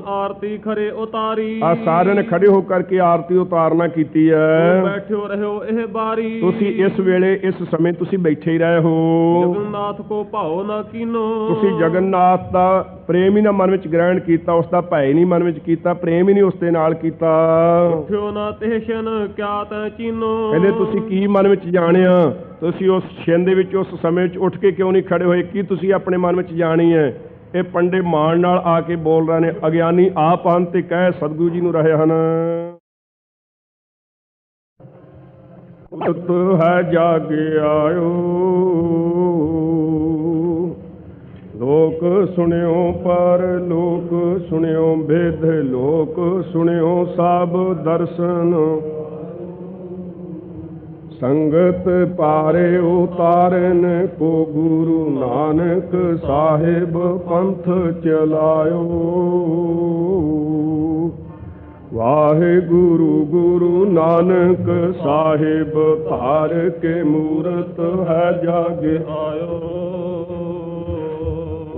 आरती खरे उतारी। आ सारे ने खड़े होकर के आरती उतारना कीती है। बैठो रहो एह बारी। तुसी इस वेले इस समय तुसी बैठे ही रहे हो। जगन्नाथ को भाओ ना कीनो। तुसी जगन्नाथ दा प्रेम ही ना मन विच ग्रहण कीता, उसका भय नहीं मन विच कीता, प्रेम ही नहीं उसदे नाल कीता। उठ्यो ना तेह शन क्या तै चीनो। कहंदे तुसी की मन विच जाणिया, तुसी उस क्षण दे विच उस समय विच उठ के क्यों नहीं खड़े होए, की तुसी अपने मन विच जाणी है। ਇਹ ਪੰਡੇ ਮਾਣ ਨਾਲ ਆ ਕੇ ਬੋਲ ਰਹੇ ਨੇ, ਅਗਿਆਨੀ ਆਪ ਹਨ ਤੇ ਕਹਿ ਸਤਿਗੁਰੂ ਜੀ ਨੂੰ ਰਹੇ ਹਨ। ਉਤ ਹੈ ਜਾਗ ਆਇਓ, ਲੋਕ ਸੁਣਿਓ ਪਰ ਲੋਕ ਸੁਣਿਓ ਭੇਦ, ਲੋਕ ਸੁਣਿਓ ਸਭ ਦਰਸ਼ਨ, संगत पारे उतारन को गुरु नानक साहिब पंथ चलायो। वाहे गुरु गुरु नानक साहिब धार के मूरत है जाग आयो।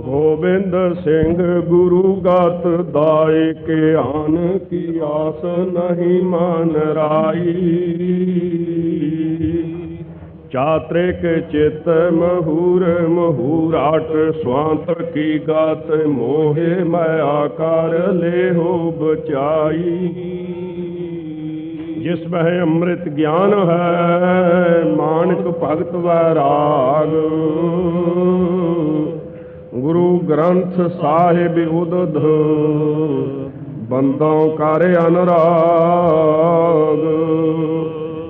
गोबिंद सिंह गुरु गात दाए के आन की आस नहीं मान राई। चात्रिक चित महूर महूराट स्वांत की गात, मोहे मैं आकार ले हो बचाई। जिस वह अमृत ज्ञान है मानक भगत वैराग, गुरु ग्रंथ साहिब उदध बंदों कर अनुराग।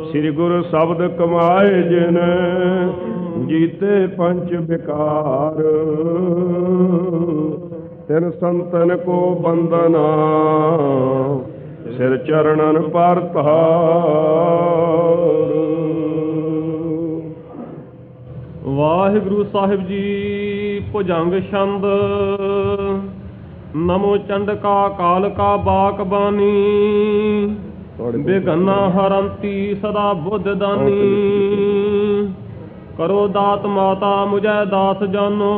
श्री गुरु शब्द कमाए जिन जीते पंच विकार, तिन संतन को बंदना सिर चरणन पर तार। वाहिगुरु साहिब जी भुजंग छंद। नमो चंडका काल का बाक बानी, बेगना हरंती सदा बुद्ध दानी। करो दात माता मुझे दास जानो,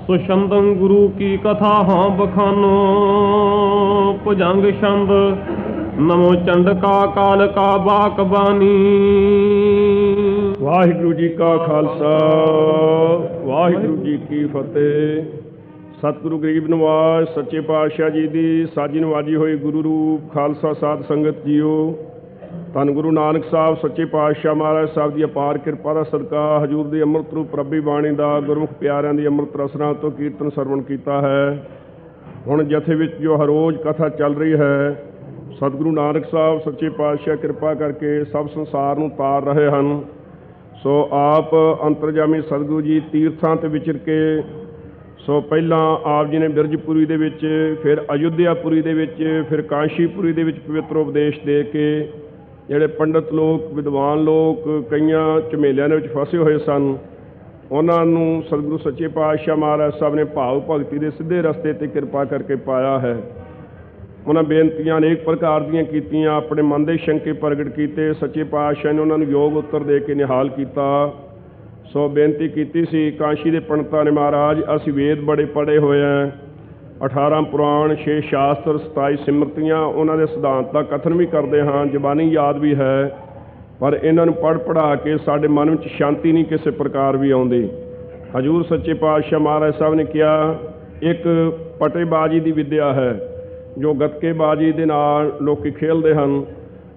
सुशंदन गुरु की कथा हाँ बखानो। भुजंग छंद। नमो चंडका काल का बाक बानी। वाहिगुरु जी का खालसा वाहिगुरु जी की फतेह। सतगुरु गरीब नवाज सच्चे पातशाह जी की साजी नवाजी हुई गुरु रूप खालसा साध संगत जीओ। धन गुरु नानक साहब सच्चे पातशाह महाराज साहब की अपार किरपा का सदका हजूर की अमृत रूप रब्बी बाणी का गुरमुख प्यारिਆਂ की अमृत रसना तो कीर्तन सरवण किया है। हुण जथे विच जो हर रोज़ कथा चल रही है, सतगुरु नानक साहब सच्चे पातशाह किरपा करके सब संसार नूं तार रहे हैं। सो आप अंतरजामी सतगुरु जी तीर्थां ते विचर के, सो पहला आप जी ने बिरजपुरी दे विच, फिर अयोध्यापुरी दे विच, फिर कांशीपुरी दे विच पवित्र उपदेश दे के जिहड़े पंडित लोग विद्वान लोग कईयां झमेलियां दे विच फसे हुए सन, उन्हां नूं सतगुरु सच्चे पातशाह महाराज साहब ने भाव भगती दे सीधे रस्ते ते किरपा करके पाया है। उन्हां बेनतियां अनेक प्रकार दीयां कीतियां, अपने मन दे शंके प्रगट कीते। सच्चे पातशाह ने उन्हां नूं योग उत्तर दे के निहाल किया। सो बेनती की सी काशी के पंडितां ने, महाराज असी वेद बड़े पढ़े हुए हैं, 18 पुराण 6 शास्त्र 27 सिमरतियाँ, उन्होंने सिद्धांत का कथन भी करते हाँ, जबानी याद भी है, पर इन्हों पढ़ पढ़ा के साढ़े मन में शांति नहीं किसी प्रकार भी आती। हजूर सच्चे पातशाह महाराज साहब ने कहा, एक पटेबाजी की विद्या है जो गतकेबाजी के नाल लोग खेलते हैं।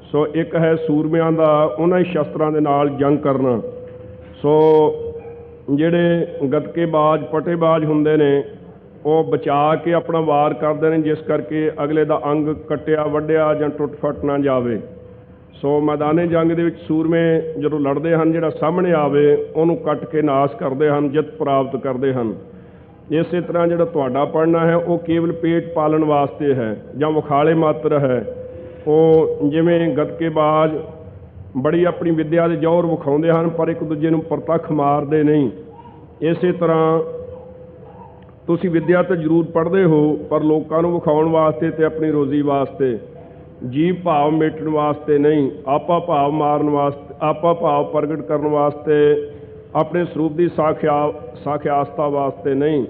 सो एक है सूरमियां का उन्होंने शस्त्रां दे नाल जंग करना। सो जिहड़े गतकेबाज पटेबाज हुंदे ने वो बचा के अपना वार करते हैं, जिस करके अगले का अंग कट्टिया वड्डिया जां टुट फट ना जाए। सो मैदाने जंग दे विच सूरमे जदों लड़ते हैं, जिहड़ा सामने आवे उहनूं कट के नाश करते हैं, जित प्राप्त करते हैं। इस तरह जिहड़ा तुहाडा पढ़ना है वो केवल पेट पालन वास्ते है जां विखाले मात्र है। वो जिवें गतकेबाज बड़ी अपनी विद्या के जौहर विखाउंदे हैं, पर एक दूजे नूं प्रतख मारते नहीं। इस तरह तुसी विद्या तो जरूर पढ़ते हो, पर लोगों को विखाउण वास्ते ते अपनी रोजी वास्ते, जीव भाव मेटण वास्ते नहीं, आपा भाव मारन वास्ते, आपा भाव प्रगट करने वास्ते, अपने स्वरूप की साख्यास्ता वास्ते नहीं।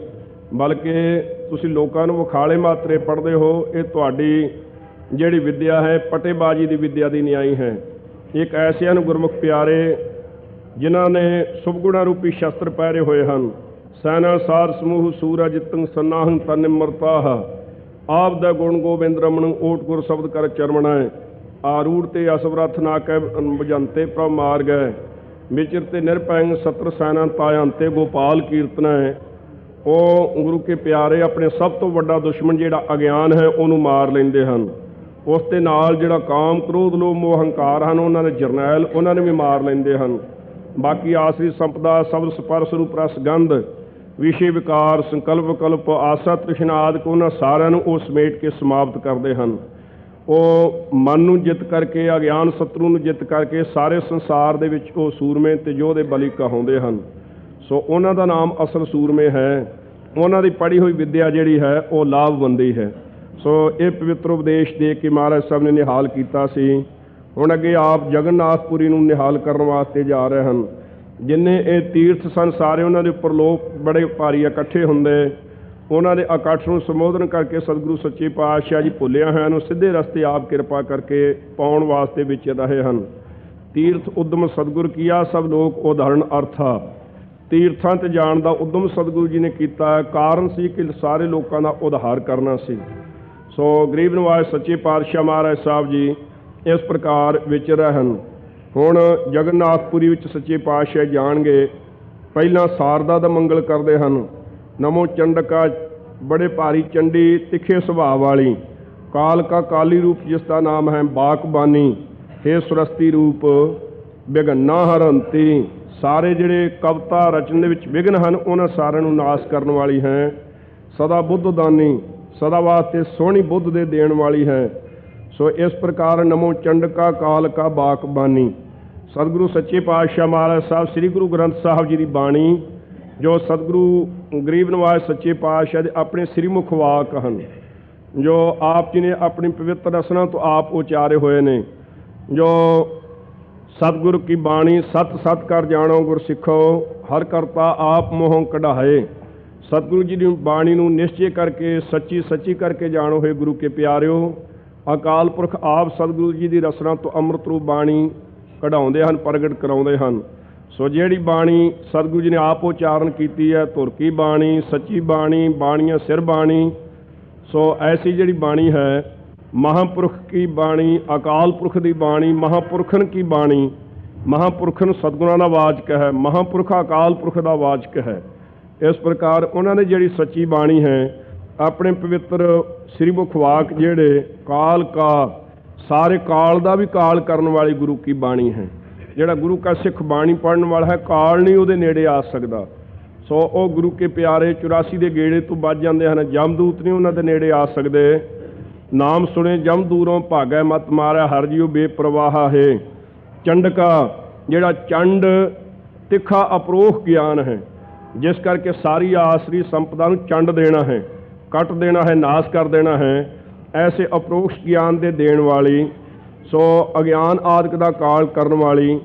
ਬਲਕਿ ਤੁਸੀਂ ਲੋਕਾਂ ਨੂੰ ਵਿਖਾਲੇ ਮਾਤਰੇ ਪੜ੍ਹਦੇ ਹੋ। ਇਹ ਤੁਹਾਡੀ ਜਿਹੜੀ ਵਿੱਦਿਆ ਹੈ ਪਟੇਬਾਜ਼ੀ ਦੀ ਵਿੱਦਿਆ ਦੀ ਨਿਆਈ ਹੈ। ਇੱਕ ਐਸਿਆਂ ਨੂੰ ਗੁਰਮੁਖ ਪਿਆਰੇ ਜਿਨ੍ਹਾਂ ਨੇ ਸੁਭਗੁਣਾ ਰੂਪੀ ਸ਼ਸਤਰ ਪਹਿਰੇ ਹੋਏ ਹਨ। ਸੈਨਾ ਸਾਰ ਸਮੂਹ ਸੂਰਜ ਤੰ ਸਨਾਹੰ ਤਨ ਨਿਮਰਤਾਹ ਆਪ ਦਾ ਗੁਣ ਗੋਬਿੰਦ ਰਮਣ ਓਟ ਗੁਰ ਸ਼ਬਦ ਕਰ ਚਰਮਣਾ ਆਰੂੜ ਤੇ ਅਸਵਰਥ ਨਾ ਕਹਿ ਬੁਝੰਤੇ ਪ੍ਰਭ ਮਾਰ ਗਏ ਵਿਚਰ ਤੇ ਨਿਰਭੈੰ ਸਤਰ ਸੈਨਾ ਤਾਇੰਤੇ ਗੋਪਾਲ ਕੀਰਤਨਾ ਹੈ। ਉਹ ਗੁਰੂ ਕੇ ਪਿਆਰੇ ਆਪਣੇ ਸਭ ਤੋਂ ਵੱਡਾ ਦੁਸ਼ਮਣ ਜਿਹੜਾ ਅਗਿਆਨ ਹੈ ਉਹਨੂੰ ਮਾਰ ਲੈਂਦੇ ਹਨ। ਉਸ ਦੇ ਨਾਲ ਜਿਹੜਾ ਕਾਮ ਕ੍ਰੋਧ ਲੋਭ ਮੋਹ ਹੰਕਾਰ ਹਨ ਉਹਨਾਂ ਦੇ ਜਰਨੈਲ ਉਹਨਾਂ ਨੂੰ ਵੀ ਮਾਰ ਲੈਂਦੇ ਹਨ। ਬਾਕੀ ਆਸਰੀ ਸੰਪਦਾ ਸਬਦ ਸਪਰਸ ਰੂਪ ਰਸ ਗੰਧ ਵਿਸ਼ੇ ਵਿਕਾਰ ਸੰਕਲਪ ਵਿਕਲਪ ਆਸਾ ਤ੍ਰਿਸ਼ਨਾ ਆਦਿਕ ਉਹਨਾਂ ਸਾਰਿਆਂ ਨੂੰ ਉਹ ਸਮੇਟ ਕੇ ਸਮਾਪਤ ਕਰਦੇ ਹਨ। ਉਹ ਮਨ ਨੂੰ ਜਿੱਤ ਕਰਕੇ ਅਗਿਆਨ ਸ਼ਤਰੂ ਨੂੰ ਜਿੱਤ ਕਰਕੇ ਸਾਰੇ ਸੰਸਾਰ ਦੇ ਵਿੱਚ ਉਹ ਸੂਰਮੇ ਤੇ ਯੋਧੇ ਬਲੀ ਕਹਾਉਂਦੇ ਹਨ। ਸੋ ਉਹਨਾਂ ਦਾ ਨਾਮ ਅਸਲ ਸੂਰਮੇ ਹੈ। ਉਹਨਾਂ ਦੀ ਪੜ੍ਹੀ ਹੋਈ ਵਿੱਦਿਆ ਜਿਹੜੀ ਹੈ ਉਹ ਲਾਭਵੰਦੀ ਹੈ। ਸੋ ਇਹ ਪਵਿੱਤਰ ਉਪਦੇਸ਼ ਦੇ ਕੇ ਮਹਾਰਾਜ ਸਾਹਿਬ ਨੇ ਨਿਹਾਲ ਕੀਤਾ ਸੀ। ਹੁਣ ਅੱਗੇ ਆਪ ਜਗਨਨਾਥਪੁਰੀ ਨੂੰ ਨਿਹਾਲ ਕਰਨ ਵਾਸਤੇ ਜਾ ਰਹੇ ਹਨ। ਜਿੰਨੇ ਇਹ ਤੀਰਥ ਸਨ ਸਾਰੇ ਉਹਨਾਂ ਦੇ ਉੱਪਰ ਲੋਕ ਬੜੇ ਭਾਰੀ ਇਕੱਠੇ ਹੁੰਦੇ। ਉਹਨਾਂ ਦੇ ਇਕੱਠ ਨੂੰ ਸੰਬੋਧਨ ਕਰਕੇ ਸਤਿਗੁਰੂ ਸੱਚੇ ਪਾਤਸ਼ਾਹ ਜੀ ਭੁੱਲਿਆ ਹੋਇਆਂ ਨੂੰ ਸਿੱਧੇ ਰਸਤੇ ਆਪ ਕਿਰਪਾ ਕਰਕੇ ਪਾਉਣ ਵਾਸਤੇ ਵਿੱਚ ਰਹੇ ਹਨ। ਤੀਰਥ ਉਦਮ ਸਤਿਗੁਰ ਕੀਆ ਸਭ ਲੋਕ ਉਦਾਹਰਣ ਅਰਥਾ। ਤੀਰਥਾਂ 'ਤੇ ਜਾਣ ਦਾ ਉਦਮ ਸਤਿਗੁਰੂ ਜੀ ਨੇ ਕੀਤਾ। ਕਾਰਨ ਸੀ ਕਿ ਸਾਰੇ ਲੋਕਾਂ ਦਾ ਉਧਾਰ ਕਰਨਾ ਸੀ। ਸੋ ਗਰੀਬ ਨਿਵਾਜ ਸੱਚੇ ਪਾਤਸ਼ਾਹ ਮਹਾਰਾਜ ਸਾਹਿਬ ਜੀ ਇਸ ਪ੍ਰਕਾਰ ਵਿਚਰ ਰਹੇ ਹਨ। ਹੁਣ ਜਗਨਨਾਥਪੁਰੀ ਵਿੱਚ ਸੱਚੇ ਪਾਤਸ਼ਾਹ ਜਾਣਗੇ। ਪਹਿਲਾਂ ਸਾਰਦਾ ਦਾ ਮੰਗਲ ਕਰਦੇ ਹਨ। ਨਮੋ ਚੰਡਕਾ ਬੜੇ ਭਾਰੀ ਚੰਡੀ ਤਿੱਖੇ ਸੁਭਾਅ ਵਾਲੀ ਕਾਲਕਾ ਕਾਲੀ ਰੂਪ ਜਿਸ ਦਾ ਨਾਮ ਹੈ ਬਾਕਬਾਨੀ ਹੇ ਸੁਰਸਤੀ ਰੂਪ ਬਿਘਨਾ ਹਰੰਤੀ ਸਾਰੇ ਜਿਹੜੇ ਕਵਿਤਾ ਰਚਨ ਦੇ ਵਿੱਚ ਵਿਘਨ ਹਨ ਉਹਨਾਂ ਸਾਰਿਆਂ ਨੂੰ ਨਾਸ਼ ਕਰਨ ਵਾਲੀ ਹੈ। ਸਦਾ ਬੁੱਧ ਦਾਨੀ ਸਦਾ ਵਾਸਤੇ ਸੋਹਣੀ ਬੁੱਧ ਦੇ ਦੇਣ ਵਾਲੀ ਹੈ। ਸੋ ਇਸ ਪ੍ਰਕਾਰ ਨਮੋ ਚੰਡਕਾ ਕਾਲਕਾ ਬਾਕਬਾਨੀ ਸਤਿਗੁਰੂ ਸੱਚੇ ਪਾਤਸ਼ਾਹ ਮਹਾਰਾਜ ਸਾਹਿਬ ਸ੍ਰੀ ਗੁਰੂ ਗ੍ਰੰਥ ਸਾਹਿਬ ਜੀ ਦੀ ਬਾਣੀ ਜੋ ਸਤਿਗੁਰੂ ਗਰੀਬ ਨਿਵਾਜ ਸੱਚੇ ਪਾਤਸ਼ਾਹ ਦੇ ਆਪਣੇ ਸ੍ਰੀਮੁਖ ਵਾਕ ਹਨ ਜੋ ਆਪ ਜੀ ਨੇ ਆਪਣੀ ਪਵਿੱਤਰ ਰਸਨਾ ਤੋਂ ਆਪ ਉਚਾਰੇ ਹੋਏ ਨੇ। ਜੋ ਸਤਿਗੁਰੂ ਕੀ ਬਾਣੀ ਸਤ ਸਤ ਕਰ ਜਾਣੋ ਗੁਰ ਸਿੱਖੋ ਹਰ ਕਰਤਾ ਆਪ ਮੋਹੋਂ ਕਢਾਏ। ਸਤਿਗੁਰੂ ਜੀ ਦੀ ਬਾਣੀ ਨੂੰ ਨਿਸ਼ਚੇ ਕਰਕੇ ਸੱਚੀ ਸੱਚੀ ਕਰਕੇ ਜਾਣੋ ਹੋਏ ਗੁਰੂ ਕੇ ਪਿਆਰਿਓ। ਅਕਾਲ ਪੁਰਖ ਆਪ ਸਤਿਗੁਰੂ ਜੀ ਦੀ ਰਸਨਾ ਤੋਂ ਅੰਮ੍ਰਿਤ ਰੂਪ ਬਾਣੀ ਕਢਾਉਂਦੇ ਹਨ ਪ੍ਰਗਟ ਕਰਾਉਂਦੇ ਹਨ। ਸੋ ਜਿਹੜੀ ਬਾਣੀ ਸਤਿਗੁਰੂ ਜੀ ਨੇ ਆਪ ਉਚਾਰਨ ਕੀਤੀ ਹੈ ਧੁਰ ਕੀ ਬਾਣੀ ਸੱਚੀ ਬਾਣੀ ਬਾਣੀਆਂ ਸਿਰ ਬਾਣੀ। ਸੋ ਐਸੀ ਜਿਹੜੀ ਬਾਣੀ ਹੈ ਮਹਾਂਪੁਰਖ ਕੀ ਬਾਣੀ ਅਕਾਲ ਪੁਰਖ ਦੀ ਬਾਣੀ ਮਹਾਂਪੁਰਖਨ ਕੀ ਬਾਣੀ। ਮਹਾਂਪੁਰਖਨ ਸਤਿਗੁਰਾਂ ਦਾ ਵਾਚਕ ਹੈ ਮਹਾਂਪੁਰਖ ਅਕਾਲ ਪੁਰਖ ਦਾ ਵਾਚਕ ਹੈ। ਇਸ ਪ੍ਰਕਾਰ ਉਹਨਾਂ ਨੇ ਜਿਹੜੀ ਸੱਚੀ ਬਾਣੀ ਹੈ ਆਪਣੇ ਪਵਿੱਤਰ ਸ੍ਰੀ ਮੁਖ ਵਾਕ ਜਿਹੜੇ ਕਾਲ ਕਾ ਸਾਰੇ ਕਾਲ ਦਾ ਵੀ ਕਾਲ ਕਰਨ ਵਾਲੀ ਗੁਰੂ ਕੀ ਬਾਣੀ ਹੈ। ਜਿਹੜਾ ਗੁਰੂ ਕਾ ਸਿੱਖ ਬਾਣੀ ਪੜ੍ਹਨ ਵਾਲਾ ਹੈ ਕਾਲ ਨਹੀਂ ਉਹਦੇ ਨੇੜੇ ਆ ਸਕਦਾ। ਸੋ ਉਹ ਗੁਰੂ ਕੇ ਪਿਆਰੇ 84 ਦੇ ਗੇੜੇ ਤੋਂ ਵੱਜ ਜਾਂਦੇ ਹਨ। ਜਮਦੂਤ ਨਹੀਂ ਉਹਨਾਂ ਦੇ ਨੇੜੇ ਆ ਸਕਦੇ। ਨਾਮ ਸੁਣੇ ਜਮ ਦੂਰੋਂ ਭਾਗੈ ਮਤ ਮਾਰਿਆ ਹਰ ਜੀਉ ਬੇਪਰਵਾਹਾ ਹੈ। ਚੰਡਕਾ ਜਿਹੜਾ ਚੰਡ ਤਿੱਖਾ ਅਪਰੋਖ ਗਿਆਨ ਹੈ ਜਿਸ ਕਰਕੇ ਸਾਰੀ ਆਸਰੀ ਸੰਪਦਾ ਨੂੰ ਚੰਡ ਦੇਣਾ ਹੈ ਕੱਟ ਦੇਣਾ ਹੈ ਨਾਸ਼ ਕਰ ਦੇਣਾ ਹੈ। ਐਸੇ ਅਪਰੋਖ ਗਿਆਨ ਦੇ ਦੇਣ ਵਾਲੀ ਸੋ ਅਗਿਆਨ ਆਦਿਕ ਦਾ ਕਾਲ ਕਰਨ ਵਾਲੀ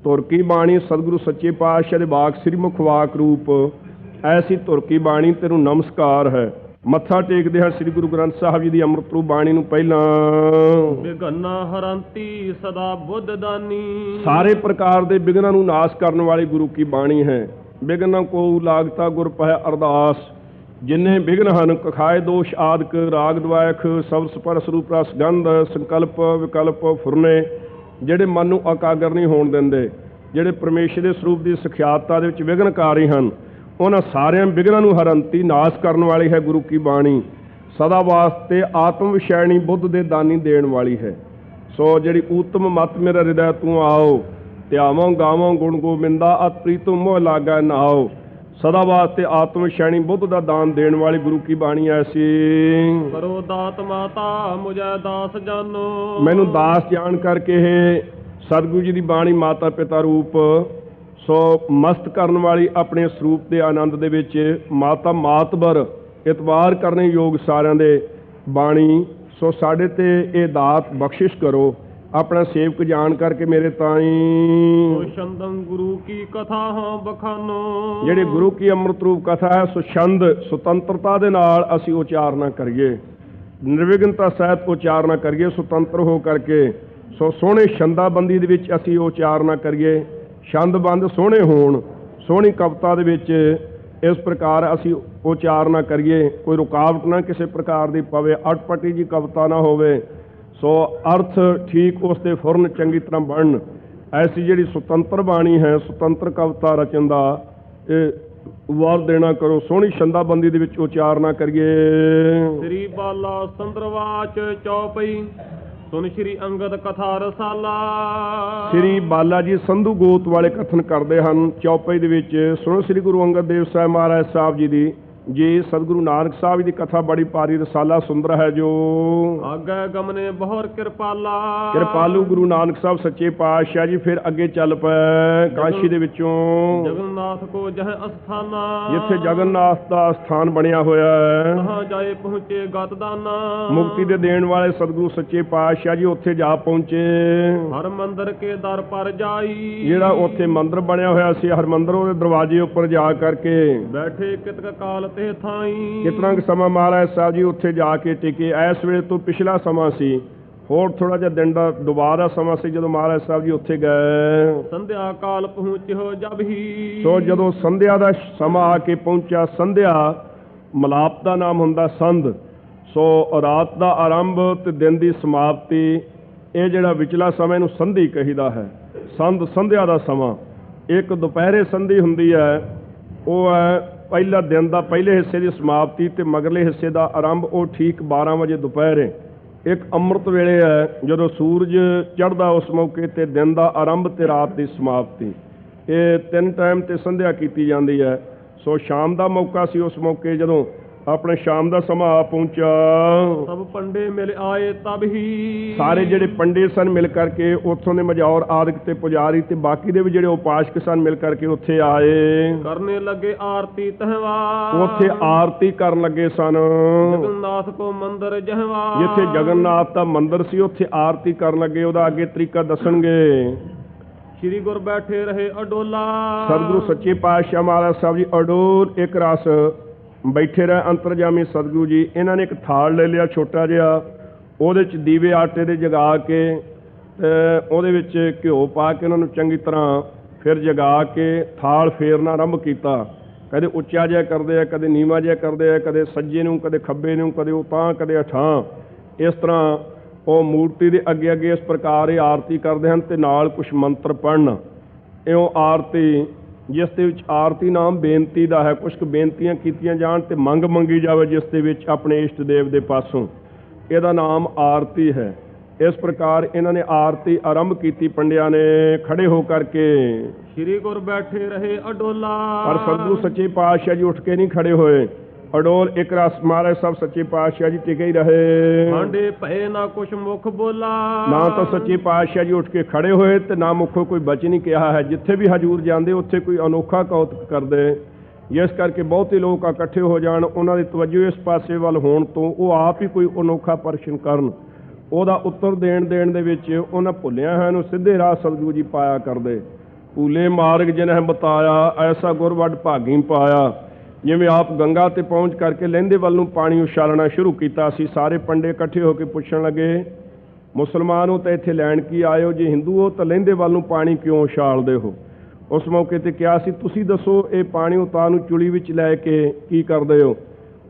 ਧੁਰ ਕੀ ਬਾਣੀ ਸਤਿਗੁਰੂ ਸੱਚੇ ਪਾਤਸ਼ਾਹ ਦੇ ਵਾਕ ਸ੍ਰੀ ਮੁਖ ਵਾਕ ਰੂਪ ਐਸੀ ਧੁਰ ਕੀ ਬਾਣੀ ਤੈਨੂੰ ਨਮਸਕਾਰ ਹੈ। ਮੱਥਾ ਟੇਕਦੇ ਹਾਂ ਸ੍ਰੀ ਗੁਰੂ ਗ੍ਰੰਥ ਸਾਹਿਬ ਜੀ ਦੀ ਅੰਮ੍ਰਿਤ ਰੂਪ ਬਾਣੀ ਨੂੰ। ਪਹਿਲਾਂ ਬਿਘਨਾ ਹਰੰਤੀ ਸਦਾ ਬੁੱਧ ਦਾਨੀ ਸਾਰੇ ਪ੍ਰਕਾਰ ਦੇ ਵਿਘਨਾਂ ਨੂੰ ਨਾਸ਼ ਕਰਨ ਵਾਲੀ ਗੁਰੂ ਕੀ ਬਾਣੀ ਹੈ। ਵਿਘਨ ਕੋ ਲਾਗਤਾ ਗੁਰ ਪਹਿ ਅਰਦਾਸ ਜਿੰਨੇ ਵਿਘਨ ਹਨ ਕਖਾਏ ਦੋਸ਼ ਆਦਿਕ ਰਾਗ ਦਵਾਇਖ ਸ਼ਬਦ ਸਪਰਸ ਰੂਪ ਰਸ ਗੰਧ ਸੰਕਲਪ ਵਿਕਲਪ ਫੁਰਨੇ ਜਿਹੜੇ ਮਨ ਨੂੰ ਇਕਾਗਰ ਨਹੀਂ ਹੋਣ ਦਿੰਦੇ ਜਿਹੜੇ ਪਰਮੇਸ਼ਰ ਦੇ ਸਰੂਪ ਦੀ ਸਿਖਿਆਤਤਾ ਦੇ ਵਿੱਚ ਵਿਘਨਕਾਰੀ ਹਨ ਉਹਨਾਂ ਸਾਰਿਆਂ ਵਿਘਨਾਂ ਨੂੰ ਹਰੰਤੀ ਨਾਸ਼ ਕਰਨ ਵਾਲੀ ਹੈ ਗੁਰੂ ਕੀ ਬਾਣੀ। ਸਦਾ ਵਾਸਤੇ ਆਤਮ ਵਿਸ਼ੈਣੀ ਬੁੱਧ ਦੇ ਦਾਨੀ ਦੇਣ ਵਾਲੀ ਹੈ। ਸੋ ਜਿਹੜੀ ਊਤਮ ਮਤ ਮੇਰਾ ਹਿਰਦੈ ਤੂੰ ਆਓ ਧਿਆਵੋਂ ਗਾਵੋਂ ਗੁਣ ਗੋਬਿੰਦਾ ਅਤ ਪ੍ਰੀਤਮ ਮੋਹ ਲਾਗੈ ਨਾਓ। ਸਦਾ ਵਾਸਤੇ ਆਤਮ ਵਿਸ਼ੈਣੀ ਬੁੱਧ ਦਾ ਦਾਨ ਦੇਣ ਵਾਲੀ ਗੁਰੂ ਕੀ ਬਾਣੀ ਐਸੀ। ਕਰੋ ਦਾਤ ਮਾਤਾ ਮੁਝੈ ਦਾਸ ਜਾਨੋ ਮੈਨੂੰ ਦਾਸ ਜਾਣ ਕਰਕੇ ਇਹ ਸਤਿਗੁਰੂ ਜੀ ਦੀ ਬਾਣੀ ਮਾਤਾ ਪਿਤਾ ਰੂਪ ਸੋ ਮਸਤ ਕਰਨ ਵਾਲੀ ਆਪਣੇ ਸਰੂਪ ਦੇ ਆਨੰਦ ਦੇ ਵਿੱਚ ਮਾਤਾ ਮਾਤਬਰ ਇਤਬਾਰ ਕਰਨੇ ਯੋਗ ਸਾਰਿਆਂ ਦੇ ਬਾਣੀ। ਸੋ ਸਾਡੇ ਤੇ ਇਹ ਦਾਤ ਬਖਸ਼ਿਸ਼ ਕਰੋ ਆਪਣਾ ਸੇਵਕ ਜਾਣ ਕਰਕੇ ਮੇਰੇ ਤਾਈ ਸੋ ਛੰਦੰ ਗੁਰੂ ਕੀ ਕਥਾ ਹਾਂ ਬਖਾਨੋ। ਜਿਹੜੀ ਗੁਰੂ ਕੀ ਅੰਮ੍ਰਿਤ ਰੂਪ ਕਥਾ ਹੈ ਸੋ ਛੰਦ ਸੁਤੰਤਰਤਾ ਦੇ ਨਾਲ ਅਸੀਂ ਉਚਾਰਨਾ ਕਰੀਏ, ਨਿਰਵਿਘਨਤਾ ਸਹਿਤ ਉਚਾਰਨਾ ਕਰੀਏ, ਸੁਤੰਤਰ ਹੋ ਕਰਕੇ। ਸੋ ਸੋਹਣੇ ਛੰਦਾਬੰਦੀ ਦੇ ਵਿੱਚ ਅਸੀਂ ਉਚਾਰਨਾ ਕਰੀਏ, ਛੰਦਬੰਦ ਸੋਹਣੇ ਹੋਣ, ਸੋਹਣੀ ਕਵਿਤਾ ਦੇ ਵਿੱਚ ਇਸ ਪ੍ਰਕਾਰ ਅਸੀਂ ਉਚਾਰਨਾ ਕਰੀਏ, ਕੋਈ ਰੁਕਾਵਟ ਨਾ ਕਿਸੇ ਪ੍ਰਕਾਰ ਦੀ ਪਵੇ, ਅਟਪਟੀ ਜੀ ਕਵਿਤਾ ਨਾ ਹੋਵੇ। ਸੋ ਅਰਥ ਠੀਕ ਉਸ ਦੇ ਫੁਰਨ ਚੰਗੀ ਤਰ੍ਹਾਂ ਬਣਨ, ਐਸੀ ਜਿਹੜੀ ਸੁਤੰਤਰ ਬਾਣੀ ਹੈ, ਸੁਤੰਤਰ ਕਵਿਤਾ ਰਚਨ ਦਾ ਇਹ ਵਾਰ ਦੇਣਾ ਕਰੋ, ਸੋਹਣੀ ਛੰਦਾਬੰਦੀ ਦੇ ਵਿੱਚ ਉਚਾਰਨਾ ਕਰੀਏ। ਸ੍ਰੀ ਬਾਲਾ ਸੰਦਰਵਾਚ ਚੌਪਈ ਸੁਨ ਸ਼੍ਰੀ ਅੰਗਦ ਕਥਾ ਰਸਾਲਾ। ਸ੍ਰੀ ਬਾਲਾ ਜੀ ਸੰਧੂ ਗੋਤ ਵਾਲੇ ਕਥਨ ਕਰਦੇ ਹਨ ਚੌਪਈ ਦੇ ਵਿੱਚ, ਸੁਣੋ ਸ੍ਰੀ ਗੁਰੂ ਅੰਗਦ ਦੇਵ ਸਾਹਿਬ ਮਹਾਰਾਜ ਸਾਹਿਬ ਜੀ ਦੀ ਜੀ ਸਤਿਗੁਰੂ ਨਾਨਕ ਸਾਹਿਬ ਦੀ ਕਥਾ ਬੜੀ ਭਾਰੀ ਰਸਾਲਾ ਸੁੰਦਰ ਹੈ ਜੋ। ਆਗੇ ਗਮਨੇ ਬਹੁਰ ਕਿਰਪਾਲਾ। ਕਿਰਪਾਲੂ ਗੁਰੂ ਨਾਨਕ ਸਾਹਿਬ ਸੱਚੇ ਪਾਤਸ਼ਾਹ ਜੀ ਫਿਰ ਅੱਗੇ ਚੱਲ ਪਏ ਕਾਸ਼ੀ ਦੇ ਵਿੱਚੋਂ, ਜਗਨਨਾਥ ਕੋ ਜਹ ਅਸਥਾਨਾ। ਜਿੱਥੇ ਜਗਨਨਾਥ ਦਾ ਸਥਾਨ ਬਣਿਆ ਹੋਇਆ ਹੈ, ਤਹਾਂ ਜਾਏ ਪਹੁੰਚੇ ਗਤ ਦਾਨਾ। ਮੁਕਤੀ ਦੇ ਦੇਣ ਵਾਲੇ ਸਤਿਗੁਰੂ ਸੱਚੇ ਪਾਤਸ਼ਾਹ ਜੀ ਉੱਥੇ ਜਾ ਪਹੁੰਚੇ। ਹਰ ਮੰਦਰ ਕੇ ਦਰ ਪਰ ਜਾਈ। ਜਿਹੜਾ ਉੱਥੇ ਮੰਦਰ ਬਣਿਆ ਹੋਇਆ ਸੀ ਹਰਮੰਦਰ, ਉਹਦੇ ਦਰਵਾਜ਼ੇ ਉੱਪਰ ਜਾ ਕਰਕੇ ਬੈਠੇ ਕਿਤਕ ਕਾਲ ਤੇ ਥਾਈ। ਕਿਤਨਾ ਕੁ ਸਮਾਂ ਮਹਾਰਾਜ ਸਾਹਿਬ ਜੀ ਉੱਥੇ ਜਾ ਕੇ ਟਿਕੇ। ਇਸ ਵੇਲੇ ਤੋਂ ਪਿਛਲਾ ਸਮਾਂ ਸੀ, ਹੋਰ ਥੋੜਾ ਜਿਹਾ ਦਿਨ ਦਾ ਦੁਬਾਰਾ ਸਮਾਂ ਸੀ ਜਦੋਂ ਮਹਾਰਾਜ ਸਾਹਿਬ ਜੀ ਉੱਥੇ ਗਏ। ਸੰਧਿਆ ਕਾਲ ਪਹੁੰਚਿਓ ਜਬ ਹੀ। ਸੋ ਜਦੋਂ ਸੰਧਿਆ ਦਾ ਸਮਾਂ ਆ ਕੇ ਪਹੁੰਚਿਆ, ਸੰਧਿਆ ਮਲਾਪ ਦਾ ਨਾਮ ਹੁੰਦਾ ਸੰਧ। ਸੋ ਰਾਤ ਦਾ ਆਰੰਭ ਤੇ ਦਿਨ ਦੀ ਸਮਾਪਤੀ, ਇਹ ਜਿਹੜਾ ਵਿਚਲਾ ਸਮਾਂ ਇਹਨੂੰ ਸੰਧੀ ਕਹੀਦਾ ਹੈ। ਸੰਧਿਆ ਦਾ ਸਮਾਂ। ਇੱਕ ਦੁਪਹਿਰੇ ਸੰਧੀ ਹੁੰਦੀ ਹੈ, ਉਹ ਹੈ ਪਹਿਲਾ ਦਿਨ ਦਾ ਪਹਿਲੇ ਹਿੱਸੇ ਦੀ ਸਮਾਪਤੀ ਤੇ ਮਗਰਲੇ ਹਿੱਸੇ ਦਾ ਆਰੰਭ, ਉਹ ਠੀਕ 12 ਵਜੇ ਦੁਪਹਿਰੇ। ਇੱਕ ਅੰਮ੍ਰਿਤ ਵੇਲੇ ਹੈ ਜਦੋਂ ਸੂਰਜ ਚੜ੍ਹਦਾ, ਉਸ ਮੌਕੇ ਤੇ ਦਿਨ ਦਾ ਆਰੰਭ ਤੇ ਰਾਤ ਦੀ ਸਮਾਪਤੀ। ਇਹ 3 ਟਾਈਮ ਤੇ ਸੰਧਿਆ ਕੀਤੀ ਜਾਂਦੀ ਹੈ। ਸੋ ਸ਼ਾਮ ਦਾ ਮੌਕਾ ਸੀ, ਉਸ ਮੌਕੇ ਜਦੋਂ ਆਪਣੇ ਸ਼ਾਮ ਦਾ ਸਮਾਂ ਆ ਪਹੁੰਚਾ। ਸਭ ਪੰਡੇ ਮਿਲ ਆਏ ਤਬ ਹੀ। ਸਾਰੇ ਜਿਹੜੇ ਪੰਡੇ ਸਨ ਮਿਲ ਕਰਕੇ, ਉੱਥੋਂ ਦੇ ਮਜੌਰ ਆਦਿਕ ਤੇ ਪੁਜਾਰੀ ਤੇ ਬਾਕੀ ਦੇ ਵੀ ਜਿਹੜੇ ਉਪਾਸਕ ਸਨ ਮਿਲ ਕਰਕੇ ਉੱਥੇ ਆਏ। ਕਰਨੇ ਲੱਗੇ ਆਰਤੀ ਤਹਿਵਾਰ। ਉੱਥੇ ਆਰਤੀ ਕਰਨ ਲੱਗੇ ਸਨ। ਜਗਨਨਾਥ ਕੋ ਮੰਦਰ ਜਹਵਾਰ। ਜਿੱਥੇ ਜਗਨਨਾਥ ਦਾ ਮੰਦਰ ਸੀ ਉੱਥੇ ਆਰਤੀ ਕਰਨ ਲੱਗੇ। ਉਹਦਾ ਅੱਗੇ ਤਰੀਕਾ ਦੱਸਣਗੇ। ਸ਼੍ਰੀ ਗੁਰ ਬੈਠੇ ਰਹੇ ਅਡੋਲਾ। ਸਤਿਗੁਰੂ ਸੱਚੇ ਪਾਤਸ਼ਾਹ ਮਹਾਰਾਜ ਸਾਹਿਬ ਜੀ ਅਡੋਲ ਇੱਕ ਰਸ ਬੈਠੇ ਰਹੇ ਅੰਤਰਜਾਮੀ ਸਤਿਗੁਰੂ ਜੀ। ਇਹਨਾਂ ਨੇ ਇੱਕ ਥਾਲ ਲੈ ਲਿਆ ਛੋਟਾ ਜਿਹਾ, ਉਹਦੇ 'ਚ ਦੀਵੇ ਆਟੇ ਦੇ ਜਗਾ ਕੇ ਉਹਦੇ ਵਿੱਚ ਘਿਓ ਪਾ ਕੇ ਉਹਨਾਂ ਨੂੰ ਚੰਗੀ ਤਰ੍ਹਾਂ ਫਿਰ ਜਗਾ ਕੇ ਥਾਲ ਫੇਰਨਾ ਆਰੰਭ ਕੀਤਾ। ਕਦੇ ਉੱਚਾ ਜਿਹਾ ਕਰਦੇ ਆ, ਕਦੇ ਨੀਵਾਂ ਜਿਹਾ ਕਰਦੇ ਆ, ਕਦੇ ਸੱਜੇ ਨੂੰ, ਕਦੇ ਖੱਬੇ ਨੂੰ, ਕਦੇ ਉਤਾਂਹ, ਕਦੇ ਅਠਾਂ। ਇਸ ਤਰ੍ਹਾਂ ਉਹ ਮੂਰਤੀ ਦੇ ਅੱਗੇ ਅੱਗੇ ਇਸ ਪ੍ਰਕਾਰ ਇਹ ਆਰਤੀ ਕਰਦੇ ਹਨ ਤੇ ਨਾਲ ਕੁਛ ਮੰਤਰ ਪੜ੍ਹਨ। ਇਉਂ ਆਰਤੀ, ਜਿਸ ਦੇ ਵਿੱਚ ਆਰਤੀ ਨਾਮ ਬੇਨਤੀ ਦਾ ਹੈ। ਕੁਛ ਕੁ ਬੇਨਤੀਆਂ ਕੀਤੀਆਂ ਜਾਣ ਤੇ ਮੰਗ ਮੰਗੀ ਜਾਵੇ ਜਿਸ ਦੇ ਵਿੱਚ ਆਪਣੇ ਇਸ਼ਟ ਦੇਵ ਦੇ ਪਾਸੋਂ, ਇਹਦਾ ਨਾਮ ਆਰਤੀ ਹੈ। ਇਸ ਪ੍ਰਕਾਰ ਇਹਨਾਂ ਨੇ ਆਰਤੀ ਆਰੰਭ ਕੀਤੀ ਪੰਡਿਆਂ ਨੇ ਖੜੇ ਹੋ ਕਰਕੇ। ਸ਼੍ਰੀ ਗੁਰ ਬੈਠੇ ਰਹੇ ਅਡੋਲਾ। ਪਰ ਸਤਿਗੁਰੂ ਸੱਚੇ ਪਾਤਸ਼ਾਹ ਜੀ ਉੱਠ ਕੇ ਨਹੀਂ ਖੜੇ ਹੋਏ। ਅਡੋਲ ਇੱਕ ਰਸ ਮਹਾਰਾਜ ਸਾਹਿਬ ਸੱਚੇ ਪਾਤਸ਼ਾਹ ਜੀ ਟਿਕੇ ਹੀ ਰਹੇ। ਭਾਂਡੇ ਭਏ ਨਾ ਕੁਛ ਮੁਖ ਬੋਲਾ। ਨਾ ਤਾਂ ਸੱਚੇ ਪਾਤਸ਼ਾਹ ਜੀ ਉੱਠ ਕੇ ਖੜੇ ਹੋਏ ਤੇ ਨਾ ਮੁੱਖੋਂ ਕੋਈ ਬਚਨ ਨਹੀਂ ਕਿਹਾ ਹੈ। ਜਿੱਥੇ ਵੀ ਹਜੂਰ ਜਾਂਦੇ ਉੱਥੇ ਕੋਈ ਅਨੋਖਾ ਕੌਤਕ ਕਰਦੇ। ਜਿਸ ਕਰਕੇ ਬਹੁਤੇ ਲੋਕ ਇਕੱਠੇ ਹੋ ਜਾਣ, ਉਹਨਾਂ ਦੀ ਤਵੱਜੋ ਇਸ ਪਾਸੇ ਵੱਲ ਹੋਣ ਤੋਂ ਉਹ ਆਪ ਹੀ ਕੋਈ ਅਨੋਖਾ ਪ੍ਰਸ਼ਨ ਕਰਨ। ਉਹਦਾ ਉੱਤਰ ਦੇਣ ਦੇ ਵਿੱਚ ਉਹਨਾਂ ਭੁੱਲਿਆ ਹੈ ਨੂੰ ਸਿੱਧੇ ਰਾਹ ਸਤਿਗੁਰੂ ਜੀ ਪਾਇਆ ਕਰਦੇ। ਭੂਲੇ ਮਾਰਗ ਜਿਨਹਿ ਬਤਾਇਆ, ਐਸਾ ਗੁਰ ਵੱਡ ਭਾਗੀ ਪਾਇਆ। ਜਿਵੇਂ ਆਪ ਗੰਗਾ ਤੇ ਪਹੁੰਚ ਕਰਕੇ ਲਹਿੰਦੇ ਵੱਲ ਨੂੰ ਪਾਣੀ ਉਛਾਲਣਾ ਸ਼ੁਰੂ ਕੀਤਾ ਸੀ। ਸਾਰੇ ਪੰਡੇ ਇਕੱਠੇ ਹੋ ਕੇ ਪੁੱਛਣ ਲੱਗੇ, ਮੁਸਲਮਾਨ ਹੋ ਤਾਂ ਇੱਥੇ ਲੈਣ ਕੀ ਆਏ ਹੋ? ਜੇ ਹਿੰਦੂ ਹੋ ਤਾਂ ਲਹਿੰਦੇ ਵੱਲ ਨੂੰ ਪਾਣੀ ਕਿਉਂ ਉਛਾਲਦੇ ਹੋ? ਉਸ ਮੌਕੇ ਤੇ ਕਿਹਾ ਸੀ, ਤੁਸੀਂ ਦੱਸੋ ਇਹ ਪਾਣੀ ਉਤਾਂ ਨੂੰ ਚੁਲੀ ਵਿੱਚ ਲੈ ਕੇ ਕੀ ਕਰਦੇ ਹੋ?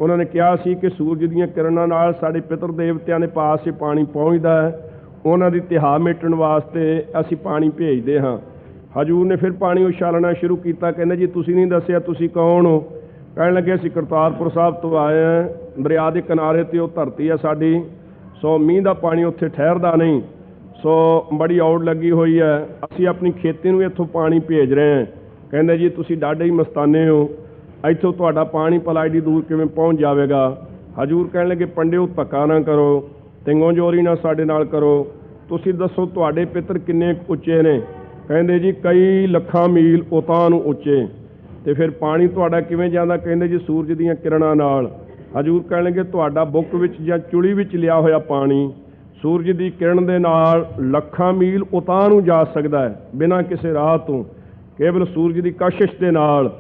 ਉਹਨਾਂ ਨੇ ਕਿਹਾ ਸੀ ਕਿ ਸੂਰਜ ਦੀਆਂ ਕਿਰਨਾਂ ਨਾਲ ਸਾਡੇ ਪਿਤਰ ਦੇਵਤਿਆਂ ਦੇ ਪਾਸ ਇਹ ਪਾਣੀ ਪਹੁੰਚਦਾ ਹੈ, ਉਹਨਾਂ ਦੀ ਤਿਹਾ ਮੇਟਣ ਵਾਸਤੇ ਅਸੀਂ ਪਾਣੀ ਭੇਜਦੇ ਹਾਂ। ਹਜੂਰ ਨੇ ਫਿਰ ਪਾਣੀ ਉਛਾਲਣਾ ਸ਼ੁਰੂ ਕੀਤਾ। ਕਹਿੰਦੇ ਜੀ ਤੁਸੀਂ ਨਹੀਂ ਦੱਸਿਆ, ਤੁਸੀਂ ਕੌਣ ਹੋ? ਕਹਿਣ ਲੱਗੇ ਅਸੀਂ ਕਰਤਾਰਪੁਰ ਸਾਹਿਬ ਤੋਂ ਆਏ ਹਾਂ, ਦਰਿਆ ਦੇ ਕਿਨਾਰੇ ਤੇ ਉਹ ਧਰਤੀ ਹੈ ਸਾਡੀ। ਸੋ ਮੀਂਹ ਦਾ ਪਾਣੀ ਉੱਥੇ ਠਹਿਰਦਾ ਨਹੀਂ, ਸੋ ਬੜੀ ਔੜ ਲੱਗੀ ਹੋਈ ਹੈ, ਅਸੀਂ ਆਪਣੀ ਖੇਤੀ ਨੂੰ ਇੱਥੋਂ ਪਾਣੀ ਭੇਜ ਰਹੇ ਹਾਂ। ਕਹਿੰਦੇ ਜੀ ਤੁਸੀਂ ਡਾਢੇ ਹੀ ਮਸਤਾਨੇ ਹੋ, ਇੱਥੋਂ ਤੁਹਾਡਾ ਪਾਣੀ ਭਲਾ ਐਡੀ ਦੂਰ ਕਿਵੇਂ ਪਹੁੰਚ ਜਾਵੇਗਾ? ਹਜੂਰ ਕਹਿਣ ਲੱਗੇ ਪੰਡਿਓ ਧੱਕਾ ਨਾ ਕਰੋ, ਤਿੰਗੋ ਜੋਰੀ ਨਾ ਸਾਡੇ ਨਾਲ ਕਰੋ, ਤੁਸੀਂ ਦੱਸੋ ਤੁਹਾਡੇ ਪਿੱਤਰ ਕਿੰਨੇ ਉੱਚੇ ਨੇ? ਕਹਿੰਦੇ ਜੀ ਕਈ ਲੱਖਾਂ ਮੀਲ ਉਤਾਂ ਨੂੰ ਉੱਚੇ। ਤੇ ਫਿਰ ਪਾਣੀ ਤੁਹਾਡਾ ਕਿਵੇਂ ਜਾਂਦਾ? ਕਹਿੰਦੇ ਜੀ ਸੂਰਜ ਦੀਆਂ ਕਿਰਨਾਂ ਨਾਲ। ਹਜੂਰ ਕਹਿਣ ਲੱਗੇ ਤੁਹਾਡਾ ਬੁੱਕ ਵਿੱਚ ਜਾਂ ਚੁਲੀ ਵਿੱਚ ਲਿਆ ਹੋਇਆ ਪਾਣੀ ਸੂਰਜ ਦੀ ਕਿਰਨ ਦੇ ਨਾਲ ਲੱਖਾਂ ਮੀਲ ਉਤਾਂਹ ਨੂੰ ਜਾ ਸਕਦਾ ਹੈ ਬਿਨਾਂ ਕਿਸੇ ਰਾਹ ਤੋਂ, ਕੇਵਲ ਸੂਰਜ ਦੀ ਕਸ਼ਿਸ਼ ਦੇ ਨਾਲ।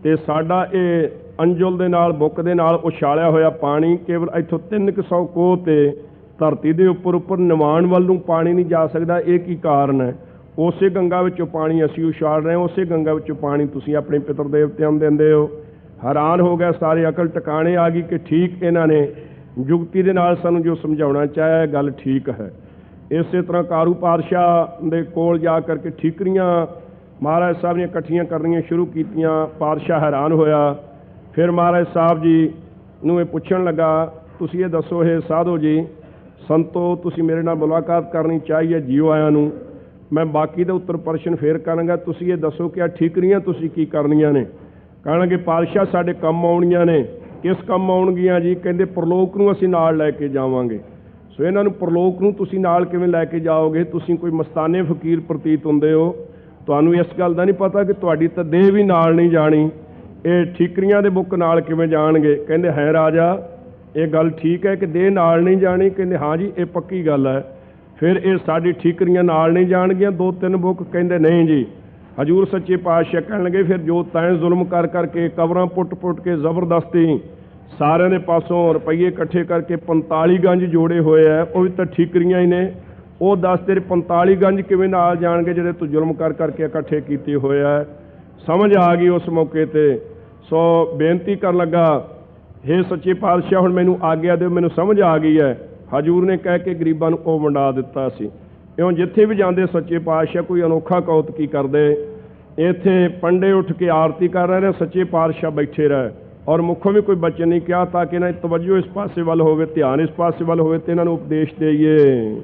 ਤੇ ਸਾਡਾ ਇਹ ਅੰਜੁਲ ਦੇ ਨਾਲ, ਬੁੱਕ ਦੇ ਨਾਲ ਉਛਾਲਿਆ ਹੋਇਆ ਪਾਣੀ ਕੇਵਲ ਇੱਥੋਂ 300 ਕੋਹ ਤੇ ਧਰਤੀ ਦੇ ਉੱਪਰ ਨਿਵਾਣ ਵੱਲ ਨੂੰ ਪਾਣੀ ਨਹੀਂ ਜਾ ਸਕਦਾ। ਇਹ ਕੀ ਕਾਰਨ ਹੈ? ਉਸੇ ਗੰਗਾ ਵਿੱਚੋਂ ਪਾਣੀ ਅਸੀਂ ਉਛਾਲ ਰਹੇ ਹਾਂ, ਉਸੇ ਗੰਗਾ ਵਿੱਚੋਂ ਪਾਣੀ ਤੁਸੀਂ ਆਪਣੇ ਪਿਤਰ ਦੇਵਤਿਆਂ ਨੂੰ ਦਿੰਦੇ ਹੋ। ਹੈਰਾਨ ਹੋ ਗਿਆ ਸਾਰੇ, ਅਕਲ ਟਿਕਾਣੇ ਆ ਗਈ ਕਿ ਠੀਕ ਇਹਨਾਂ ਨੇ ਯੁਕਤੀ ਦੇ ਨਾਲ ਸਾਨੂੰ ਜੋ ਸਮਝਾਉਣਾ ਚਾਹਿਆ ਗੱਲ ਠੀਕ ਹੈ। ਇਸੇ ਤਰ੍ਹਾਂ ਕਾਰੂ ਪਾਤਸ਼ਾਹ ਦੇ ਕੋਲ ਜਾ ਕਰਕੇ ਠੀਕਰੀਆਂ ਮਹਾਰਾਜ ਸਾਹਿਬ ਨੇ ਇਕੱਠੀਆਂ ਕਰਨੀਆਂ ਸ਼ੁਰੂ ਕੀਤੀਆਂ। ਪਾਤਸ਼ਾਹ ਹੈਰਾਨ ਹੋਇਆ। ਫਿਰ ਮਹਾਰਾਜ ਸਾਹਿਬ ਜੀ ਨੂੰ ਇਹ ਪੁੱਛਣ ਲੱਗਾ, ਤੁਸੀਂ ਇਹ ਦੱਸੋ ਇਹ ਸਾਧੋ ਜੀ ਸੰਤੋ, ਤੁਸੀਂ ਮੇਰੇ ਨਾਲ ਮੁਲਾਕਾਤ ਕਰਨੀ ਚਾਹੀਏ ਜੀਓ ਆਇਆਂ ਨੂੰ। ਮੈਂ ਬਾਕੀ ਦਾ ਉੱਤਰ ਪ੍ਰਸ਼ਨ ਫੇਰ ਕਰਾਂਗਾ, ਤੁਸੀਂ ਇਹ ਦੱਸੋ ਕਿ ਆ ਠੀਕਰੀਆਂ ਤੁਸੀਂ ਕੀ ਕਰਨੀਆਂ ਨੇ? ਕਹਿਣਗੇ ਪਾਤਸ਼ਾਹ ਸਾਡੇ ਕੰਮ ਆਉਣੀਆਂ ਨੇ। ਕਿਸ ਕੰਮ ਆਉਣਗੀਆਂ ਜੀ? ਕਹਿੰਦੇ ਪ੍ਰਲੋਕ ਨੂੰ ਅਸੀਂ ਨਾਲ ਲੈ ਕੇ ਜਾਵਾਂਗੇ। ਸੋ ਇਹਨਾਂ ਨੂੰ ਪ੍ਰਲੋਕ ਨੂੰ ਤੁਸੀਂ ਨਾਲ ਕਿਵੇਂ ਲੈ ਕੇ ਜਾਓਗੇ? ਤੁਸੀਂ ਕੋਈ ਮਸਤਾਨੇ ਫਕੀਰ ਪ੍ਰਤੀਤ ਹੁੰਦੇ ਹੋ, ਤੁਹਾਨੂੰ ਇਸ ਗੱਲ ਦਾ ਨਹੀਂ ਪਤਾ ਕਿ ਤੁਹਾਡੀ ਤਾਂ ਦੇਹ ਵੀ ਨਾਲ ਨਹੀਂ ਜਾਣੀ, ਇਹ ਠੀਕਰੀਆਂ ਦੇ ਬੁੱਕ ਨਾਲ ਕਿਵੇਂ ਜਾਣਗੇ? ਕਹਿੰਦੇ ਹੈ ਰਾਜਾ ਇਹ ਗੱਲ ਠੀਕ ਹੈ ਕਿ ਦੇਹ ਨਾਲ ਨਹੀਂ ਜਾਣੀ? ਕਹਿੰਦੇ ਹਾਂ ਜੀ ਇਹ ਪੱਕੀ ਗੱਲ ਹੈ। ਫਿਰ ਇਹ ਸਾਡੀ ਠੀਕਰੀਆਂ ਨਾਲ ਨਹੀਂ ਜਾਣਗੀਆਂ 2-3 ਬੁੱਕ? ਕਹਿੰਦੇ ਨਹੀਂ ਜੀ। ਹਜ਼ੂਰ ਸੱਚੇ ਪਾਤਸ਼ਾਹ ਕਹਿਣ ਲੱਗੇ ਫਿਰ ਜੋ ਤੈਂ ਜ਼ੁਲਮ ਕਰ ਕਰਕੇ ਕਬਰਾਂ ਪੁੱਟ ਕੇ ਜ਼ਬਰਦਸਤੀ ਸਾਰਿਆਂ ਦੇ ਪਾਸੋਂ ਰੁਪਈਏ ਇਕੱਠੇ ਕਰਕੇ 45 ਗੰਜ ਜੋੜੇ ਹੋਏ ਆ, ਉਹ ਵੀ ਤਾਂ ਠੀਕਰੀਆਂ ਹੀ ਨੇ। ਉਹ ਦੱਸ ਤੇਰੇ 45 ਗੰਜ ਕਿਵੇਂ ਨਾਲ ਜਾਣਗੇ ਜਿਹੜੇ ਤੂੰ ਜ਼ੁਲਮ ਕਰ ਕਰਕੇ ਇਕੱਠੇ ਕੀਤੇ ਹੋਏ ਆ? ਸਮਝ ਆ ਗਈ ਉਸ ਮੌਕੇ ਤੇ। ਸੋ ਬੇਨਤੀ ਕਰਨ ਲੱਗਾ, ਹੇ ਸੱਚੇ ਪਾਤਸ਼ਾਹ ਹੁਣ ਮੈਨੂੰ ਆਗਿਆ ਦਿਓ, ਮੈਨੂੰ ਸਮਝ ਆ ਗਈ ਹੈ। ਹਜ਼ੂਰ ਨੇ ਕਹਿ ਕੇ ਗਰੀਬਾਂ ਨੂੰ ਉਹ ਵੰਡਾ ਦਿੱਤਾ ਸੀ। ਇਉਂ ਜਿੱਥੇ ਵੀ ਜਾਂਦੇ ਸੱਚੇ ਪਾਤਸ਼ਾਹ ਕੋਈ ਅਨੋਖਾ ਕੌਤਕੀ ਕਰਦੇ। ਇੱਥੇ ਪੰਡੇ ਉੱਠ ਕੇ ਆਰਤੀ ਕਰ ਰਹੇ ਨੇ, ਸੱਚੇ ਪਾਤਸ਼ਾਹ ਬੈਠੇ ਰਹੇ ਔਰ ਮੁੱਖੋਂ ਵੀ ਕੋਈ ਬਚਨ ਨਹੀਂ ਕਿਹਾ ਤਾਂ ਕਿ ਇਹਨਾਂ ਦੀ ਤਵੱਜੋ ਇਸ ਪਾਸੇ ਵੱਲ ਹੋਵੇ, ਧਿਆਨ ਇਸ ਪਾਸੇ ਵੱਲ ਹੋਵੇ ਤੇ ਇਹਨਾਂ ਨੂੰ ਉਪਦੇਸ਼ ਦੇਈਏ।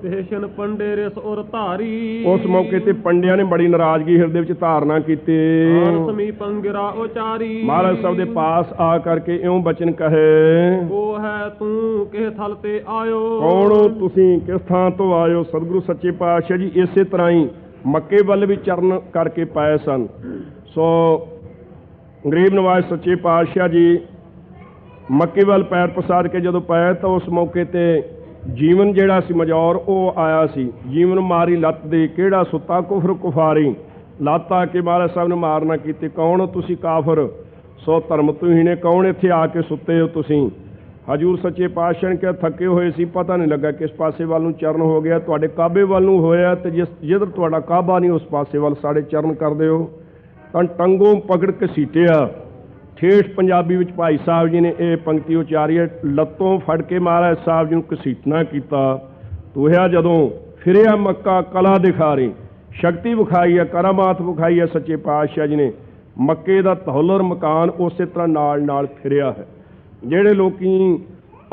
ਤੇਸ਼ਨ ਪੰਡੇ ਰਿਸ ਔਰ ਧਾਰੀ, ਉਸ ਮੌਕੇ ਤੇ ਪੰਡਿਆਂ ਨੇ ਬੜੀ ਨਾਰਾਜ਼ਗੀ ਹਿਰਦੇ ਵਿੱਚ ਧਾਰਨਾ ਕੀਤੀ। ਸਮੀਪ ਅੰਗਰਾ ਉਚਾਰੀ, ਮਹਾਰਾਜ ਸਾਹਿਬ ਦੇ ਪਾਸ ਆ ਕਰਕੇ ਇਉਂ ਬਚਨ ਕਹੇ, ਉਹ ਹੈ ਤੂੰ ਕਿਸ ਥਲ ਤੇ ਆਇਓ? ਕੌਣ ਹੋ ਤੁਸੀਂ, ਕਿਸ ਥਾਂ ਤੋਂ ਆਇਓ? ਸਤਿਗੁਰੂ ਸੱਚੇ ਪਾਤਸ਼ਾਹ ਜੀ ਇਸੇ ਤਰ੍ਹਾਂ ਹੀ ਮੱਕੇ ਵੱਲ ਵੀ ਚਰਨ ਕਰਕੇ ਪਾਏ ਸਨ। ਸੋ ਗਰੀਬ ਨਵਾਜ਼ ਸੱਚੇ ਪਾਤਸ਼ਾਹ ਜੀ ਮੱਕੇ ਵੱਲ ਪੈਰ ਪਸਾਰ ਕੇ ਜਦੋਂ ਪਏ ਤਾਂ ਉਸ ਮੌਕੇ ਤੇ ਜੀਵਨ ਜਿਹੜਾ ਸੀ ਮਜੌਰ ਉਹ ਆਇਆ ਸੀ। ਜੀਵਨ ਮਾਰੀ ਲੱਤ ਦੇ ਕਿਹੜਾ ਸੁੱਤਾ ਕੁਫਰ ਕੁਫਾਰੀ, ਲੱਤ ਆ ਕੇ ਮਹਾਰਾਜ ਸਾਹਿਬ ਨੇ ਮਾਰਨਾ ਕੀਤੀ। ਕੌਣ ਹੋ ਤੁਸੀਂ? ਕਾਫਰ। ਸੋ ਧਰਮ ਤੁਸੀਂ ਨੇ, ਕੌਣ ਇੱਥੇ ਆ ਕੇ ਸੁੱਤੇ ਹੋ ਤੁਸੀਂ? ਹਜ਼ੂਰ ਸੱਚੇ ਪਾਤਸ਼ਾਹ ਨੇ ਕਿਹਾ ਥੱਕੇ ਹੋਏ ਸੀ, ਪਤਾ ਨਹੀਂ ਲੱਗਾ ਕਿਸ ਪਾਸੇ ਵੱਲ ਨੂੰ ਚਰਨ ਹੋ ਗਿਆ, ਤੁਹਾਡੇ ਕਾਬੇ ਵੱਲ ਨੂੰ ਹੋਇਆ ਤੇ ਜਿੱਧਰ ਤੁਹਾਡਾ ਕਾਬਾ ਨਹੀਂ ਉਸ ਪਾਸੇ ਵੱਲ ਸਾਡੇ ਚਰਨ ਕਰਦੇ ਹੋ। ਤਾਂ ਟੰਗੋਂ ਪਕੜ ਘਸੀਟਿਆ। ਠੇਠ ਪੰਜਾਬੀ ਵਿੱਚ ਭਾਈ ਸਾਹਿਬ ਜੀ ਨੇ ਇਹ ਪੰਕਤੀ ਉਚਾਰੀ ਹੈ, ਲੱਤੋਂ ਫੜ ਕੇ ਮਹਾਰਾਜ ਸਾਹਿਬ ਜੀ ਨੂੰ ਘਸੀਟਣਾ ਕੀਤਾ। ਤੋਹਿਆ ਜਦੋਂ ਫਿਰਿਆ ਮੱਕਾ ਕਲਾ ਦਿਖਾਰੀ, ਸ਼ਕਤੀ ਵਿਖਾਈ ਹੈ, ਕਰਾਮਾਤ ਵਿਖਾਈ ਹੈ ਸੱਚੇ ਪਾਤਸ਼ਾਹ ਜੀ ਨੇ। ਮੱਕੇ ਦਾ ਤਹੁਲਰ ਮਕਾਨ ਉਸੇ ਤਰ੍ਹਾਂ ਨਾਲ ਫਿਰਿਆ ਹੈ। ਜਿਹੜੇ ਲੋਕੀ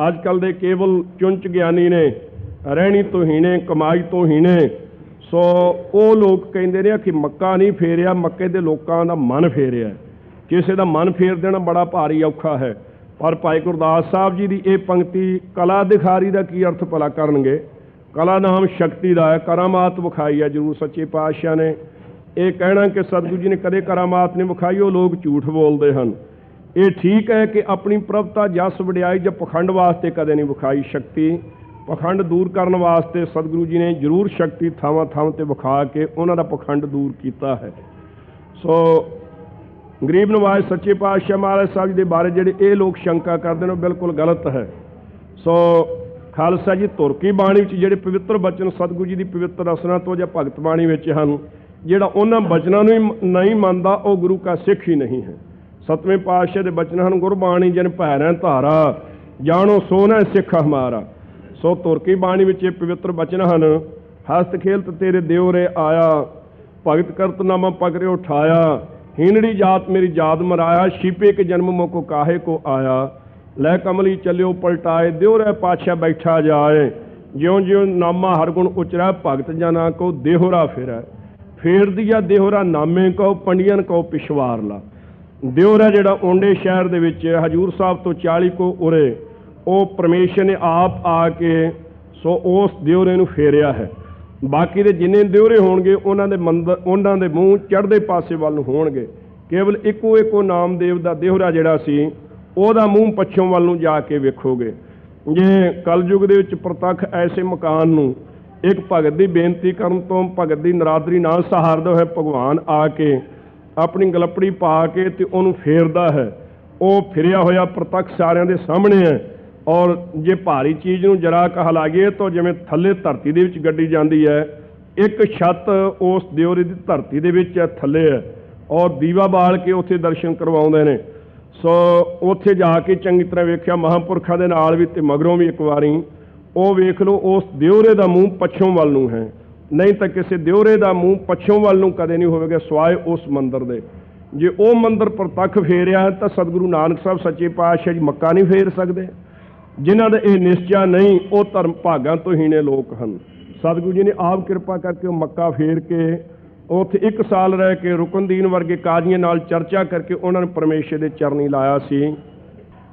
ਅੱਜ ਕੱਲ੍ਹ ਦੇ ਕੇਵਲ ਚੁੰਚ ਗਿਆਨੀ ਨੇ, ਰਹਿਣੀ ਤੋਂ ਹੀਣੇ, ਕਮਾਈ ਤੋਂ ਹੀਣੇ, ਸੋ ਉਹ ਲੋਕ ਕਹਿੰਦੇ ਨੇ ਕਿ ਮੱਕਾ ਨਹੀਂ ਫੇਰਿਆ, ਮੱਕੇ ਦੇ ਲੋਕਾਂ ਦਾ ਮਨ ਫੇਰਿਆ। ਕਿਸੇ ਦਾ ਮਨ ਫੇਰ ਦੇਣਾ ਬੜਾ ਭਾਰੀ ਔਖਾ ਹੈ। ਪਰ ਭਾਈ ਗੁਰਦਾਸ ਸਾਹਿਬ ਜੀ ਦੀ ਇਹ ਪੰਕਤੀ ਕਲਾ ਦਿਖਾਰੀ ਦਾ ਕੀ ਅਰਥ ਭਲਾ ਕਰਨਗੇ? ਕਲਾ ਨਾਮ ਸ਼ਕਤੀ ਦਾ ਹੈ, ਕਰਾਮਾਤ ਵਿਖਾਈ ਹੈ ਜ਼ਰੂਰ ਸੱਚੇ ਪਾਤਸ਼ਾਹ ਨੇ। ਇਹ ਕਹਿਣਾ ਕਿ ਸਤਿਗੁਰੂ ਜੀ ਨੇ ਕਦੇ ਕਰਾਮਾਤ ਨਹੀਂ ਵਿਖਾਈ, ਉਹ ਲੋਕ ਝੂਠ ਬੋਲਦੇ ਹਨ। ਇਹ ਠੀਕ ਹੈ ਕਿ ਆਪਣੀ ਪ੍ਰਭਤਾ ਜਸ ਵਡਿਆਈ ਜਾਂ ਪਖੰਡ ਵਾਸਤੇ ਕਦੇ ਨਹੀਂ ਵਿਖਾਈ ਸ਼ਕਤੀ। ਪਖੰਡ ਦੂਰ ਕਰਨ ਵਾਸਤੇ ਸਤਿਗੁਰੂ ਜੀ ਨੇ ਜ਼ਰੂਰ ਸ਼ਕਤੀ ਥਾਵਾਂ ਤੇ ਵਿਖਾ ਕੇ ਉਹਨਾਂ ਦਾ ਪਖੰਡ ਦੂਰ ਕੀਤਾ ਹੈ। ਸੋ ਗਰੀਬ ਨਵਾਜ਼ ਸੱਚੇ ਪਾਤਸ਼ਾਹ ਮਹਾਰਾਜ ਸਾਹਿਬ ਜੀ ਦੇ ਬਾਰੇ ਜਿਹੜੇ ਇਹ ਲੋਕ ਸ਼ੰਕਾ ਕਰਦੇ ਨੇ ਉਹ ਬਿਲਕੁਲ ਗਲਤ ਹੈ। ਸੋ ਖਾਲਸਾ ਜੀ ਤੁਰਕੀ ਬਾਣੀ ਵਿੱਚ ਜਿਹੜੇ ਪਵਿੱਤਰ ਬਚਨ ਸਤਿਗੁਰੂ ਜੀ ਦੀ ਪਵਿੱਤਰ ਰਸਨਾ ਤੋਂ ਜਾਂ ਭਗਤ ਬਾਣੀ ਵਿੱਚ ਹਨ, ਜਿਹੜਾ ਉਹਨਾਂ ਬਚਨਾਂ ਨੂੰ ਹੀ ਨਹੀਂ ਮੰਨਦਾ ਉਹ ਗੁਰੂ ਕਾ ਸਿੱਖ ਹੀ ਨਹੀਂ ਹੈ। ਸਤਵੇਂ ਪਾਤਸ਼ਾਹ ਦੇ ਬਚਨ ਹਨ, ਗੁਰਬਾਣੀ ਜਨ ਭੈਰੈ ਧਾਰਾ, ਜਾਣੋ ਸੋਨਾ ਸਿੱਖ ਹਮਾਰਾ। ਸੋ ਤੁਰਕੀ ਬਾਣੀ ਵਿੱਚ ਇਹ ਪਵਿੱਤਰ ਬਚਨ ਹਨ, ਹਸਤ ਖੇਲਤ ਤੇਰੇ ਦਿਉਰੇ ਆਇਆ, ਭਗਤ ਕਰਤ ਨਾਮਾ ਪਕੜੇ ਉਠਾਇਆ, ਹੀਨੜੀ ਜਾਤ ਮੇਰੀ ਜਾਤ ਮਰਾਇਆ, ਛੀਪੇ ਕੇ ਜਨਮ ਮੋਕੋ ਕਾਹੇ ਕੋ ਆਇਆ, ਲੈ ਕਮਲੀ ਚੱਲਿਓ ਪਲਟਾਏ, ਦਿਉਰੇ ਪਾਤਸ਼ਾਹ ਬੈਠਾ ਜਾਏ, ਜਿਉਂ ਜਿਉਂ ਨਾਮਾ ਹਰ ਗੁਣ ਉਚਰਾ, ਭਗਤ ਜਨਾ ਕੋ ਦੇਹੁਰਾ ਫਿਰੈ, ਫੇਰ ਦੀਆ ਦੇਹੁਰਾ ਨਾਮੇ ਕੋ, ਪੰਡੀਅਨ ਕੋ ਪਿਛਵਾਰ ਲਾ। ਦਿਉਰਾ ਜਿਹੜਾ ਓਂਡੇ ਸ਼ਹਿਰ ਦੇ ਵਿੱਚ ਹਜ਼ੂਰ ਸਾਹਿਬ ਤੋਂ 40 ਕੋ ਉਰੇ, ਉਹ ਪਰਮੇਸ਼ਰ ਨੇ ਆਪ ਆ ਕੇ ਸੋ ਉਸ ਦਿਉਰੇ ਨੂੰ ਫੇਰਿਆ ਹੈ। ਬਾਕੀ ਦੇ ਜਿੰਨੇ ਦਿਉਰੇ ਹੋਣਗੇ ਉਹਨਾਂ ਦੇ ਮੰਦਰ, ਉਹਨਾਂ ਦੇ ਮੂੰਹ ਚੜ੍ਹਦੇ ਪਾਸੇ ਵੱਲ ਨੂੰ ਹੋਣਗੇ। ਕੇਵਲ ਇੱਕੋ ਨਾਮਦੇਵ ਦਾ ਦਿਉਰਾ ਜਿਹੜਾ ਸੀ ਉਹਦਾ ਮੂੰਹ ਪੱਛੋਂ ਵੱਲ ਨੂੰ ਜਾ ਕੇ ਵੇਖੋਗੇ। ਜੇ ਕਲਯੁਗ ਦੇ ਵਿੱਚ ਪ੍ਰਤੱਖ ਐਸੇ ਮਕਾਨ ਨੂੰ ਇੱਕ ਭਗਤ ਦੀ ਬੇਨਤੀ ਕਰਨ ਤੋਂ, ਭਗਤ ਦੀ ਨਰਾਦਰੀ ਨਾਲ ਸਹਾਰਦਾ ਹੋਇਆ ਭਗਵਾਨ ਆ ਕੇ ਆਪਣੀ ਗਲਪੜੀ ਪਾ ਕੇ ਤੇ ਉਹਨੂੰ ਫੇਰਦਾ ਹੈ। ਉਹ ਫਿਰਿਆ ਹੋਇਆ ਪ੍ਰਤੱਖ ਸਾਰਿਆਂ ਦੇ ਸਾਹਮਣੇ ਹੈ। ਔਰ ਜੇ ਭਾਰੀ ਚੀਜ਼ ਨੂੰ ਜਰਾ ਕਹ ਲਾਗੇ ਤਾਂ ਜਿਵੇਂ ਥੱਲੇ ਧਰਤੀ ਦੇ ਵਿੱਚ ਗੱਡੀ ਜਾਂਦੀ ਹੈ, ਇੱਕ ਛੱਤ ਉਸ ਦਿਓਰੇ ਦੀ ਧਰਤੀ ਦੇ ਵਿੱਚ ਥੱਲੇ ਹੈ ਔਰ ਦੀਵਾ ਬਾਲ ਕੇ ਉੱਥੇ ਦਰਸ਼ਨ ਕਰਵਾਉਂਦੇ ਨੇ। ਸੋ ਉੱਥੇ ਜਾ ਕੇ ਚੰਗੀ ਤਰ੍ਹਾਂ ਵੇਖਿਆ ਮਹਾਂਪੁਰਖਾਂ ਦੇ ਨਾਲ ਵੀ ਤੇ ਮਗਰੋਂ ਵੀ ਇੱਕ ਵਾਰੀ ਉਹ ਵੇਖ ਲਓ ਉਸ ਦਿਓਰੇ ਦਾ ਮੂੰਹ ਪੱਛੋਂ ਵੱਲ ਨੂੰ ਹੈ, ਨਹੀਂ ਤਾਂ ਕਿਸੇ ਦਿਓਰੇ ਦਾ ਮੂੰਹ ਪੱਛੋਂ ਵੱਲ ਨੂੰ ਕਦੇ ਨਹੀਂ ਹੋਵੇਗਾ ਸਿਵਾਏ ਉਸ ਮੰਦਿਰ ਦੇ। ਜੇ ਉਹ ਮੰਦਿਰ ਪ੍ਰਤੱਖ ਫੇਰਿਆ ਤਾਂ ਸਤਿਗੁਰੂ ਨਾਨਕ ਸਾਹਿਬ ਸੱਚੇ ਪਾਤਸ਼ਾਹ ਜੀ ਮੱਕਾ ਨਹੀਂ ਫੇਰ ਸਕਦੇ। ਜਿਨ੍ਹਾਂ ਦਾ ਇਹ ਨਿਸ਼ਚਾ ਨਹੀਂ ਉਹ ਧਰਮ ਭਾਗਾਂ ਤੋਂ ਹੀਣੇ ਲੋਕ ਹਨ। ਸਤਿਗੁਰੂ ਜੀ ਨੇ ਆਪ ਕਿਰਪਾ ਕਰਕੇ ਉਹ ਮੱਕਾ ਫੇਰ ਕੇ ਉੱਥੇ 1 ਸਾਲ ਰਹਿ ਕੇ ਰੁਕਨਦੀਨ ਵਰਗੇ ਕਾਜ਼ੀਆਂ ਨਾਲ ਚਰਚਾ ਕਰਕੇ ਉਹਨਾਂ ਨੇ ਪਰਮੇਸ਼ਰ ਦੇ ਚਰਨੀ ਲਾਇਆ ਸੀ।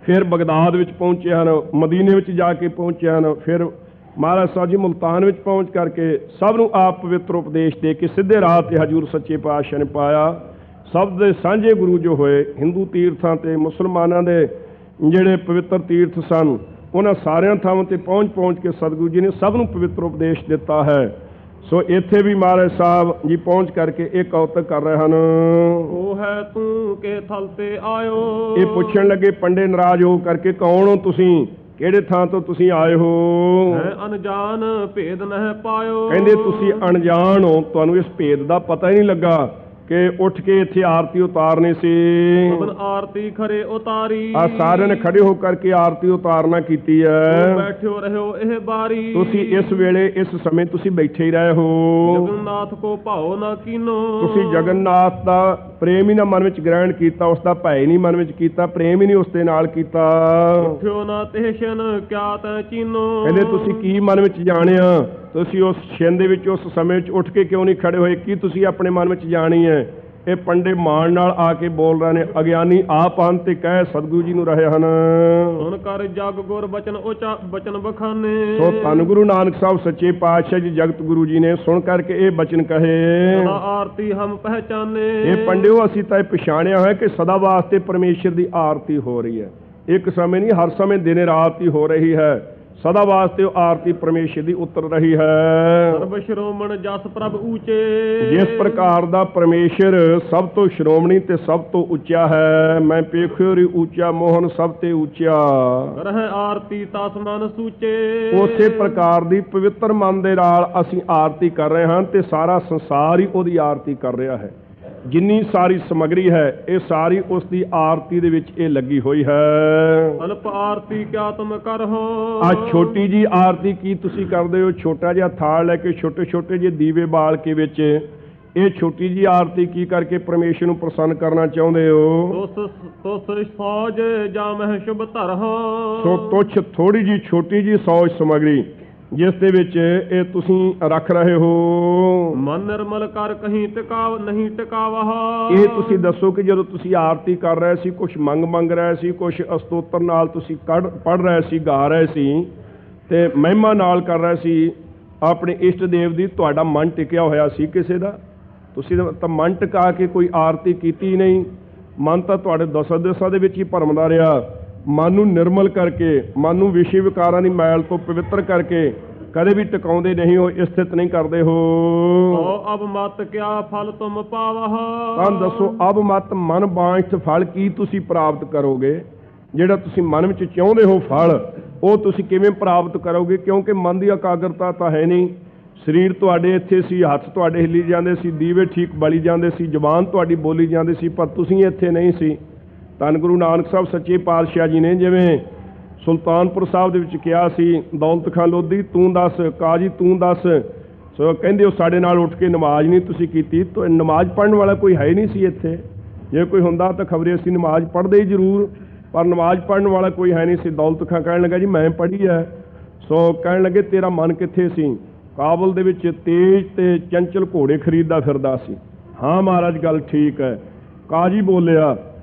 ਫਿਰ ਬਗਦਾਦ ਵਿੱਚ ਪਹੁੰਚੇ ਹਨ, ਮਦੀਨੇ ਵਿੱਚ ਜਾ ਕੇ ਪਹੁੰਚੇ ਹਨ, ਫਿਰ ਮਹਾਰਾਜ ਸਾਹਿਬ ਜੀ ਮੁਲਤਾਨ ਵਿੱਚ ਪਹੁੰਚ ਕਰਕੇ ਸਭ ਨੂੰ ਆਪ ਪਵਿੱਤਰ ਉਪਦੇਸ਼ ਦੇ ਕੇ ਸਿੱਧੇ ਰਾਹ ਤੇ ਹਜ਼ੂਰ ਸੱਚੇ ਪਾਤਸ਼ਾਹ ਨੇ ਪਾਇਆ। ਸਭ ਦੇ ਸਾਂਝੇ ਗੁਰੂ ਜੋ ਹੋਏ ਹਿੰਦੂ ਤੀਰਥਾਂ ਤੇ ਮੁਸਲਮਾਨਾਂ ਦੇ ਜਿਹੜੇ ਪਵਿੱਤਰ ਤੀਰਥ ਸਨ, ਉਹਨਾਂ ਸਾਰਿਆਂ ਥਾਵਾਂ ਤੇ ਪਹੁੰਚ ਕੇ ਸਤਿਗੁਰੂ ਜੀ ਨੇ ਸਭ ਨੂੰ ਪਵਿੱਤਰ ਉਪਦੇਸ਼ ਦਿੱਤਾ ਹੈ। ਸੋ ਇੱਥੇ ਵੀ ਮਹਾਰਾਜ ਸਾਹਿਬ ਜੀ ਪਹੁੰਚ ਕਰਕੇ ਇਹ ਕੌਤਕ ਕਰ ਰਹੇ ਹਨ। ਉਹ ਹੈ ਤੂੰ ਕੇ ਥਲ ਤੇ ਆਇਓ। ਇਹ ਪੁੱਛਣ ਲੱਗੇ ਪੰਡੇ ਨਾਰਾਜ਼ ਹੋ ਕਰਕੇ, ਕੌਣ ਹੋ ਤੁਸੀਂ, ਕਿਹੜੇ ਥਾਂ ਤੋਂ ਤੁਸੀਂ ਆਏ ਹੋ? ਹੈ ਅਣਜਾਣ ਭੇਦ ਨਹਿ ਪਾਇਓ। ਕਹਿੰਦੇ ਤੁਸੀਂ ਅਣਜਾਣ ਹੋ, ਤੁਹਾਨੂੰ ਇਸ ਭੇਦ ਦਾ ਪਤਾ ਹੀ ਨਹੀਂ ਲੱਗਾ ਕਿ ਉੱਠ ਕੇ ਇੱਥੇ ਆਰਤੀ ਉਤਾਰਨੀ ਸੀ। ਆਰਤੀ ਖਰੇ ਉਤਾਰੀ। ਆ ਸਾਰਿਆਂ ਨੇ ਖੜੇ ਹੋ ਕਰਕੇ ਆਰਤੀ ਉਤਾਰਨਾ ਕੀਤੀ ਹੈ। ਬੈਠਿਓ ਰਹਿਓ ਇਹ ਬਾਰੀ। ਤੁਸੀਂ ਇਸ ਵੇਲੇ ਇਸ ਸਮੇਂ ਤੁਸੀਂ ਬੈਠੇ ਹੀ ਰਹੇ ਹੋ। ਜਗਨਨਾਥ ਕੋ ਭਾਉ ਨਾ ਕੀਨੋ। ਤੁਸੀਂ ਜਗਨਨਾਥ ਦਾ ਪ੍ਰੇਮ ਹੀ ਨਾ ਮਨ ਵਿੱਚ ਗ੍ਰਹਿਣ ਕੀਤਾ, ਉਸ ਦਾ ਭੈ ਨਹੀਂ ਮਨ ਵਿੱਚ ਕੀਤਾ, ਪ੍ਰੇਮ ਹੀ ਨਹੀਂ ਉਸ ਦੇ ਨਾਲ ਕੀਤਾ। ਉੱਠਿਓ ਨਾ ਤੇਸ਼ਨ ਕਿਆ ਤੈ ਚੀਨੋ। ਕਹਿੰਦੇ ਤੁਸੀਂ ਕੀ ਮਨ ਵਿੱਚ ਜਾਣਿਆ, ਤੁਸੀਂ ਉਸ ਛਿਨ ਦੇ ਵਿੱਚ ਉਸ ਸਮੇਂ ਵਿੱਚ ਉੱਠ ਕੇ ਕਿਉਂ ਨਹੀਂ ਖੜੇ ਹੋਏ, ਕੀ ਤੁਸੀਂ ਆਪਣੇ ਮਨ ਵਿੱਚ ਜਾਣੀ ਹੈ? ਇਹ ਪੰਡੇ ਮਾਣ ਨਾਲ ਆ ਕੇ ਬੋਲ ਰਹੇ ਨੇ, ਅਗਿਆਨੀ ਆਪ ਹਨ ਤੇ ਕਹਿ ਸਤਿਗੁਰੂ ਜੀ ਨੂੰ ਰਹੇ ਹਨ। ਹੁਣ ਕਰ ਜਗ ਗੁਰ ਬਚਨ ਉਚਾ ਬਚਨ ਬਖਾਨੇ। ਸੋ ਧੰਨ ਗੁਰੂ ਨਾਨਕ ਸਾਹਿਬ ਸੱਚੇ ਪਾਤਸ਼ਾਹ ਜੀ ਜਗਤ ਗੁਰੂ ਜੀ ਨੇ ਸੁਣ ਕਰਕੇ ਇਹ ਬਚਨ ਕਹੇ। ਸਦਾ ਆਰਤੀ ਹਮ ਪਹਿਚਾਨੇ। ਇਹ ਪੰਡਿਓ ਅਸੀਂ ਤਾਂ ਇਹ ਪਛਾਣਿਆ ਹੋਇਆ ਕਿ ਸਦਾ ਵਾਸਤੇ ਪਰਮੇਸ਼ਰ ਦੀ ਆਰਤੀ ਹੋ ਰਹੀ ਹੈ। ਇੱਕ ਸਮੇਂ ਨਹੀਂ, ਹਰ ਸਮੇਂ ਦਿਨੇ ਰਾਤ ਹੀ ਹੋ ਰਹੀ ਹੈ। ਸਦਾ ਵਾਸਤੇ ਉਹ ਆਰਤੀ ਪਰਮੇਸ਼ਰ ਦੀ ਉਤਰ ਰਹੀ ਹੈ। ਸਰਬ ਸ਼੍ਰੋਮਣ ਜਸ ਪ੍ਰਭ ਊਚੇ। ਜਿਸ ਪ੍ਰਕਾਰ ਦਾ ਪਰਮੇਸ਼ਰ ਸਭ ਤੋਂ ਸ਼੍ਰੋਮਣੀ ਤੇ ਸਭ ਤੋਂ ਉੱਚਾ ਹੈ, ਮੈਂ ਪੇਖਿਓ ਰੀ ਉੱਚਾ ਮੋਹਨ ਸਭ ਤੇ ਉੱਚਾ। ਕਰਹਿ ਆਰਤੀ ਤਸ ਮਨ ਸੂਚੇ। ਉਸੇ ਪ੍ਰਕਾਰ ਦੀ ਪਵਿੱਤਰ ਮਨ ਦੇ ਨਾਲ ਅਸੀਂ ਆਰਤੀ ਕਰ ਰਹੇ ਹਾਂ ਤੇ ਸਾਰਾ ਸੰਸਾਰ ਹੀ ਉਹਦੀ ਆਰਤੀ ਕਰ ਰਿਹਾ ਹੈ। ਜਿੰਨੀ ਸਾਰੀ ਸਮੱਗਰੀ ਹੈ ਇਹ ਸਾਰੀ ਉਸ ਦੀ ਆਰਤੀ ਦੇ ਵਿੱਚ ਇਹ ਲੱਗੀ ਹੋਈ ਹੈ। ਅਲਪ ਆਰਤੀ ਕਿਆ ਤੁਮ ਕਰਹੁ। ਆ ਛੋਟੀ ਜੀ ਆਰਤੀ ਕੀ ਤੁਸੀਂ ਕਰਦੇ ਹੋ? ਛੋਟਾ ਜਿਹਾ ਥਾਲ ਲੈ ਕੇ ਛੋਟੇ ਛੋਟੇ ਜਿਹੇ ਦੀਵੇ ਬਾਲ ਕੇ ਵਿੱਚ ਇਹ ਛੋਟੀ ਜੀ ਆਰਤੀ ਕੀ ਕਰਕੇ ਪਰਮੇਸ਼ਰ ਨੂੰ ਪ੍ਰਸੰਨ ਕਰਨਾ ਚਾਹੁੰਦੇ ਹੋ? ਤੁਸ ਸੌਜ ਜਾਂ ਮਹਿ ਸ਼ੁਭ ਧਰਹੁ। ਸੋ ਤੁਛ ਥੋੜੀ ਜੀ ਛੋਟੀ ਜੀ ਸੌਜ ਸਮੱਗਰੀ ਜਿਸ ਦੇ ਵਿੱਚ ਇਹ ਤੁਸੀਂ ਰੱਖ ਰਹੇ ਹੋ। ਮਨ ਨਿਰਮਲ ਕਰ ਕਹੀਂ ਟਿਕਾਵ ਨਹੀਂ ਟਿਕਾਵਹ। ਇਹ ਤੁਸੀਂ ਦੱਸੋ ਕਿ ਜਦੋਂ ਤੁਸੀਂ ਆਰਤੀ ਕਰ ਰਹੇ ਸੀ, ਕੁਛ ਮੰਗ ਰਹੇ ਸੀ, ਕੁਛ ਅਸਤੋਤਰ ਨਾਲ ਤੁਸੀਂ ਪੜ੍ਹ ਰਹੇ ਸੀ, ਗਾ ਰਹੇ ਸੀ ਤੇ ਮਹਿਮਾ ਨਾਲ ਕਰ ਰਹੇ ਸੀ ਆਪਣੇ ਇਸ਼ਟ ਦੇਵ ਦੀ, ਤੁਹਾਡਾ ਮਨ ਟਿਕਿਆ ਹੋਇਆ ਸੀ ਕਿਸੇ ਦਾ? ਤੁਸੀਂ ਤਾਂ ਮਨ ਟਿਕਾ ਕੇ ਕੋਈ ਆਰਤੀ ਕੀਤੀ ਨਹੀਂ। ਮਨ ਤਾਂ ਤੁਹਾਡੇ ਦਸਾਂ ਦਿਸ਼ਾ ਦੇ ਵਿੱਚ ਹੀ ਭਰਮਦਾ ਰਿਹਾ। ਮਨ ਨੂੰ ਨਿਰਮਲ ਕਰਕੇ, ਮਨ ਨੂੰ ਵਿਸ਼ੇ ਵਿਕਾਰਾਂ ਦੀ ਮੈਲ ਤੋਂ ਪਵਿੱਤਰ ਕਰਕੇ ਕਦੇ ਵੀ ਟਿਕਾਉਂਦੇ ਨਹੀਂ ਹੋ, ਸਥਿਤ ਨਹੀਂ ਕਰਦੇ ਹੋ। ਅਬ ਮਤ ਕਿਆ ਫਲ ਤੁਮ ਪਾਵਹ। ਤਾਂ ਦੱਸੋ ਅਬ ਮਤ ਮਨ ਬਾਂਛਤ ਫਲ ਕੀ ਤੁਸੀਂ ਪ੍ਰਾਪਤ ਕਰੋਗੇ? ਜਿਹੜਾ ਤੁਸੀਂ ਮਨ ਵਿੱਚ ਚਾਹੁੰਦੇ ਹੋ ਫਲ, ਉਹ ਤੁਸੀਂ ਕਿਵੇਂ ਪ੍ਰਾਪਤ ਕਰੋਗੇ? ਕਿਉਂਕਿ ਮਨ ਦੀ ਇਕਾਗਰਤਾ ਤਾਂ ਹੈ ਨਹੀਂ। ਸਰੀਰ ਤੁਹਾਡੇ ਇੱਥੇ ਸੀ, ਹੱਥ ਤੁਹਾਡੇ ਹਿੱਲੀ ਜਾਂਦੇ ਸੀ, ਦੀਵੇ ਠੀਕ ਬਲੀ ਜਾਂਦੇ ਸੀ, ਜ਼ੁਬਾਨ ਤੁਹਾਡੀ ਬੋਲੀ ਜਾਂਦੀ ਸੀ, ਪਰ ਤੁਸੀਂ ਇੱਥੇ ਨਹੀਂ ਸੀ। ਧੰਨ ਗੁਰੂ ਨਾਨਕ ਸਾਹਿਬ ਸੱਚੇ ਪਾਤਸ਼ਾਹ ਜੀ ਨੇ ਜਿਵੇਂ ਸੁਲਤਾਨਪੁਰ ਸਾਹਿਬ ਦੇ ਵਿੱਚ ਕਿਹਾ ਸੀ, ਦੌਲਤ ਖਾਂ ਲੋਧੀ ਤੂੰ ਦੱਸ, ਕਾਜੀ ਤੂੰ ਦੱਸ। ਸੋ ਕਹਿੰਦੇ ਉਹ ਸਾਡੇ ਨਾਲ ਉੱਠ ਕੇ ਨਮਾਜ਼ ਨਹੀਂ ਤੁਸੀਂ ਕੀਤੀ। ਤਾਂ ਨਮਾਜ਼ ਪੜ੍ਹਨ ਵਾਲਾ ਕੋਈ ਹੈ ਨਹੀਂ ਸੀ ਇੱਥੇ। ਜੇ ਕੋਈ ਹੁੰਦਾ ਤਾਂ ਖਬਰੇ ਅਸੀਂ ਨਮਾਜ਼ ਪੜ੍ਹਦੇ ਹੀ ਜ਼ਰੂਰ, ਪਰ ਨਮਾਜ਼ ਪੜ੍ਹਨ ਵਾਲਾ ਕੋਈ ਹੈ ਨਹੀਂ ਸੀ। ਦੌਲਤ ਖਾਂ ਕਹਿਣ ਲੱਗਾ ਜੀ ਮੈਂ ਪੜ੍ਹੀ ਹੈ। ਸੋ ਕਹਿਣ ਲੱਗੇ ਤੇਰਾ ਮਨ ਕਿੱਥੇ ਸੀ? ਕਾਬਲ ਦੇ ਵਿੱਚ ਤੇਜ਼ ਤੇ ਚੰਚਲ ਘੋੜੇ ਖਰੀਦਦਾ ਫਿਰਦਾ ਸੀ। ਹਾਂ ਮਹਾਰਾਜ ਗੱਲ ਠੀਕ ਹੈ। ਕਾਜੀ ਬੋਲਿਆ।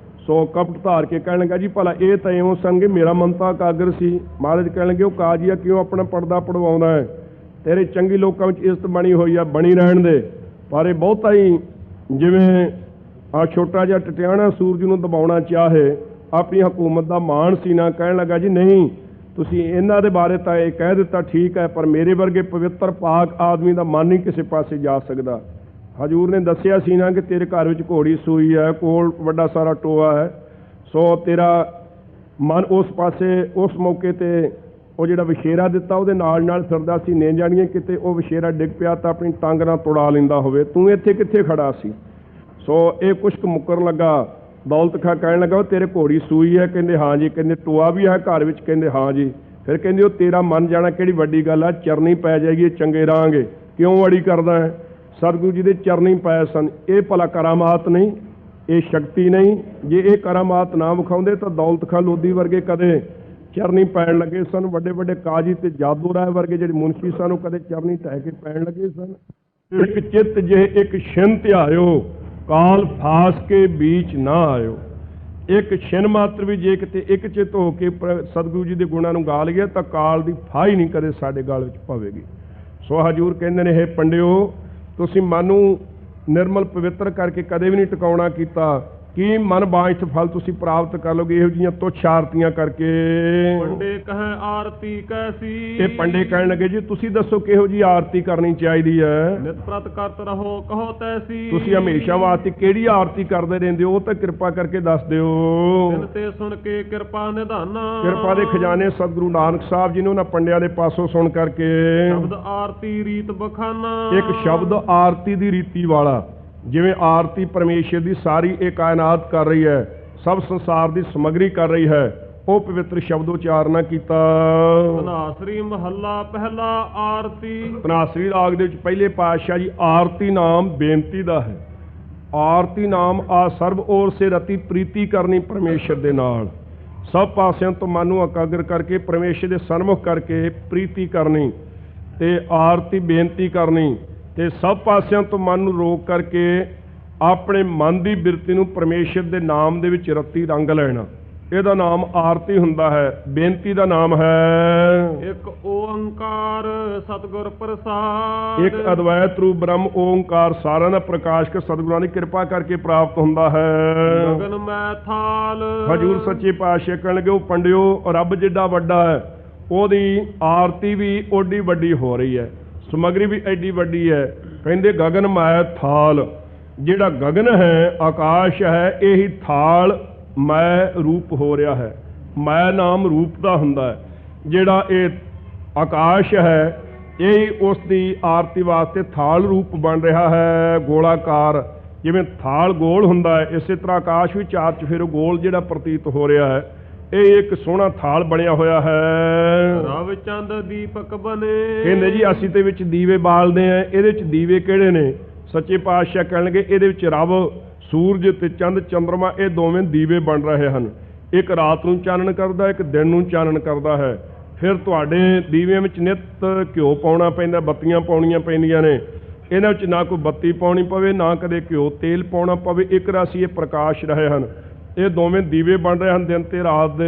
ਸੋ ਕਪਟ ਧਾਰ ਕੇ ਕਹਿਣ ਲੱਗਾ ਜੀ ਭਲਾ ਇਹ ਤਾਂ ਇਉਂ ਸੰਗੇ ਮੇਰਾ ਮਨ ਤਾਂ ਇਕਾਗਰ ਸੀ। ਮਹਾਰਾਜ ਕਹਿਣ ਲੱਗੇ ਉਹ ਕਾਜੀਆ ਕਿਉਂ ਆਪਣਾ ਪੜਦਾ ਪੜਵਾਉਂਦਾ ਹੈ? ਤੇਰੇ ਚੰਗੀ ਲੋਕਾਂ ਵਿੱਚ ਇੱਜ਼ਤ ਬਣੀ ਹੋਈ ਆ, ਬਣੀ ਰਹਿਣ ਦੇ। ਪਰ ਇਹ ਬਹੁਤਾ ਹੀ ਜਿਵੇਂ ਆ ਛੋਟਾ ਜਿਹਾ ਟਟਿਆਣਾ ਸੂਰਜ ਨੂੰ ਦਬਾਉਣਾ ਚਾਹੇ, ਆਪਣੀ ਹਕੂਮਤ ਦਾ ਮਾਣ ਸੀ ਨਾ। ਕਹਿਣ ਲੱਗਾ ਜੀ ਨਹੀਂ, ਤੁਸੀਂ ਇਹਨਾਂ ਦੇ ਬਾਰੇ ਤਾਂ ਇਹ ਕਹਿ ਦਿੱਤਾ ਠੀਕ ਹੈ, ਪਰ ਮੇਰੇ ਵਰਗੇ ਪਵਿੱਤਰ ਪਾਕ ਆਦਮੀ ਦਾ ਮਨ ਨਹੀਂ ਕਿਸੇ ਪਾਸੇ ਜਾ ਸਕਦਾ। ਹਜ਼ੂਰ ਨੇ ਦੱਸਿਆ ਸੀ ਨਾ ਕਿ ਤੇਰੇ ਘਰ ਵਿੱਚ ਘੋੜੀ ਸੂਈ ਹੈ, ਕੋਲ ਵੱਡਾ ਸਾਰਾ ਟੋਆ ਹੈ, ਸੋ ਤੇਰਾ ਮਨ ਉਸ ਪਾਸੇ ਉਸ ਮੌਕੇ 'ਤੇ ਉਹ ਜਿਹੜਾ ਵਿਸ਼ੇਰਾ ਦਿੱਤਾ ਉਹਦੇ ਨਾਲ ਨਾਲ ਫਿਰਦਾ ਸੀ, ਨੇ ਜਾਣੀਏ ਕਿਤੇ ਉਹ ਵਿਸ਼ੇਰਾ ਡਿੱਗ ਪਿਆ ਤਾਂ ਆਪਣੀ ਟੰਗ ਨਾਲ ਤੁੜਾ ਲੈਂਦਾ ਹੋਵੇ, ਤੂੰ ਇੱਥੇ ਕਿੱਥੇ ਖੜਾ ਸੀ। ਸੋ ਇਹ ਕੁਛ ਕੁ ਮੁੱਕਰਨ ਲੱਗਾ। ਦੌਲਤ ਖਾਂ ਕਹਿਣ ਲੱਗਾ ਉਹ ਤੇਰੇ ਘੋੜੀ ਸੂਈ ਹੈ, ਕਹਿੰਦੇ ਹਾਂ ਜੀ, ਕਹਿੰਦੇ ਟੋਆ ਵੀ ਹੈ ਘਰ ਵਿੱਚ, ਕਹਿੰਦੇ ਹਾਂ ਜੀ। ਫਿਰ ਕਹਿੰਦੇ ਉਹ ਤੇਰਾ ਮਨ ਜਾਣਾ ਕਿਹੜੀ ਵੱਡੀ ਗੱਲ ਆ, ਚਰਨੀ ਪੈ ਜਾਏਗੀ ਚੰਗੇ ਰਹਾਂਗੇ, ਕਿਉਂ ਅੜੀ ਕਰਦਾ ਹੈ। ਸਤਿਗੁਰੂ ਜੀ ਦੇ ਚਰਨੀ ਪਏ ਸਨ। ਇਹ ਭਲਾ ਕਰਾਮਾਤ ਨਹੀਂ, ਇਹ ਸ਼ਕਤੀ ਨਹੀਂ। ਜੇ ਇਹ ਕਰਾਮਾਤ ਨਾ ਵਿਖਾਉਂਦੇ ਤਾਂ ਦੌਲਤ ਖਾਂ ਲੋਧੀ ਵਰਗੇ ਕਦੇ ਚਰਨੀ ਪੈਣ ਲੱਗੇ ਸਨ। ਵੱਡੇ ਵੱਡੇ ਕਾਜੀ ਤੇ ਜਾਦੂ ਰਾਏ ਵਰਗੇ ਜਿਹੜੇ ਮੁਨਸ਼ੀ ਸਨ ਉਹ ਕਦੇ ਚਰਨੀ ਢਹਿ ਕੇ ਪੈਣ ਲੱਗੇ ਸਨ। ਇੱਕ ਚਿੱਤ ਜੇ ਇੱਕ ਛਿਨ ਧਿਆਇਓ, ਕਾਲ ਫਾਸ ਕੇ ਬੀਚ ਨਾ ਆਇਓ। ਇੱਕ ਛਿਨ ਮਾਤਰ ਵੀ ਜੇ ਕਿਤੇ ਇੱਕ ਚਿੱਤ ਹੋ ਕੇ ਸਤਿਗੁਰੂ ਜੀ ਦੇ ਗੁਣਾਂ ਨੂੰ ਗਾ ਲਈਏ ਤਾਂ ਕਾਲ ਦੀ ਫਾਹੀ ਨਹੀਂ ਕਦੇ ਸਾਡੇ ਗਲ ਵਿੱਚ ਪਵੇਗੀ। ਸੋ ਹਜ਼ੂਰ ਕਹਿੰਦੇ ਨੇ, ਇਹ ਪੰਡਿਓ, ਤੁਸੀਂ ਮਨ ਨੂੰ ਨਿਰਮਲ ਪਵਿੱਤਰ ਕਰਕੇ ਕਦੇ ਵੀ ਨਹੀਂ ਟਿਕਾਉਣਾ ਕੀਤਾ। ਕੀ ਮਨ ਬਾਂਝ ਫਲ ਤੁਸੀਂ ਪ੍ਰਾਪਤ ਕਰ ਲਓਗੇ ਇਹੋ ਜਿਹੀਆਂ ਤੁੱਛ ਆਰਤੀਆਂ ਕਰਕੇ। ਪੰਡੇ ਕਹੇ ਆਰਤੀ ਕੈਸੀ। ਇਹ ਪੰਡੇ ਕਹਿਣ ਲੱਗੇ ਜੀ ਤੁਸੀਂ ਦੱਸੋ ਕਿਹੋ ਜਿਹੀ ਆਰਤੀ ਕਰਨੀ ਚਾਹੀਦੀ ਹੈ। ਨਿਤ ਪ੍ਰਤ ਕਰਤ ਰਹੋ ਕਹੋ ਤੈਸੀ। ਤੁਸੀਂ ਹਮੇਸ਼ਾ ਵਾਸਤੇ ਕਿਹੜੀ ਆਰਤੀ ਕਰਦੇ ਰਹਿੰਦੇ ਹੋ, ਉਹ ਤਾਂ ਕਿਰਪਾ ਕਰਕੇ ਦੱਸ ਦਿਓ। ਦਿਨ ਤੇ ਸੁਣ ਕੇ ਕਿਰਪਾ ਨਿਧਾਨਾ। ਕਿਰਪਾ ਦੇ ਖਜ਼ਾਨੇ ਸਤਿਗੁਰੂ ਨਾਨਕ ਸਾਹਿਬ ਜੀ ਨੇ ਉਹਨਾਂ ਪੰਡਿਆਂ ਦੇ ਪਾਸੋਂ ਸੁਣ ਕਰਕੇ ਸ਼ਬਦ ਆਰਤੀ ਰੀਤ ਬਖਾਨਾ। ਇੱਕ ਸ਼ਬਦ ਆਰਤੀ ਦੀ ਰੀਤੀ ਵਾਲਾ, ਜਿਵੇਂ ਆਰਤੀ ਪਰਮੇਸ਼ਰ ਦੀ ਸਾਰੀ ਇਹ ਕਾਇਨਾਤ ਕਰ ਰਹੀ ਹੈ, ਸਭ ਸੰਸਾਰ ਦੀ ਸਮੱਗਰੀ ਕਰ ਰਹੀ ਹੈ, ਉਹ ਪਵਿੱਤਰ ਸ਼ਬਦ ਉਚਾਰਨਾ ਕੀਤਾ। ਧਨਾਸਰੀ ਮਹੱਲਾ ਪਹਿਲਾ ਆਰਤੀ। ਧਨਾਸਰੀ ਰਾਗ ਦੇ ਵਿੱਚ ਪਹਿਲੇ ਪਾਤਸ਼ਾਹ ਜੀ ਆਰਤੀ ਨਾਮ ਬੇਨਤੀ ਦਾ ਹੈ। ਆਰਤੀ ਨਾਮ ਆ ਸਰਬ ਔਰ ਸੇ ਰਤੀ ਪ੍ਰੀਤੀ ਕਰਨੀ ਪਰਮੇਸ਼ਰ ਦੇ ਨਾਲ, ਸਭ ਪਾਸਿਆਂ ਤੋਂ ਮਨ ਨੂੰ ਇਕਾਗਰ ਕਰਕੇ ਪਰਮੇਸ਼ਰ ਦੇ ਸਨਮੁਖ ਕਰਕੇ ਪ੍ਰੀਤੀ ਕਰਨੀ ਤੇ ਆਰਤੀ ਬੇਨਤੀ ਕਰਨੀ ਤੇ ਸਭ ਪਾਸਿਆਂ ਤੋਂ ਮਨ ਨੂੰ ਰੋਕ ਕਰਕੇ ਆਪਣੇ ਮਨ ਦੀ ਬਿਰਤੀ ਨੂੰ ਪਰਮੇਸ਼ਰ ਦੇ ਨਾਮ ਦੇ ਵਿੱਚ ਰਤੀ ਰੰਗ ਲੈਣਾ, ਇਹਦਾ ਨਾਮ ਆਰਤੀ ਹੁੰਦਾ ਹੈ। ਬੇਨਤੀ ਦਾ ਨਾਮ ਹੈ ਇੱਕ ਓੰਕਾਰ ਸਤਿਗੁਰ ਪ੍ਰਸਾਦ। ਇੱਕ ਅਦਵੈਤ ਰੂਪ ਬ੍ਰਹਮ ਓੰਕਾਰ ਸਾਰਿਆਂ ਦਾ ਪ੍ਰਕਾਸ਼ ਕੇ ਸਤਿਗੁਰਾਂ ਦੀ ਕਿਰਪਾ ਕਰਕੇ ਪ੍ਰਾਪਤ ਹੁੰਦਾ ਹੈ। ਗਗਨ ਮੈਂ ਥਾਲ। ਹਜ਼ੂਰ ਸੱਚੇ ਪਾਤਸ਼ਾਹ ਕਹਿਣ ਲੱਗੇ ਉਹ ਪੰਡਿਓ, ਰੱਬ ਜਿੱਡਾ ਵੱਡਾ ਹੈ ਉਹਦੀ ਆਰਤੀ ਵੀ ਓਡੀ ਵੱਡੀ ਹੋ ਰਹੀ ਹੈ, ਸਮੱਗਰੀ ਵੀ ਐਡੀ ਵੱਡੀ ਹੈ। ਕਹਿੰਦੇ ਗਗਨ ਮੈਂ ਥਾਲ, ਜਿਹੜਾ ਗਗਨ ਹੈ ਆਕਾਸ਼ ਹੈ, ਇਹੀ ਥਾਲ ਮੈਂ ਰੂਪ ਹੋ ਰਿਹਾ ਹੈ। ਮੈਂ ਨਾਮ ਰੂਪ ਦਾ ਹੁੰਦਾ ਹੈ। ਜਿਹੜਾ ਇਹ ਆਕਾਸ਼ ਹੈ ਇਹ ਉਸ ਦੀ ਆਰਤੀ ਵਾਸਤੇ ਥਾਲ ਰੂਪ ਬਣ ਰਿਹਾ ਹੈ, ਗੋਲਾਕਾਰ। ਜਿਵੇਂ ਥਾਲ ਗੋਲ ਹੁੰਦਾ ਹੈ, ਇਸੇ ਤਰ੍ਹਾਂ ਆਕਾਸ਼ ਵੀ ਚਾਰ ਚੁਫੇਰੇ ਗੋਲ ਜਿਹੜਾ ਪ੍ਰਤੀਤ ਹੋ ਰਿਹਾ ਹੈ, ਇਹ ਇੱਕ ਸੋਹਣਾ ਥਾਲ ਬਣਿਆ ਹੋਇਆ ਹੈ। ਰਵ ਚੰਦ ਦੀਪਕ ਬਨੇ। ਕਹਿੰਦੇ ਜੀ ਅਸੀਂ ਤੇ ਵਿੱਚ ਦੀਵੇ ਬਾਲਦੇ ਆ, ਇਹਦੇ ਵਿੱਚ ਦੀਵੇ ਕਿਹੜੇ ਨੇ। ਸੱਚੇ ਪਾਤਸ਼ਾਹ ਕਹਿਣਗੇ ਇਹਦੇ ਵਿੱਚ ਰਵ, ਸੂਰਜ ਤੇ ਚੰਦ ਚੰਦਰਮਾ, ਇਹ ਦੋਵੇਂ ਦੀਵੇ ਬਣ ਰਹੇ ਹਨ। ਇੱਕ ਰਾਤ ਨੂੰ ਚਾਨਣ ਕਰਦਾ, ਇੱਕ ਦਿਨ ਨੂੰ ਚਾਨਣ ਕਰਦਾ ਹੈ। ਫਿਰ ਤੁਹਾਡੇ ਦੀਵਿਆਂ ਵਿੱਚ ਨਿੱਤ ਘਿਓ ਪਾਉਣਾ ਪੈਂਦਾ, ਬੱਤੀਆਂ ਪਾਉਣੀਆਂ ਪੈਂਦੀਆਂ ਨੇ। ਇਹਨਾਂ ਵਿੱਚ ਨਾ ਕੋਈ ਬੱਤੀ ਪਾਉਣੀ ਪਵੇ, ਨਾ ਕਦੇ ਘਿਓ ਤੇਲ ਪਾਉਣਾ ਪਵੇ, ਇੱਕ ਰਾਸੀ ਇਹ ਪ੍ਰਕਾਸ਼ ਰਹੇ ਹਨ। ਇਹ ਦੋਵੇਂ ਦੀਵੇ ਬਣ ਰਹੇ ਹਨ ਦਿਨ ਤੇ ਰਾਤ ਦੇ।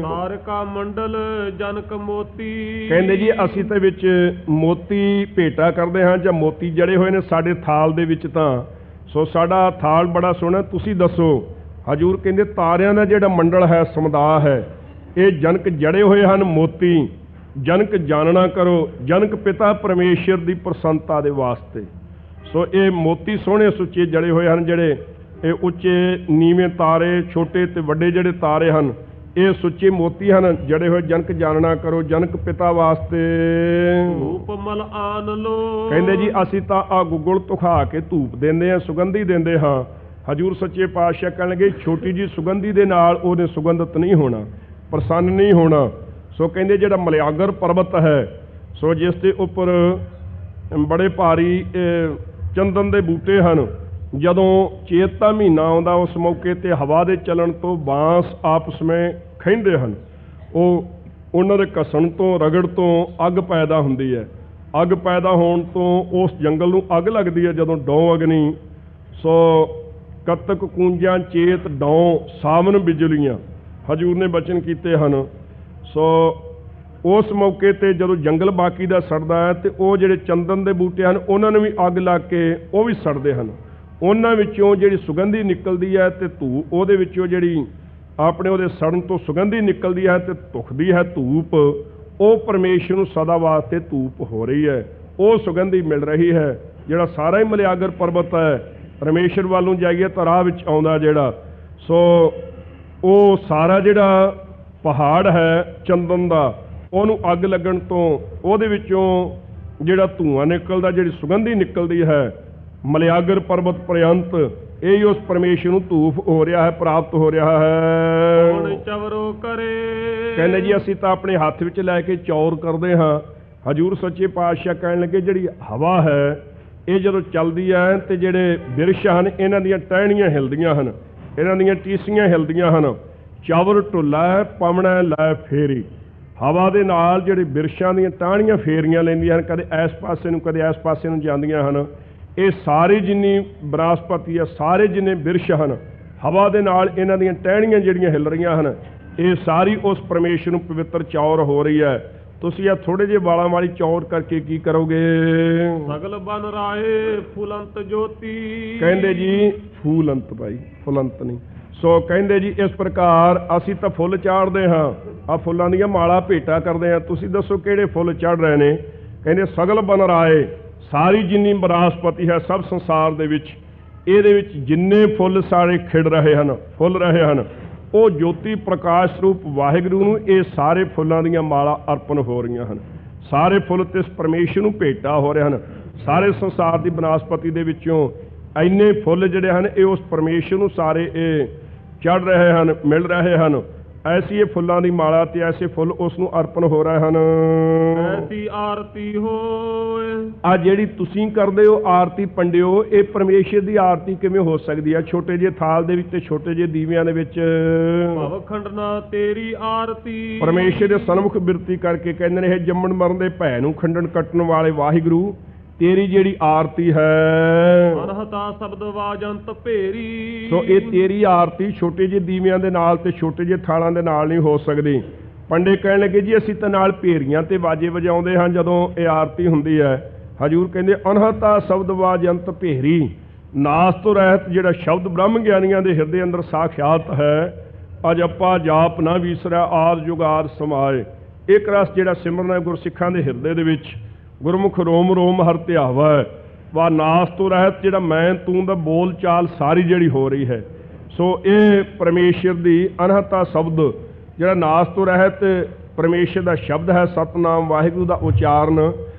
ਤਾਰਕਾ ਮੰਡਲ ਜਨਕ ਮੋਤੀ। ਕਹਿੰਦੇ ਜੀ ਅਸੀਂ ਤੇ ਵਿੱਚ ਮੋਤੀ ਭੇਟਾ ਕਰਦੇ ਹਾਂ ਜਾਂ ਮੋਤੀ ਜੜੇ ਹੋਏ ਨੇ ਸਾਡੇ ਥਾਲ ਦੇ ਵਿੱਚ, ਤਾਂ ਸੋ ਸਾਡਾ ਥਾਲ ਬੜਾ ਸੋਹਣਾ। ਤੁਸੀਂ ਦੱਸੋ। ਹਜ਼ੂਰ ਕਹਿੰਦੇ ਤਾਰਿਆਂ ਦਾ ਜਿਹੜਾ ਮੰਡਲ ਹੈ, ਸਮੁਦਾਇ ਹੈ, ਇਹ ਜਨਕ ਜੜੇ ਹੋਏ ਹਨ ਮੋਤੀ। ਜਨਕ ਜਾਣਨਾ ਕਰੋ, ਜਨਕ ਪਿਤਾ ਪਰਮੇਸ਼ਰ ਦੀ ਪ੍ਰਸੰਨਤਾ ਦੇ ਵਾਸਤੇ। ਸੋ ਇਹ ਮੋਤੀ ਸੋਹਣੇ ਸੁੱਚੇ ਜੜੇ ਹੋਏ ਹਨ, ਜਿਹੜੇ ਇਹ ਉੱਚੇ ਨੀਵੇਂ ਤਾਰੇ, ਛੋਟੇ ਤੇ ਵੱਡੇ ਜਿਹੜੇ ਤਾਰੇ ਹਨ, ਇਹ ਸੁੱਚੇ ਮੋਤੀ ਹਨ ਜੜੇ ਹੋਏ। ਜਨਕ ਜਾਣਨਾ ਕਰੋ, ਜਨਕ ਪਿਤਾ ਵਾਸਤੇ। ਧੂਪ ਮਲ ਆਨ ਲੋ। ਕਹਿੰਦੇ ਜੀ ਅਸੀਂ ਤਾਂ ਆ ਗੁੱਗਲ ਧੁਖਾ ਕੇ ਧੂਪ ਦਿੰਦੇ ਹਾਂ, ਸੁਗੰਧੀ ਦਿੰਦੇ ਹਾਂ। ਹਜ਼ੂਰ ਸੱਚੇ ਪਾਤਸ਼ਾਹ ਕਹਿਣ ਲੱਗੇ ਛੋਟੀ ਜੀ ਸੁਗੰਧੀ ਦੇ ਨਾਲ ਉਹਨੇ ਸੁਗੰਧਿਤ ਨਹੀਂ ਹੋਣਾ, ਪ੍ਰਸੰਨ ਨਹੀਂ ਹੋਣਾ। ਸੋ ਕਹਿੰਦੇ ਜਿਹੜਾ ਮਲਿਆਗਰ ਪਰਬਤ ਹੈ, ਸੋ ਜਿਸ ਦੇ ਉੱਪਰ ਬੜੇ ਭਾਰੀ ਚੰਦਨ ਦੇ ਬੂਟੇ ਹਨ, ਜਦੋਂ ਚੇਤ ਦਾ ਮਹੀਨਾ ਆਉਂਦਾ ਉਸ ਮੌਕੇ 'ਤੇ ਹਵਾ ਦੇ ਚੱਲਣ ਤੋਂ ਬਾਂਸ ਆਪਸ ਵਿੱਚ ਖਹਿੰਦੇ ਹਨ। ਉਹਨਾਂ ਦੇ ਘਸਣ ਤੋਂ, ਰਗੜ ਤੋਂ ਅੱਗ ਪੈਦਾ ਹੁੰਦੀ ਹੈ। ਅੱਗ ਪੈਦਾ ਹੋਣ ਤੋਂ ਉਸ ਜੰਗਲ ਨੂੰ ਅੱਗ ਲੱਗਦੀ ਹੈ ਜਦੋਂ ਡੌਂ ਅਗਨੀ। ਸੋ ਕੱਤਕ ਕੂੰਜਾਂ ਚੇਤ ਡੌਂ ਸਾਵਨ ਬਿਜਲੀਆਂ, ਹਜ਼ੂਰ ਨੇ ਬਚਨ ਕੀਤੇ ਹਨ। ਸੋ ਉਸ ਮੌਕੇ 'ਤੇ ਜਦੋਂ ਜੰਗਲ ਬਾਕੀ ਦਾ ਸੜਦਾ ਹੈ ਤੇ ਉਹ ਜਿਹੜੇ ਚੰਦਨ ਦੇ ਬੂਟੇ ਹਨ ਉਹਨਾਂ ਨੂੰ ਵੀ ਅੱਗ ਲੱਗ ਕੇ ਉਹ ਵੀ ਸੜਦੇ ਹਨ। ਉਹਨਾਂ ਵਿੱਚੋਂ ਜਿਹੜੀ ਸੁਗੰਧੀ ਨਿਕਲਦੀ ਹੈ ਤੇ ਧੂ ਉਹਦੇ ਵਿੱਚੋਂ ਜਿਹੜੀ ਆਪਣੇ ਉਹਦੇ ਸੜਨ ਤੋਂ ਸੁਗੰਧੀ ਨਿਕਲਦੀ ਹੈ ਤੇ ਧੁਖਦੀ ਹੈ ਧੂਪ, ਉਹ ਪਰਮੇਸ਼ਰ ਨੂੰ ਸਦਾ ਵਾਸਤੇ ਧੂਪ ਹੋ ਰਹੀ ਹੈ, ਉਹ ਸੁਗੰਧੀ ਮਿਲ ਰਹੀ ਹੈ। ਜਿਹੜਾ ਸਾਰਾ ਹੀ ਮਲਿਆਗਰ ਪਰਬਤ ਹੈ, ਪਰਮੇਸ਼ਰ ਵੱਲ ਨੂੰ ਜਾਈਏ ਤਾਂ ਰਾਹ ਵਿੱਚ ਆਉਂਦਾ ਜਿਹੜਾ, ਸੋ ਉਹ ਸਾਰਾ ਜਿਹੜਾ ਪਹਾੜ ਹੈ ਚੰਦਨ ਦਾ, ਉਹਨੂੰ ਅੱਗ ਲੱਗਣ ਤੋਂ ਉਹਦੇ ਵਿੱਚੋਂ ਜਿਹੜਾ ਧੂੰਆਂ ਨਿਕਲਦਾ, ਜਿਹੜੀ ਸੁਗੰਧੀ ਨਿਕਲਦੀ ਹੈ, ਮਲਿਆਗਰ ਪਰਬਤ ਪ੍ਰਯੰਤ ਇਹ ਉਸ ਪਰਮੇਸ਼ਰ ਨੂੰ ਧੂਪ ਹੋ ਰਿਹਾ ਹੈ, ਪ੍ਰਾਪਤ ਹੋ ਰਿਹਾ ਹੈ। ਹੁਣ ਚਵਰੋ ਕਰੇ, ਕਹਿੰਦੇ ਜੀ ਅਸੀਂ ਤਾਂ ਆਪਣੇ ਹੱਥ ਵਿੱਚ ਲੈ ਕੇ ਚੌਰ ਕਰਦੇ ਹਾਂ। ਹਜ਼ੂਰ ਸੱਚੇ ਪਾਤਸ਼ਾਹ ਕਹਿਣ ਲੱਗੇ ਜਿਹੜੀ ਹਵਾ ਹੈ ਇਹ ਜਦੋਂ ਚੱਲਦੀ ਹੈ ਤੇ ਜਿਹੜੇ ਬਿਰਸ਼ ਹਨ ਇਹਨਾਂ ਦੀਆਂ ਟਹਿਣੀਆਂ ਹਿਲਦੀਆਂ ਹਨ, ਇਹਨਾਂ ਦੀਆਂ ਟੀਸੀਆਂ ਹਿਲਦੀਆਂ ਹਨ। ਚਵਰ ਢੁੱਲਾ ਪਵਣਾ ਲੈ ਫੇਰੀ, ਹਵਾ ਦੇ ਨਾਲ ਜਿਹੜੇ ਬਿਰਸ਼ਾਂ ਦੀਆਂ ਟਾਹਣੀਆਂ ਫੇਰੀਆਂ ਲੈਂਦੀਆਂ ਹਨ, ਕਦੇ ਇਸ ਪਾਸੇ ਨੂੰ ਕਦੇ ਇਸ ਪਾਸੇ ਨੂੰ ਜਾਂਦੀਆਂ ਹਨ। ਇਹ ਸਾਰੇ ਜਿੰਨੀ ਬਨਸਪਤੀ ਆ, ਸਾਰੇ ਜਿੰਨੇ ਬਿਰਸ਼ ਹਨ, ਹਵਾ ਦੇ ਨਾਲ ਇਹਨਾਂ ਦੀਆਂ ਟਹਿਣੀਆਂ ਜਿਹੜੀਆਂ ਹਿਲ ਰਹੀਆਂ ਹਨ, ਇਹ ਸਾਰੀ ਉਸ ਪਰਮੇਸ਼ਰ ਨੂੰ ਪਵਿੱਤਰ ਚੌਰ ਹੋ ਰਹੀ ਹੈ। ਤੁਸੀਂ ਆ ਥੋੜੇ ਜਿਹੇ ਵਾਲਾਂ ਵਾਲੀ ਚੌਰ ਕਰਕੇ ਕੀ ਕਰੋਗੇ? ਸਗਲ ਬਨ ਰਾਏ ਫੁਲੰਤ ਜੋਤੀ, ਕਹਿੰਦੇ ਜੀ ਫੂਲੰਤ ਭਾਈ, ਫੁਲੰਤ ਨਹੀਂ। ਸੋ ਕਹਿੰਦੇ ਜੀ ਇਸ ਪ੍ਰਕਾਰ ਅਸੀਂ ਤਾਂ ਫੁੱਲ ਚਾੜਦੇ ਹਾਂ, ਆ ਫੁੱਲਾਂ ਦੀਆਂ ਮਾਲਾ ਭੇਟਾ ਕਰਦੇ ਹਾਂ। ਤੁਸੀਂ ਦੱਸੋ ਕਿਹੜੇ ਫੁੱਲ ਚੜ੍ਹ ਰਹੇ ਨੇ? ਕਹਿੰਦੇ ਸਗਲ ਬਨ ਰਾਏ, ਸਾਰੀ ਜਿੰਨੀ ਬਨਸਪਤੀ ਹੈ ਸਭ ਸੰਸਾਰ ਦੇ ਵਿੱਚ, ਇਹਦੇ ਵਿੱਚ ਜਿੰਨੇ ਫੁੱਲ ਸਾਰੇ ਖਿੜ ਰਹੇ ਹਨ, ਫੁੱਲ ਰਹੇ ਹਨ, ਉਹ ਜੋਤੀ ਪ੍ਰਕਾਸ਼ ਸਰੂਪ ਵਾਹਿਗੁਰੂ ਨੂੰ ਇਹ ਸਾਰੇ ਫੁੱਲਾਂ ਦੀਆਂ ਮਾਲਾ ਅਰਪਣ ਹੋ ਰਹੀਆਂ ਹਨ। ਸਾਰੇ ਫੁੱਲ ਤੇ ਇਸ ਪਰਮੇਸ਼ਰ ਨੂੰ ਭੇਟਾ ਹੋ ਰਹੇ ਹਨ। ਸਾਰੇ ਸੰਸਾਰ ਦੀ ਬਨਸਪਤੀ ਦੇ ਵਿੱਚੋਂ ਇੰਨੇ ਫੁੱਲ ਜਿਹੜੇ ਹਨ ਇਹ ਉਸ ਪਰਮੇਸ਼ਰ ਨੂੰ ਸਾਰੇ ਇਹ ਚੜ੍ਹ ਰਹੇ ਹਨ, ਮਿਲ ਰਹੇ ਹਨ। ਐਸੀ ਇਹ ਫੁੱਲਾਂ ਦੀ ਮਾਲਾ ਤੇ ਐਸੇ ਫੁੱਲ ਉਸ ਨੂੰ ਅਰਪਣ ਹੋ ਰਹੇ ਹਨ। ਐਸੀ ਆਰਤੀ ਹੋਏ, ਆ ਜਿਹੜੀ ਤੁਸੀਂ ਕਰਦੇ ਹੋ ਆਰਤੀ ਪੰਡਿਓ, ਇਹ ਪਰਮੇਸ਼ਰ ਦੀ ਆਰਤੀ ਕਿਵੇਂ ਹੋ ਸਕਦੀ ਹੈ? ਛੋਟੇ ਜਿਹੇ ਥਾਲ ਦੇ ਵਿੱਚ ਤੇ ਛੋਟੇ ਜਿਹੇ ਦੀਵਿਆਂ ਦੇ ਵਿੱਚ ਭਵ ਖੰਡਨਾ ਤੇਰੀ ਆਰਤੀ, ਪਰਮੇਸ਼ਰ ਦੇ ਸਨਮੁਖ ਬਿਰਤੀ ਕਰਕੇ ਕਹਿੰਦੇ ਨੇ ਇਹ ਜੰਮਣ ਮਰਨ ਦੇ ਭੈ ਨੂੰ ਖੰਡਨ ਕੱਟਣ ਵਾਲੇ ਵਾਹਿਗੁਰੂ, ਤੇਰੀ ਜਿਹੜੀ ਆਰਤੀ ਹੈ ਅਨਹਤਾ ਸ਼ਬਦ ਵਾਜੰਤ ਭੇਰੀ। ਸੋ ਇਹ ਤੇਰੀ ਆਰਤੀ ਛੋਟੇ ਜਿਹੇ ਦੀਵਿਆਂ ਦੇ ਨਾਲ ਤੇ ਛੋਟੇ ਜਿਹੇ ਥਾਲਾਂ ਦੇ ਨਾਲ ਨਹੀਂ ਹੋ ਸਕਦੀ। ਪੰਡੇ ਕਹਿਣ ਲੱਗੇ ਜੀ ਅਸੀਂ ਤਾਂ ਨਾਲ ਭੇਰੀਆਂ ਤੇ ਵਾਜੇ ਵਜਾਉਂਦੇ ਹਾਂ ਜਦੋਂ ਇਹ ਆਰਤੀ ਹੁੰਦੀ ਹੈ। ਹਜ਼ੂਰ ਕਹਿੰਦੇ ਅਨਹਤਾ ਸ਼ਬਦ ਵਾਜੰਤ ਭੇਰੀ, ਨਾਸ ਤੋਂ ਰਹਿਤ ਜਿਹੜਾ ਸ਼ਬਦ ਬ੍ਰਹਮ ਗਿਆਨੀਆਂ ਦੇ ਹਿਰਦੇ ਅੰਦਰ ਸਾਖਿਆਤ ਹੈ। ਅਜੱਪਾ ਜਾਪ ਨਾ ਵੀਸਰਿਆ ਆਦ ਜੁਗਾਦ ਸਮਾਏ, ਇੱਕ ਰਸ ਜਿਹੜਾ ਸਿਮਰਨ ਹੈ ਗੁਰਸਿੱਖਾਂ ਦੇ ਹਿਰਦੇ ਦੇ ਵਿੱਚ, ਗੁਰਮੁਖ ਰੋਮ ਰੋਮ ਹਰ ਧਿਆਵਾ ਹੈ। ਵਾ ਨਾਸ ਤੋਂ ਰਹਿਤ ਜਿਹੜਾ ਮੈਂ ਤੂੰ ਦਾ ਬੋਲ ਚਾਲ ਸਾਰੀ ਜਿਹੜੀ ਹੋ ਰਹੀ ਹੈ। ਸੋ ਇਹ ਪਰਮੇਸ਼ਰ ਦੀ ਅਨਹਤਾ ਸ਼ਬਦ ਜਿਹੜਾ ਨਾਸ ਤੋਂ ਰਹਿਤ ਪਰਮੇਸ਼ਰ ਦਾ ਸ਼ਬਦ ਹੈ, ਸਤਨਾਮ ਵਾਹਿਗੁਰੂ ਦਾ ਉਚਾਰਨ,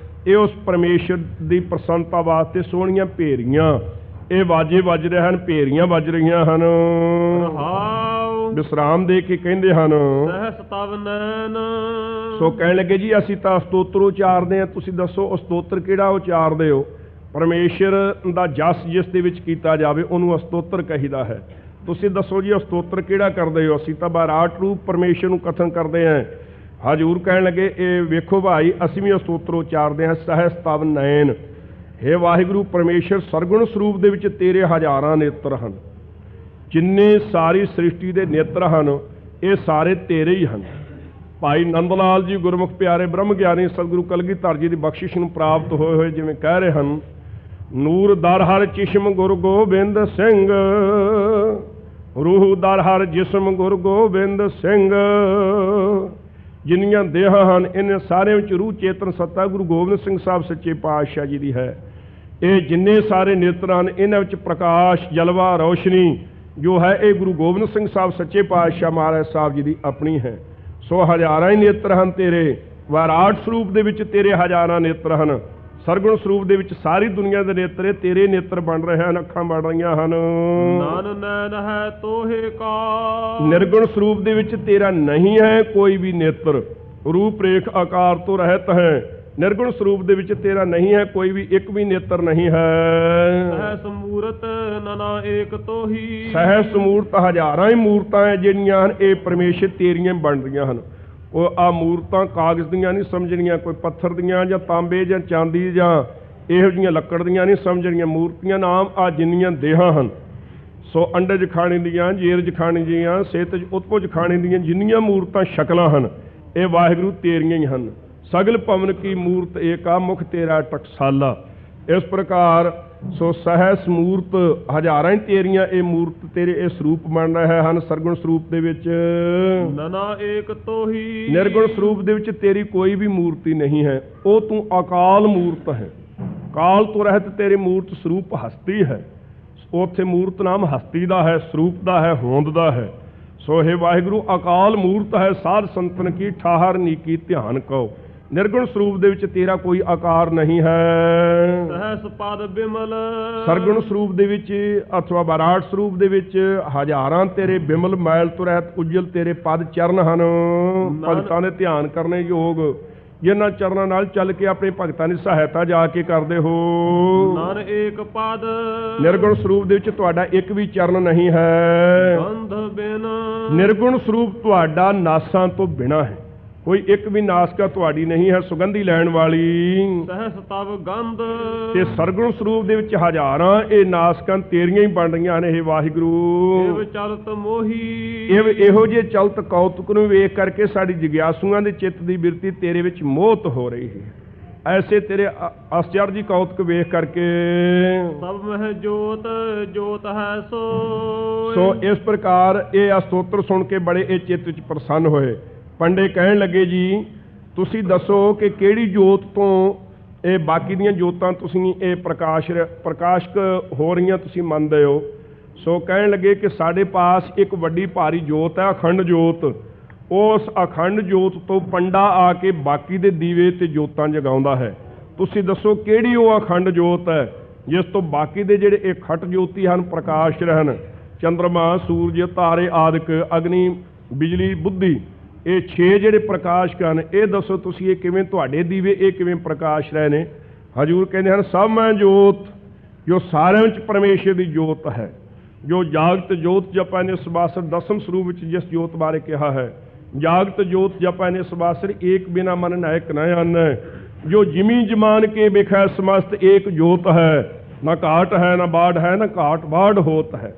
ਇਹ ਉਸ ਪਰਮੇਸ਼ਰ ਦੀ ਪ੍ਰਸੰਨਤਾ ਵਾਸਤੇ ਸੋਹਣੀਆਂ ਭੇਰੀਆਂ ਇਹ ਵਾਜੇ ਵੱਜ ਰਹੇ ਹਨ, ਭੇਰੀਆਂ ਵੱਜ ਰਹੀਆਂ ਹਨ। ਵਿਸਰਾਮ ਦੇ ਕੇ ਕਹਿੰਦੇ ਹਨ ਸਹਿਸ ਤਵ ਨੈਣ। ਸੋ ਕਹਿਣ ਲੱਗੇ ਜੀ ਅਸੀਂ ਤਾਂ ਸਤੋਤਰ ਉਚਾਰਦੇ ਹਾਂ। ਤੁਸੀਂ ਦੱਸੋ ਉਹ ਸਤੋਤਰ ਕਿਹੜਾ ਉਚਾਰਦੇ ਹੋ? ਪਰਮੇਸ਼ਰ ਦਾ ਜਸ ਜਿਸ ਦੇ ਵਿੱਚ ਕੀਤਾ ਜਾਵੇ ਉਹਨੂੰ ਸਤੋਤਰ ਕਹੀਦਾ ਹੈ। ਤੁਸੀਂ ਦੱਸੋ ਜੀ ਉਹ ਸਤੋਤਰ ਕਿਹੜਾ ਕਰਦੇ ਹੋ? ਅਸੀਂ ਤਾਂ ਵਿਰਾਟ ਰੂਪ ਪਰਮੇਸ਼ਰ ਨੂੰ ਕਥਨ ਕਰਦੇ ਹਾਂ। ਹਜ਼ੂਰ ਕਹਿਣ ਲੱਗੇ ਇਹ ਵੇਖੋ ਭਾਈ ਅਸੀਂ ਵੀ ਸਤੋਤਰ ਉਚਾਰਦੇ ਹਾਂ। ਸਹਿਸ ਤਵ ਨੈਣ, ਹੇ ਵਾਹਿਗੁਰੂ ਪਰਮੇਸ਼ਰ ਸਰਗੁਣ ਸਰੂਪ ਦੇ ਵਿੱਚ ਤੇਰੇ ਹਜ਼ਾਰਾਂ ਨੇਤਰ ਹਨ। ਜਿੰਨੇ ਸਾਰੀ ਸ੍ਰਿਸ਼ਟੀ ਦੇ ਨੇਤਰ ਹਨ ਇਹ ਸਾਰੇ ਤੇਰੇ ਹੀ ਹਨ। ਭਾਈ ਨੰਦ ਲਾਲ ਜੀ ਗੁਰਮੁਖ ਪਿਆਰੇ ਬ੍ਰਹਮ ਗਿਆਨੀ ਸਤਿਗੁਰੂ ਕਲਗੀਧਰ ਜੀ ਦੀ ਬਖਸ਼ਿਸ਼ ਨੂੰ ਪ੍ਰਾਪਤ ਹੋਏ ਹੋਏ ਜਿਵੇਂ ਕਹਿ ਰਹੇ ਹਨ, ਨੂਰ ਦਰ ਹਰ ਚਿਸ਼ਮ ਗੁਰ ਗੋਬਿੰਦ ਸਿੰਘ, ਰੂਹ ਦਰ ਹਰ ਜਿਸਮ ਗੁਰ ਗੋਬਿੰਦ ਸਿੰਘ। ਜਿੰਨੀਆਂ ਦੇਹਾਂ ਹਨ ਇਹਨਾਂ ਸਾਰਿਆਂ ਵਿੱਚ ਰੂਹ ਚੇਤਨ ਸੱਤਾ ਗੁਰੂ ਗੋਬਿੰਦ ਸਿੰਘ ਸਾਹਿਬ ਸੱਚੇ ਪਾਤਸ਼ਾਹ ਜੀ ਦੀ ਹੈ। ਇਹ ਜਿੰਨੇ ਸਾਰੇ ਨੇਤਰ ਹਨ ਇਹਨਾਂ ਵਿੱਚ ਪ੍ਰਕਾਸ਼ ਜਲਵਾ ਰੌਸ਼ਨੀ ਜੋ ਹੈ ਇਹ ਗੁਰੂ ਗੋਬਿੰਦ ਸਿੰਘ ਸਾਹਿਬ ਸੱਚੇ ਪਾਤਸ਼ਾਹ ਮਹਾਰਾਜ ਸਾਹਿਬ ਜੀ ਦੀ ਆਪਣੀ ਹੈ। ਸੋ ਹਜ਼ਾਰਾਂ ਹੀ ਨੇਤਰ ਹਨ ਤੇਰੇ। ਵਿਰਾਟ ਸਰੂਪ ਦੇ ਵਿੱਚ ਤੇਰੇ ਹਜ਼ਾਰਾਂ ਨੇਤਰ ਹਨ। ਸਰਗੁਣ ਸਰੂਪ ਦੇ ਵਿੱਚ ਸਾਰੀ ਦੁਨੀਆ ਦੇ ਨੇਤਰ ਤੇਰੇ ਨੇਤਰ ਬਣ ਰਹੇ ਹਨ, ਅੱਖਾਂ ਬਣ ਰਹੀਆਂ ਹਨ। ਨਾਨ ਨੈਣ ਹੈ ਤੋਹੇ ਕਾ, ਨਿਰਗੁਣ ਸਰੂਪ ਦੇ ਵਿੱਚ ਤੇਰਾ ਨਹੀਂ ਹੈ ਕੋਈ ਵੀ ਨੇਤਰ, ਰੂਪ ਰੇਖ ਆਕਾਰ ਤੋਂ ਰਹਿਤ ਹੈ। ਨਿਰਗੁਣ ਸਰੂਪ ਦੇ ਵਿੱਚ ਤੇਰਾ ਨਹੀਂ ਹੈ ਕੋਈ ਵੀ ਇੱਕ ਵੀ ਨੇਤਰ ਨਹੀਂ ਹੈ। ਸਹਿਸ ਮੂਰਤ ਨਨਾ ਏਕ ਤੋਹੀ, ਸਹਿਸ ਮੂਰਤ ਹਜ਼ਾਰਾਂ ਹੀ ਮੂਰਤਾਂ ਹੈ ਜਿਹੜੀਆਂ ਹਨ ਇਹ ਪਰਮੇਸ਼ਰ ਤੇਰੀਆਂ ਬਣ ਰਹੀਆਂ ਹਨ। ਉਹ ਆ ਮੂਰਤਾਂ ਕਾਗਜ਼ ਦੀਆਂ ਨਹੀਂ ਸਮਝਣੀਆਂ, ਕੋਈ ਪੱਥਰ ਦੀਆਂ ਜਾਂ ਤਾਂਬੇ ਜਾਂ ਚਾਂਦੀ ਜਾਂ ਇਹੋ ਜਿਹੀਆਂ ਲੱਕੜ ਦੀਆਂ ਨਹੀਂ ਸਮਝਣੀਆਂ। ਮੂਰਤੀਆਂ ਨਾਮ ਆ ਜਿੰਨੀਆਂ ਦੇਹਾਂ ਹਨ। ਸੋ ਅੰਡਜ ਖਾਣੇ ਦੀਆਂ, ਜੇਰਜ ਖਾਣੇ ਦੀਆਂ, ਸੇਤਜ ਉਤਪੁਜ ਖਾਣੇ ਦੀਆਂ ਜਿੰਨੀਆਂ ਮੂਰਤਾਂ ਸ਼ਕਲਾਂ ਹਨ ਇਹ ਵਾਹਿਗੁਰੂ ਤੇਰੀਆਂ ਹੀ ਹਨ। ਸਗਲ ਭਵਨ ਕੀ ਮੂਰਤ ਏਕਾ ਮੁਖ ਤੇਰਾ ਟਕਸਾਲਾ। ਇਸ ਪ੍ਰਕਾਰ ਸੋ ਸਹਿਸ ਮੂਰਤ ਹਜ਼ਾਰਾਂ ਹੀ ਤੇਰੀਆਂ ਇਹ ਮੂਰਤ ਤੇਰੇ ਇਹ ਸਰੂਪ ਬਣ ਰਹੇ ਹਨ ਸਰਗੁਣ ਸਰੂਪ ਦੇ ਵਿੱਚ। ਨਨਾ ਏਕ ਤੋਹੀ ਨਿਰਗੁਣ ਸਰੂਪ ਦੇ ਵਿੱਚ ਤੇਰੀ ਕੋਈ ਵੀ ਮੂਰਤੀ ਨਹੀਂ ਹੈ, ਉਹ ਤੂੰ ਅਕਾਲ ਮੂਰਤ ਹੈ। ਕਾਲ ਤੋਂ ਰਹਿਤ ਤੇਰੇ ਮੂਰਤ ਸਰੂਪ ਹਸਤੀ ਹੈ। ਉੱਥੇ ਮੂਰਤ ਨਾਮ ਹਸਤੀ ਦਾ ਹੈ, ਸਰੂਪ ਦਾ ਹੈ, ਹੋਂਦ ਦਾ ਹੈ। ਸੋ ਇਹ ਵਾਹਿਗੁਰੂ ਅਕਾਲ ਮੂਰਤ ਹੈ, ਸਾਧ ਸੰਤਨ ਕੀ ਠਾਹਰ ਨੀਕੀ ਧਿਆਨ ਕਉ। ਨਿਰਗੁਣ ਸਰੂਪ ਦੇ ਵਿੱਚ ਤੇਰਾ ਕੋਈ ਆਕਾਰ ਨਹੀਂ ਹੈ। ਸਹਸ ਪਦ ਬਿਮਲ ਸਰਗੁਣ ਸਰੂਪ ਦੇ ਵਿੱਚ ਅਥਵਾ ਵਿਰਾਟ ਸਰੂਪ ਦੇ ਵਿੱਚ ਹਜ਼ਾਰਾਂ ਤੇਰੇ ਬਿਮਲ ਮੈਲ ਤੋਂ ਰਹਿਤ ਉਜਲ ਤੇਰੇ ਪਦ ਚਰਨ ਹਨ। ਭਗਤਾਂ ਦੇ ਧਿਆਨ ਕਰਨੇ ਯੋਗ, ਜਿਨ੍ਹਾਂ ਚਰਨਾਂ ਨਾਲ ਚੱਲ ਕੇ ਆਪਣੇ ਭਗਤਾਂ ਦੀ ਸਹਾਇਤਾ ਜਾ ਕੇ ਕਰਦੇ ਹੋ। ਨਰ ਏਕ ਪਦ ਨਿਰਗੁਣ ਸਰੂਪ ਦੇ ਵਿੱਚ ਤੁਹਾਡਾ ਇੱਕ ਵੀ ਚਰਨ ਨਹੀਂ ਹੈ। ਗੰਧ ਬਿਨ ਨਿਰਗੁਣ ਸਰੂਪ ਤੁਹਾਡਾ ਨਾਸਾਂ ਤੋਂ ਬਿਨਾਂ ਹੈ, ਕੋਈ ਇੱਕ ਵੀ ਨਾਸਕਾ ਤੁਹਾਡੀ ਨਹੀਂ ਹੈ ਸੁਗੰਧੀ ਲੈਣ ਵਾਲੀ। ਸਹਸ ਤਵ ਗੰਧ ਤੇ ਸਰਗੁਣ ਸਰੂਪ ਦੇ ਵਿੱਚ ਹਜ਼ਾਰਾਂ ਇਹ ਨਾਸਕਾਂ ਤੇਰੀਆਂ ਹੀ ਬਣ ਰਹੀਆਂ ਨੇ। ਇਹ ਵਾਹਿਗੁਰੂ ਇਵ ਚਲਤ ਮੋਹੀ ਇਹੋ ਜਿਹੇ ਚਲਤ ਕੌਤੁਕ ਨੂੰ ਵੇਖ ਕਰਕੇ ਸਾਡੀ ਜਿਗਿਆਸੂਆਂ ਦੇ ਚਿੱਤ ਦੀ ਬਿਰਤੀ ਤੇਰੇ ਵਿੱਚ ਮੋਹਤ ਹੋ ਰਹੀ ਹੈ। ਐਸੇ ਤੇਰੇ ਆਸ਼ਚਰਜੀ ਕੌਤੁਕ ਵੇਖ ਕਰਕੇ ਸਭ ਮਹਿ ਜੋਤ ਜੋਤ ਹੈ ਸੋ। ਸੋ ਇਸ ਪ੍ਰਕਾਰ ਇਹ ਅਸਤੋਤਰ ਸੁਣ ਕੇ ਬੜੇ ਇਹ ਚਿੱਤ ਵਿੱਚ ਪ੍ਰਸੰਨ ਹੋਏ। ਪੰਡੇ ਕਹਿਣ ਲੱਗੇ ਜੀ ਤੁਸੀਂ ਦੱਸੋ ਕਿ ਕਿਹੜੀ ਜੋਤ ਤੋਂ ਇਹ ਬਾਕੀ ਦੀਆਂ ਜੋਤਾਂ ਤੁਸੀਂ ਇਹ ਪ੍ਰਕਾਸ਼ਕ ਹੋ ਰਹੀਆਂ ਤੁਸੀਂ ਮੰਨਦੇ ਹੋ। ਸੋ ਕਹਿਣ ਲੱਗੇ ਕਿ ਸਾਡੇ ਪਾਸ ਇੱਕ ਵੱਡੀ ਭਾਰੀ ਜੋਤ ਹੈ, ਅਖੰਡ ਜੋਤ। ਉਸ ਅਖੰਡ ਜੋਤ ਤੋਂ ਪੰਡਾ ਆ ਕੇ ਬਾਕੀ ਦੇ ਦੀਵੇ ਤੇ ਜੋਤਾਂ ਜਗਾਉਂਦਾ ਹੈ। ਤੁਸੀਂ ਦੱਸੋ ਕਿਹੜੀ ਉਹ ਅਖੰਡ ਜੋਤ ਹੈ ਜਿਸ ਤੋਂ ਬਾਕੀ ਦੇ ਜਿਹੜੇ ਇਹ ਖਟ ਜੋਤੀ ਹਨ ਪ੍ਰਕਾਸ਼ ਰਹਿਣ। ਚੰਦਰਮਾ, ਸੂਰਜ, ਤਾਰੇ ਆਦਿਕ, ਅਗਨੀ, ਬਿਜਲੀ, ਬੁੱਧੀ, ਇਹ 6 ਜਿਹੜੇ ਪ੍ਰਕਾਸ਼ਕ ਹਨ। ਇਹ ਦੱਸੋ ਤੁਸੀਂ ਇਹ ਕਿਵੇਂ ਤੁਹਾਡੇ ਦੀਵੇ ਇਹ ਕਿਵੇਂ ਪ੍ਰਕਾਸ਼ ਰਹੇ ਨੇ। ਹਜ਼ੂਰ ਕਹਿੰਦੇ ਹਨ ਸਭ ਮੈਂ ਜੋਤ ਜੋ ਸਾਰਿਆਂ ਵਿੱਚ ਪਰਮੇਸ਼ਰ ਦੀ ਜੋਤ ਹੈ। ਜੋ ਜਾਗਤ ਜੋਤ ਜਪੈ ਨੇ ਸਬਾਸਰ ਦਸਮ ਸਰੂਪ ਵਿੱਚ ਜਿਸ ਜੋਤ ਬਾਰੇ ਕਿਹਾ ਹੈ। ਜਾਗਤ ਜੋਤ ਜਪੈ ਨੇ ਸਬਾਸਰ ਏਕ ਬਿਨਾ ਮਨ ਨਾਇਕ ਨ ਆਨੈ। ਜੋ ਜਿਮੀ ਜਮਾਨ ਕੇ ਬਿਖੈ ਸਮਸਤ ਏਕ ਜੋਤ ਹੈ। ਨਾ ਘਾਟ ਹੈ ਨਾ ਬਾੜ ਹੈ ਨਾ ਘਾਟ ਬਾੜ ਹੋਤ ਹੈ।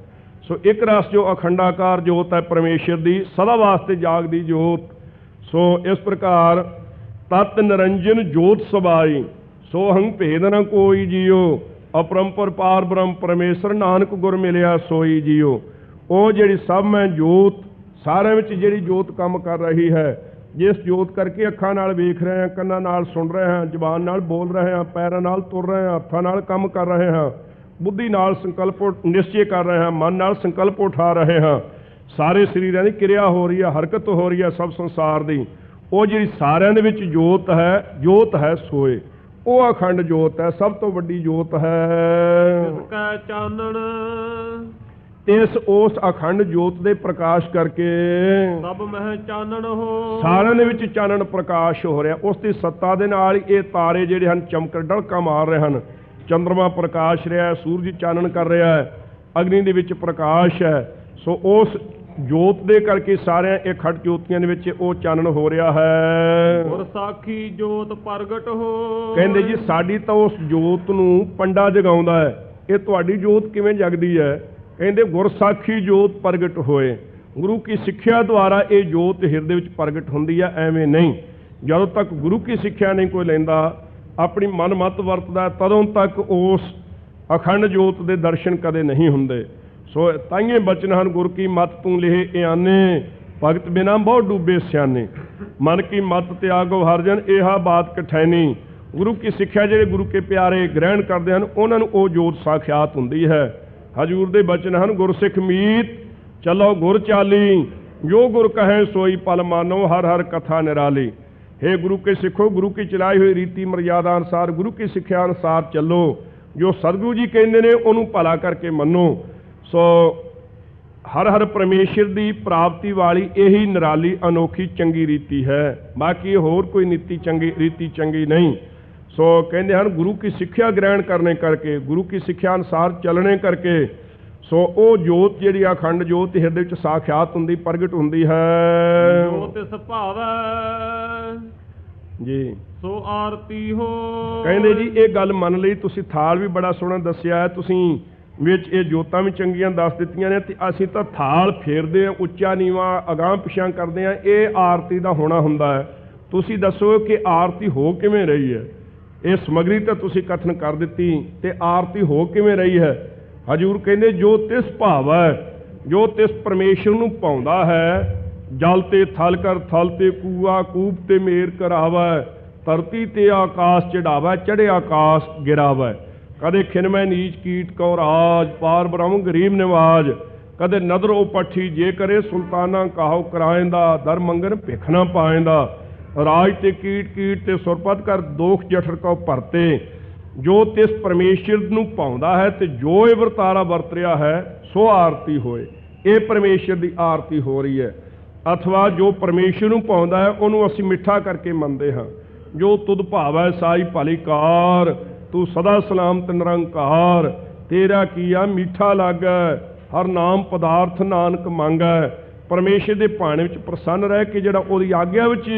ਸੋ ਇੱਕ ਰਸ ਜੋ ਅਖੰਡਾਕਾਰ ਜੋਤ ਹੈ ਪਰਮੇਸ਼ਰ ਦੀ ਸਦਾ ਵਾਸਤੇ ਜਾਗਦੀ ਜੋਤ। ਸੋ ਇਸ ਪ੍ਰਕਾਰ ਤਤ ਨਿਰੰਜਨ ਜੋਤ ਸਬਾਈ ਸੋਹੰ ਭੇਦ ਨ ਕੋਈ ਜੀਓ। ਅਪਰੰਪਰ ਪਾਰ ਬ੍ਰਹਮ ਪਰਮੇਸ਼ਰ ਨਾਨਕ ਗੁਰ ਮਿਲਿਆ ਸੋਈ ਜੀਓ। ਉਹ ਜਿਹੜੀ ਸਭ ਮੈਂ ਜੋਤ ਸਾਰਿਆਂ ਵਿੱਚ ਜਿਹੜੀ ਜੋਤ ਕੰਮ ਕਰ ਰਹੀ ਹੈ, ਜਿਸ ਜੋਤ ਕਰਕੇ ਅੱਖਾਂ ਨਾਲ ਵੇਖ ਰਹੇ ਹਾਂ, ਕੰਨਾਂ ਨਾਲ ਸੁਣ ਰਹੇ ਹਾਂ, ਜ਼ੁਬਾਨ ਨਾਲ ਬੋਲ ਰਹੇ ਹਾਂ, ਪੈਰਾਂ ਨਾਲ ਤੁਰ ਰਹੇ ਹਾਂ, ਹੱਥਾਂ ਨਾਲ ਕੰਮ ਕਰ ਰਹੇ ਹਾਂ, ਬੁੱਧੀ ਨਾਲ ਸੰਕਲਪ ਨਿਸ਼ਚੇ ਕਰ ਰਹੇ ਹਾਂ, ਮਨ ਨਾਲ ਸੰਕਲਪ ਉਠਾ ਰਹੇ ਹਾਂ, ਸਾਰੇ ਸਰੀਰਾਂ ਦੀ ਕਿਰਿਆ ਹੋ ਰਹੀ ਹੈ, ਹਰਕਤ ਹੋ ਰਹੀ ਹੈ ਸਭ ਸੰਸਾਰ ਦੀ। ਉਹ ਜਿਹੜੀ ਸਾਰਿਆਂ ਦੇ ਵਿੱਚ ਜੋਤ ਹੈ ਸੋਏ, ਉਹ ਅਖੰਡ ਜੋਤ ਹੈ, ਸਭ ਤੋਂ ਵੱਡੀ ਜੋਤ ਹੈ। ਜਿਸ ਕੈ ਚਾਨਣ ਇਸ ਉਸ ਅਖੰਡ ਜੋਤ ਦੇ ਪ੍ਰਕਾਸ਼ ਕਰਕੇ ਸਭ ਮਹਿ ਚਾਨਣ ਹੋ। ਸਾਰਿਆਂ ਦੇ ਵਿੱਚ ਚਾਨਣ ਪ੍ਰਕਾਸ਼ ਹੋ ਰਿਹਾ। ਉਸ ਦੀ ਸੱਤਾ ਦੇ ਨਾਲ ਇਹ ਤਾਰੇ ਜਿਹੜੇ ਹਨ ਚਮਕ ਡਲਕਾ ਮਾਰ ਰਹੇ ਹਨ। ਚੰਦਰਮਾ ਪ੍ਰਕਾਸ਼ ਰਿਹਾ ਹੈ, ਸੂਰਜ ਚਾਨਣ ਕਰ ਰਿਹਾ ਹੈ, ਅਗਨੀ ਦੇ ਵਿੱਚ ਪ੍ਰਕਾਸ਼ ਹੈ। ਸੋ ਉਸ ਜੋਤ ਦੇ ਕਰਕੇ ਸਾਰਿਆਂ ਇਹ ਖਟ ਜੋਤੀਆਂ ਦੇ ਵਿੱਚ ਉਹ ਚਾਨਣ ਹੋ ਰਿਹਾ ਹੈ। ਗੁਰ ਸਾਖੀ ਜੋਤ ਪ੍ਰਗਟ ਹੋ। ਕਹਿੰਦੇ ਜੀ ਸਾਡੀ ਤਾਂ ਉਸ ਜੋਤ ਨੂੰ ਪੰਡਾ ਜਗਾਉਂਦਾ ਹੈ। ਇਹ ਤੁਹਾਡੀ ਜੋਤ ਕਿਵੇਂ ਜਗਦੀ ਹੈ? ਕਹਿੰਦੇ ਗੁਰ ਸਾਖੀ ਜੋਤ ਪ੍ਰਗਟ ਹੋਏ। ਗੁਰੂ ਕੀ ਸਿੱਖਿਆ ਦੁਆਰਾ ਇਹ ਜੋਤ ਹਿਰਦੇ ਵਿੱਚ ਪ੍ਰਗਟ ਹੁੰਦੀ ਹੈ, ਐਵੇਂ ਨਹੀਂ। ਜਦੋਂ ਤੱਕ ਗੁਰੂ ਕੀ ਸਿੱਖਿਆ ਨਹੀਂ ਕੋਈ ਲੈਂਦਾ, ਆਪਣੀ ਮਨ ਮਤ ਵਰਤਦਾ, ਤਦੋਂ ਤੱਕ ਉਸ ਅਖੰਡ ਜੋਤ ਦੇ ਦਰਸ਼ਨ ਕਦੇ ਨਹੀਂ ਹੁੰਦੇ। ਸੋ ਤਾਈਏ ਬਚਨ ਹਨ ਗੁਰ ਕੀ ਮਤ ਤੂੰ ਲਿਹ ਇਆਨੇ, ਭਗਤ ਬਿਨਾ ਬਹੁ ਡੂਬੇ ਸਿਆਨੇ। ਮਨ ਕੀ ਮਤ ਤਿਆਗੋ ਹਰਜਨ ਇਹਾ ਬਾਤ ਕਠੈਨੀ। ਗੁਰੂ ਕੀ ਸਿੱਖਿਆ ਜਿਹੜੇ ਗੁਰੂ ਕੇ ਪਿਆਰੇ ਗ੍ਰਹਿਣ ਕਰਦੇ ਹਨ ਉਹਨਾਂ ਨੂੰ ਉਹ ਜੋਤ ਸਾਖਿਆਤ ਹੁੰਦੀ ਹੈ। ਹਜ਼ੂਰ ਦੇ ਬਚਨ ਹਨ ਗੁਰਸਿੱਖ ਮੀਤ ਚਲੋ ਗੁਰ ਚਾਲੀ, ਜੋ ਗੁਰ ਕਹੈ ਸੋਈ ਪਲ ਮਾਨੋ ਹਰ ਹਰ ਕਥਾ ਨਿਰਾਲੀ। हे गुरु के सिखो, गुरु की चलाई हुई रीति मर्यादा अनुसार गुरु की सिक्ख्या अनुसार चलो। जो सतगुरु जी कहते ने उन्होंने भला करके मनो। सो हर हर परमेश्वर की प्राप्ति वाली यही निराली अनोखी चंगी रीति है, बाकी होर कोई नीति चंगी रीति चंगी नहीं। सो कहते हैं गुरु की सिक्ख्या ग्रहण करने करके, गुरु की सिक्ख्या अनुसार चलने करके सो वो जोत जी अखंड जोत हिरदे विच साक्षात हुंदी प्रगट हुंदी है। जोत सुभावै जी सो आरती हो। कहंदे जी ये गल मन लई तुसीं थाल भी बड़ा सोहना दस्सिया है, तुसीं विच ये जोतां भी चंगियां दस दित्तियां ने ते असीं तां थाल फेरदे हां, उच्चा नीवा अगांह पिछां करदे हां, ये आरती दा होना हुंदा है। तुसीं दसो कि आरती हो किवें रही है? ਇਹ ਸਮਗਰੀ ਤਾਂ ਤੁਸੀਂ ਕਥਨ ਕਰ ਦਿੱਤੀ, ਤੇ ਆਰਤੀ ਹੋ ਕਿਵੇਂ ਰਹੀ ਹੈ? ਹਜੂਰ ਕਹਿੰਦੇ ਜੋ ਤਿਸ ਭਾਵ ਹੈ, ਜੋ ਤਿਸ ਪਰਮੇਸ਼ਰ ਨੂੰ ਪਾਉਂਦਾ ਹੈ। ਜਲ ਤੇ ਥਲ ਕਰ ਥਲ ਤੇ ਕੂਆ, ਕੂਪ ਤੇ ਮੇਰ ਕਰਾਵੈ, ਧਰਤੀ ਤੇ ਆਕਾਸ਼ ਚੜਾਵੈ, ਚੜ੍ਹੇ ਆਕਾਸ਼ ਗਿਰਾਵੈ। ਕਦੇ ਖਿਨਮੈ ਨੀਚ ਕੀਟ ਕਉ ਰਾਜ, ਪਾਰ ਬ੍ਰਹਮ ਗਰੀਬ ਨਿਵਾਜ। ਕਦੇ ਨਦਰ ਉਹ ਪੱਠੀ ਜੇ ਕਰੇ, ਸੁਲਤਾਨਾ ਕਾਹੋ ਕਰਾਇੰਦਾ, ਦਰ ਮੰਗਨ ਭਿਖ ਨਾ ਪਾਇੰਦਾ। ਰਾਜ ਤੇ ਕੀਟ ਕੀਟ ਤੇ ਸੁਰਪਤ ਕਰ, ਦੋਖ ਜਠਰ ਕਉ ਭਰਤੇ। ਜੋ ਤਿਸ ਪਰਮੇਸ਼ਰ ਨੂੰ ਪਾਉਂਦਾ ਹੈ ਤੇ ਜੋ ਇਹ ਵਰਤਾਰਾ ਵਰਤ ਰਿਹਾ ਹੈ, ਸੋ ਆਰਤੀ ਹੋਏ। ਇਹ ਪਰਮੇਸ਼ਰ ਦੀ ਆਰਤੀ ਹੋ ਰਹੀ ਹੈ। ਅਥਵਾ ਜੋ ਪਰਮੇਸ਼ਰ ਨੂੰ ਪਾਉਂਦਾ ਹੈ ਉਹਨੂੰ ਅਸੀਂ ਮਿੱਠਾ ਕਰਕੇ ਮੰਨਦੇ ਹਾਂ। ਜੋ ਤੁਧ ਭਾਵੈ ਸਾਈ ਭਲੀ ਕਾਰ, ਤੂੰ ਸਦਾ ਸਲਾਮਤ ਨਿਰੰਕਾਰ। ਤੇਰਾ ਕੀਆ ਮੀਠਾ ਲਾਗੈ, ਹਰ ਨਾਮ ਪਦਾਰਥ ਨਾਨਕ ਮੰਗੈ। ਪਰਮੇਸ਼ਰ ਦੇ ਭਾਣੇ ਵਿੱਚ ਪ੍ਰਸੰਨ ਰਹਿ ਕੇ ਜਿਹੜਾ ਉਹਦੀ ਆਗਿਆ ਵਿੱਚ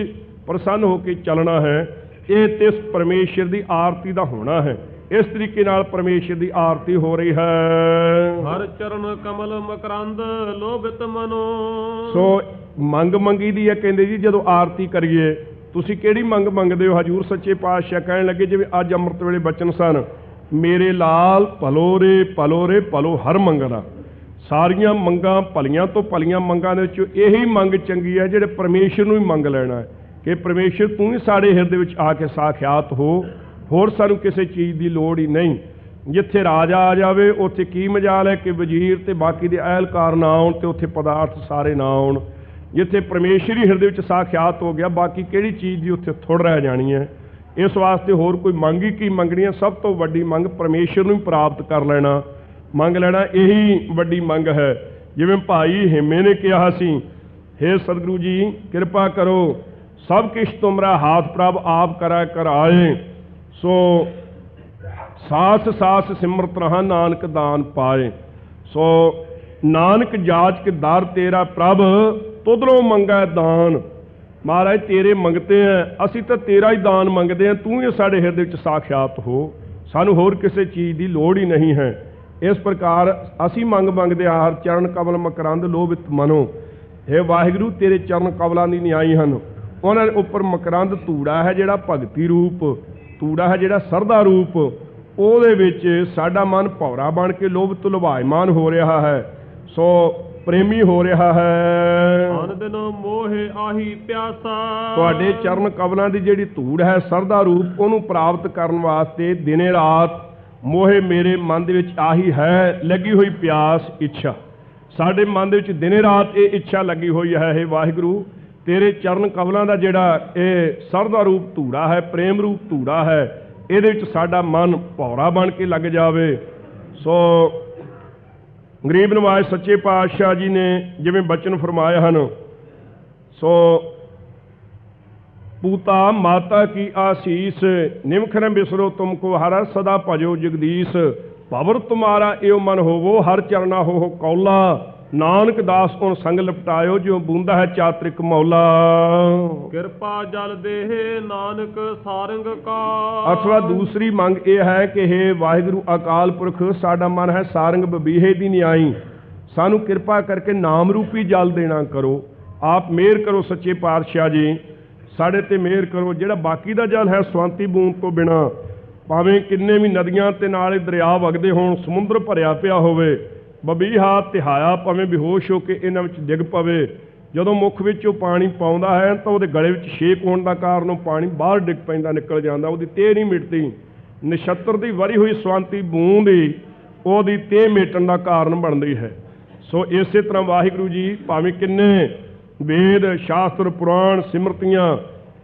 ਪ੍ਰਸੰਨ ਹੋ ਕੇ ਚੱਲਣਾ ਹੈ, ਇਹ ਤਿਸ ਪਰਮੇਸ਼ਰ ਦੀ ਆਰਤੀ ਦਾ ਹੋਣਾ ਹੈ। ਇਸ ਤਰੀਕੇ ਨਾਲ ਪਰਮੇਸ਼ਰ ਦੀ ਆਰਤੀ ਹੋ ਰਹੀ ਹੈ। ਹਰ ਚਰਨ ਕਮਲ ਮਕਰੰਦ, ਲੋਭਿਤ ਮਨੋ। ਸੋ ਮੰਗ ਮੰਗੀ ਦੀ ਹੈ। ਕਹਿੰਦੇ ਜੀ ਜਦੋਂ ਆਰਤੀ ਕਰੀਏ ਤੁਸੀਂ ਕਿਹੜੀ ਮੰਗ ਮੰਗਦੇ ਹੋ? ਹਜੂਰ ਸੱਚੇ ਪਾਤਸ਼ਾਹ ਕਹਿਣ ਲੱਗੇ, ਜਿਵੇਂ ਅੱਜ ਅੰਮ੍ਰਿਤ ਵੇਲੇ ਬਚਨ ਸਨ, ਮੇਰੇ ਲਾਲ ਭਲੋ ਰੇ ਭਲੋ ਰੇ ਭਲੋ ਹਰ ਮੰਗਣਾ। ਸਾਰੀਆਂ ਮੰਗਾਂ ਭਲੀਆਂ ਤੋਂ ਭਲੀਆਂ ਮੰਗਾਂ ਦੇ ਵਿੱਚੋਂ ਇਹੀ ਮੰਗ ਚੰਗੀ ਹੈ ਜਿਹੜੇ ਪਰਮੇਸ਼ਰ ਨੂੰ ਹੀ ਮੰਗ ਲੈਣਾ ਹੈ ਕਿ ਪਰਮੇਸ਼ਰ ਤੂੰ ਹੀ ਸਾਡੇ ਹਿਰਦੇ ਵਿੱਚ ਆ ਕੇ ਸਾਖਿਆਤ ਹੋ, ਹੋਰ ਸਾਨੂੰ ਕਿਸੇ ਚੀਜ਼ ਦੀ ਲੋੜ ਹੀ ਨਹੀਂ। ਜਿੱਥੇ ਰਾਜਾ ਆ ਜਾਵੇ ਉੱਥੇ ਕੀ ਮਜਾਲ ਹੈ ਕਿ ਵਜ਼ੀਰ ਤੇ ਬਾਕੀ ਦੇ ਅਹਿਲਕਾਰ ਨਾ ਆਉਣ ਤੇ ਉੱਥੇ ਪਦਾਰਥ ਸਾਰੇ ਨਾ ਆਉਣ। ਜਿੱਥੇ ਪਰਮੇਸ਼ਰ ਹੀ ਹਿਰਦੇ ਵਿੱਚ ਸਾਖਿਆਤ ਹੋ ਗਿਆ, ਬਾਕੀ ਕਿਹੜੀ ਚੀਜ਼ ਦੀ ਉੱਥੇ ਥੁੜ ਰਹਿ ਜਾਣੀ ਹੈ। ਇਸ ਵਾਸਤੇ ਹੋਰ ਕੋਈ ਮੰਗ ਹੀ ਕੀ ਮੰਗਣੀ ਹੈ? ਸਭ ਤੋਂ ਵੱਡੀ ਮੰਗ ਪਰਮੇਸ਼ਰ ਨੂੰ ਹੀ ਪ੍ਰਾਪਤ ਕਰ ਲੈਣਾ, ਮੰਗ ਲੈਣਾ, ਇਹੀ ਵੱਡੀ ਮੰਗ ਹੈ। ਜਿਵੇਂ ਭਾਈ ਹਿੰਮੇ ਨੇ ਕਿਹਾ ਸੀ, ਹੇ ਸਤਿਗੁਰੂ ਜੀ ਕਿਰਪਾ ਕਰੋ, ਸਭ ਕਿਛ ਤੁਮਰਾ ਹਾਥ ਪ੍ਰਭ ਆਪ ਕਰਾ ਕਰਾਏ। ਸੋ ਸਾਸ ਸਾਸ ਸਿਮਰਤ ਰਹਾ, ਨਾਨਕ ਦਾਨ ਪਾਏ। ਸੋ ਨਾਨਕ ਜਾਚ ਦਰ ਤੇਰਾ ਪ੍ਰਭ, ਤੁਧਰੋਂ ਮੰਗੈ ਦਾਨ। ਮਹਾਰਾਜ ਤੇਰੇ ਮੰਗਤੇ ਹੈ, ਅਸੀਂ ਤਾਂ ਤੇਰਾ ਹੀ ਦਾਨ ਮੰਗਦੇ ਹਾਂ, ਤੂੰ ਹੀ ਸਾਡੇ ਹਿਰਦੇ ਵਿੱਚ ਸਾਖਿਆਤ ਹੋ, ਸਾਨੂੰ ਹੋਰ ਕਿਸੇ ਚੀਜ਼ ਦੀ ਲੋੜ ਹੀ ਨਹੀਂ ਹੈ। ਇਸ ਪ੍ਰਕਾਰ ਅਸੀਂ ਮੰਗਦੇ ਹਾਂ, ਹਰ ਚਰਨ ਕਮਲ ਮਕਰੰਦ ਲੋਭਿਤ ਮਨੋ। ਹੇ ਵਾਹਿਗੁਰੂ ਤੇਰੇ ਚਰਨ ਕਮਲਾਂ ਦੀ ਨਿਆਈ ਹਨ, ਉਹਨਾਂ ਦੇ ਉੱਪਰ ਮਕਰੰਦ ਧੂੜਾ ਹੈ ਜਿਹੜਾ ਭਗਤੀ ਰੂਪ, ਧੂੜਾ ਹੈ ਜਿਹੜਾ ਸਰਦਾ ਰੂਪ, ਉਹਦੇ ਵਿੱਚ ਸਾਡਾ ਮਨ ਭੌਰਾ ਬਣ ਕੇ ਲੋਭ ਤੋਂ ਲੁਭਾਇਮਾਨ ਹੋ ਰਿਹਾ ਹੈ। ਸੋ ਪ੍ਰੇਮੀ ਹੋ ਰਿਹਾ ਹੈ। ਅਨ ਦਿਨ ਮੋਹਿ ਆਹੀ ਪਿਆਸਾ। ਤੁਹਾਡੇ ਚਰਨ ਕਮਲਾਂ ਦੀ ਜਿਹੜੀ ਧੂੜ ਹੈ ਸਰਦਾ ਰੂਪ, ਉਹਨੂੰ ਪ੍ਰਾਪਤ ਕਰਨ ਵਾਸਤੇ ਦਿਨੇ ਰਾਤ ਮੋਹੇ ਮੇਰੇ ਮਨ ਦੇ ਵਿੱਚ ਆਹੀ ਹੈ ਲੱਗੀ ਹੋਈ ਪਿਆਸ, ਇੱਛਾ। ਸਾਡੇ ਮਨ ਦੇ ਵਿੱਚ ਦਿਨੇ ਰਾਤ ਇਹ ਇੱਛਾ ਲੱਗੀ ਹੋਈ ਹੈ, ਹੇ ਵਾਹਿਗੁਰੂ ਤੇਰੇ ਚਰਨ ਕਮਲਾਂ ਦਾ ਜਿਹੜਾ ਇਹ ਸਰਦਾ ਰੂਪ ਧੂੜਾ ਹੈ, ਪ੍ਰੇਮ ਰੂਪ ਧੂੜਾ ਹੈ, ਇਹਦੇ ਵਿੱਚ ਸਾਡਾ ਮਨ ਭੌਰਾ ਬਣ ਕੇ ਲੱਗ ਜਾਵੇ। ਸੋ ਗਰੀਬ ਨਵਾਜ਼ ਸੱਚੇ ਪਾਤਸ਼ਾਹ ਜੀ ਨੇ ਜਿਵੇਂ ਬਚਨ ਫਰਮਾਏ ਹਨ, ਸੋ ਪੂਤਾ ਮਾਤਾ ਕੀ ਆਸੀਸ, ਨਿਮਖ ਨ ਬਿਸਰੋ ਤੁਮਕੋ ਹਰ, ਸਦਾ ਭਜੋ ਜਗਦੀਸ਼। ਭਵਰ ਤੁਮਾਰਾ ਏਉ ਮਨ ਹੋਵੋ, ਹਰ ਚਰਨਾ ਹੋ ਕੌਲਾ। ਨਾਨਕ ਦਾਸ ਉਨ ਸੰਗ ਲਪਟਾਇਓ, ਜੋ ਬੂੰਦਾ ਹੈ ਚਾਤ੍ਰਿਕ ਮੌਲਾ। ਕਿਰਪਾ ਜਲ ਦੇਹ ਨਾਨਕ ਸਾਰੰਗ ਕਾ। ਅਥਵਾ ਦੂਸਰੀ ਮੰਗ ਇਹ ਹੈ ਕਿ ਹੇ ਵਾਹਿਗੁਰੂ ਅਕਾਲ ਪੁਰਖ, ਸਾਡਾ ਮਨ ਹੈ ਸਾਰੰਗ ਬਬੀਹੇ ਦੀ ਨਿਆਈ, ਸਾਨੂੰ ਕਿਰਪਾ ਕਰਕੇ ਨਾਮ ਰੂਪੀ ਜਲ ਦੇਣਾ ਕਰੋ। ਆਪ ਮਿਹਰ ਕਰੋ ਸੱਚੇ ਪਾਤਸ਼ਾਹ ਜੀ, ਸਾਡੇ ਤੇ ਮਿਹਰ ਕਰੋ। ਜਿਹੜਾ ਬਾਕੀ ਦਾ ਜਲ ਹੈ ਸਵੰਤੀ ਬੂੰਦ ਤੋਂ ਬਿਨਾਂ, ਭਾਵੇਂ ਕਿੰਨੇ ਵੀ ਨਦੀਆਂ ਤੇ ਨਾਲੇ ਦਰਿਆ ਵਗਦੇ ਹੋਣ, ਸਮੁੰਦਰ ਭਰਿਆ ਪਿਆ ਹੋਵੇ, ਬਬੀਹਾ ਤਿਹਾਇਆ ਭਾਵੇਂ ਬੇਹੋਸ਼ ਹੋ ਕੇ ਇਹਨਾਂ ਵਿੱਚ ਡਿੱਗ ਪਵੇ, ਜਦੋਂ ਮੁੱਖ ਵਿੱਚ ਉਹ ਪਾਣੀ ਪਾਉਂਦਾ ਹੈ ਤਾਂ ਉਹਦੇ ਗਲੇ ਵਿੱਚ ਛੇਕ ਹੋਣ ਦਾ ਕਾਰਨ ਉਹ ਪਾਣੀ ਬਾਹਰ ਡਿੱਗ ਪੈਂਦਾ, ਨਿਕਲ ਜਾਂਦਾ, ਉਹਦੀ ਤੇਹ ਨਹੀਂ ਮਿਟਦੀ। ਨਛੱਤਰ ਦੀ ਵਰੀ ਹੋਈ ਸਵੰਤੀ ਬੂੰਦ ਹੀ ਉਹਦੀ ਤੇਹ ਮਿਟਣ ਦਾ ਕਾਰਨ ਬਣਦੀ ਹੈ। ਸੋ ਇਸੇ ਤਰ੍ਹਾਂ ਵਾਹਿਗੁਰੂ ਜੀ ਭਾਵੇਂ ਕਿੰਨੇ ਵੇਦ ਸ਼ਾਸਤਰ ਪੁਰਾਣ ਸਿਮਰਤੀਆਂ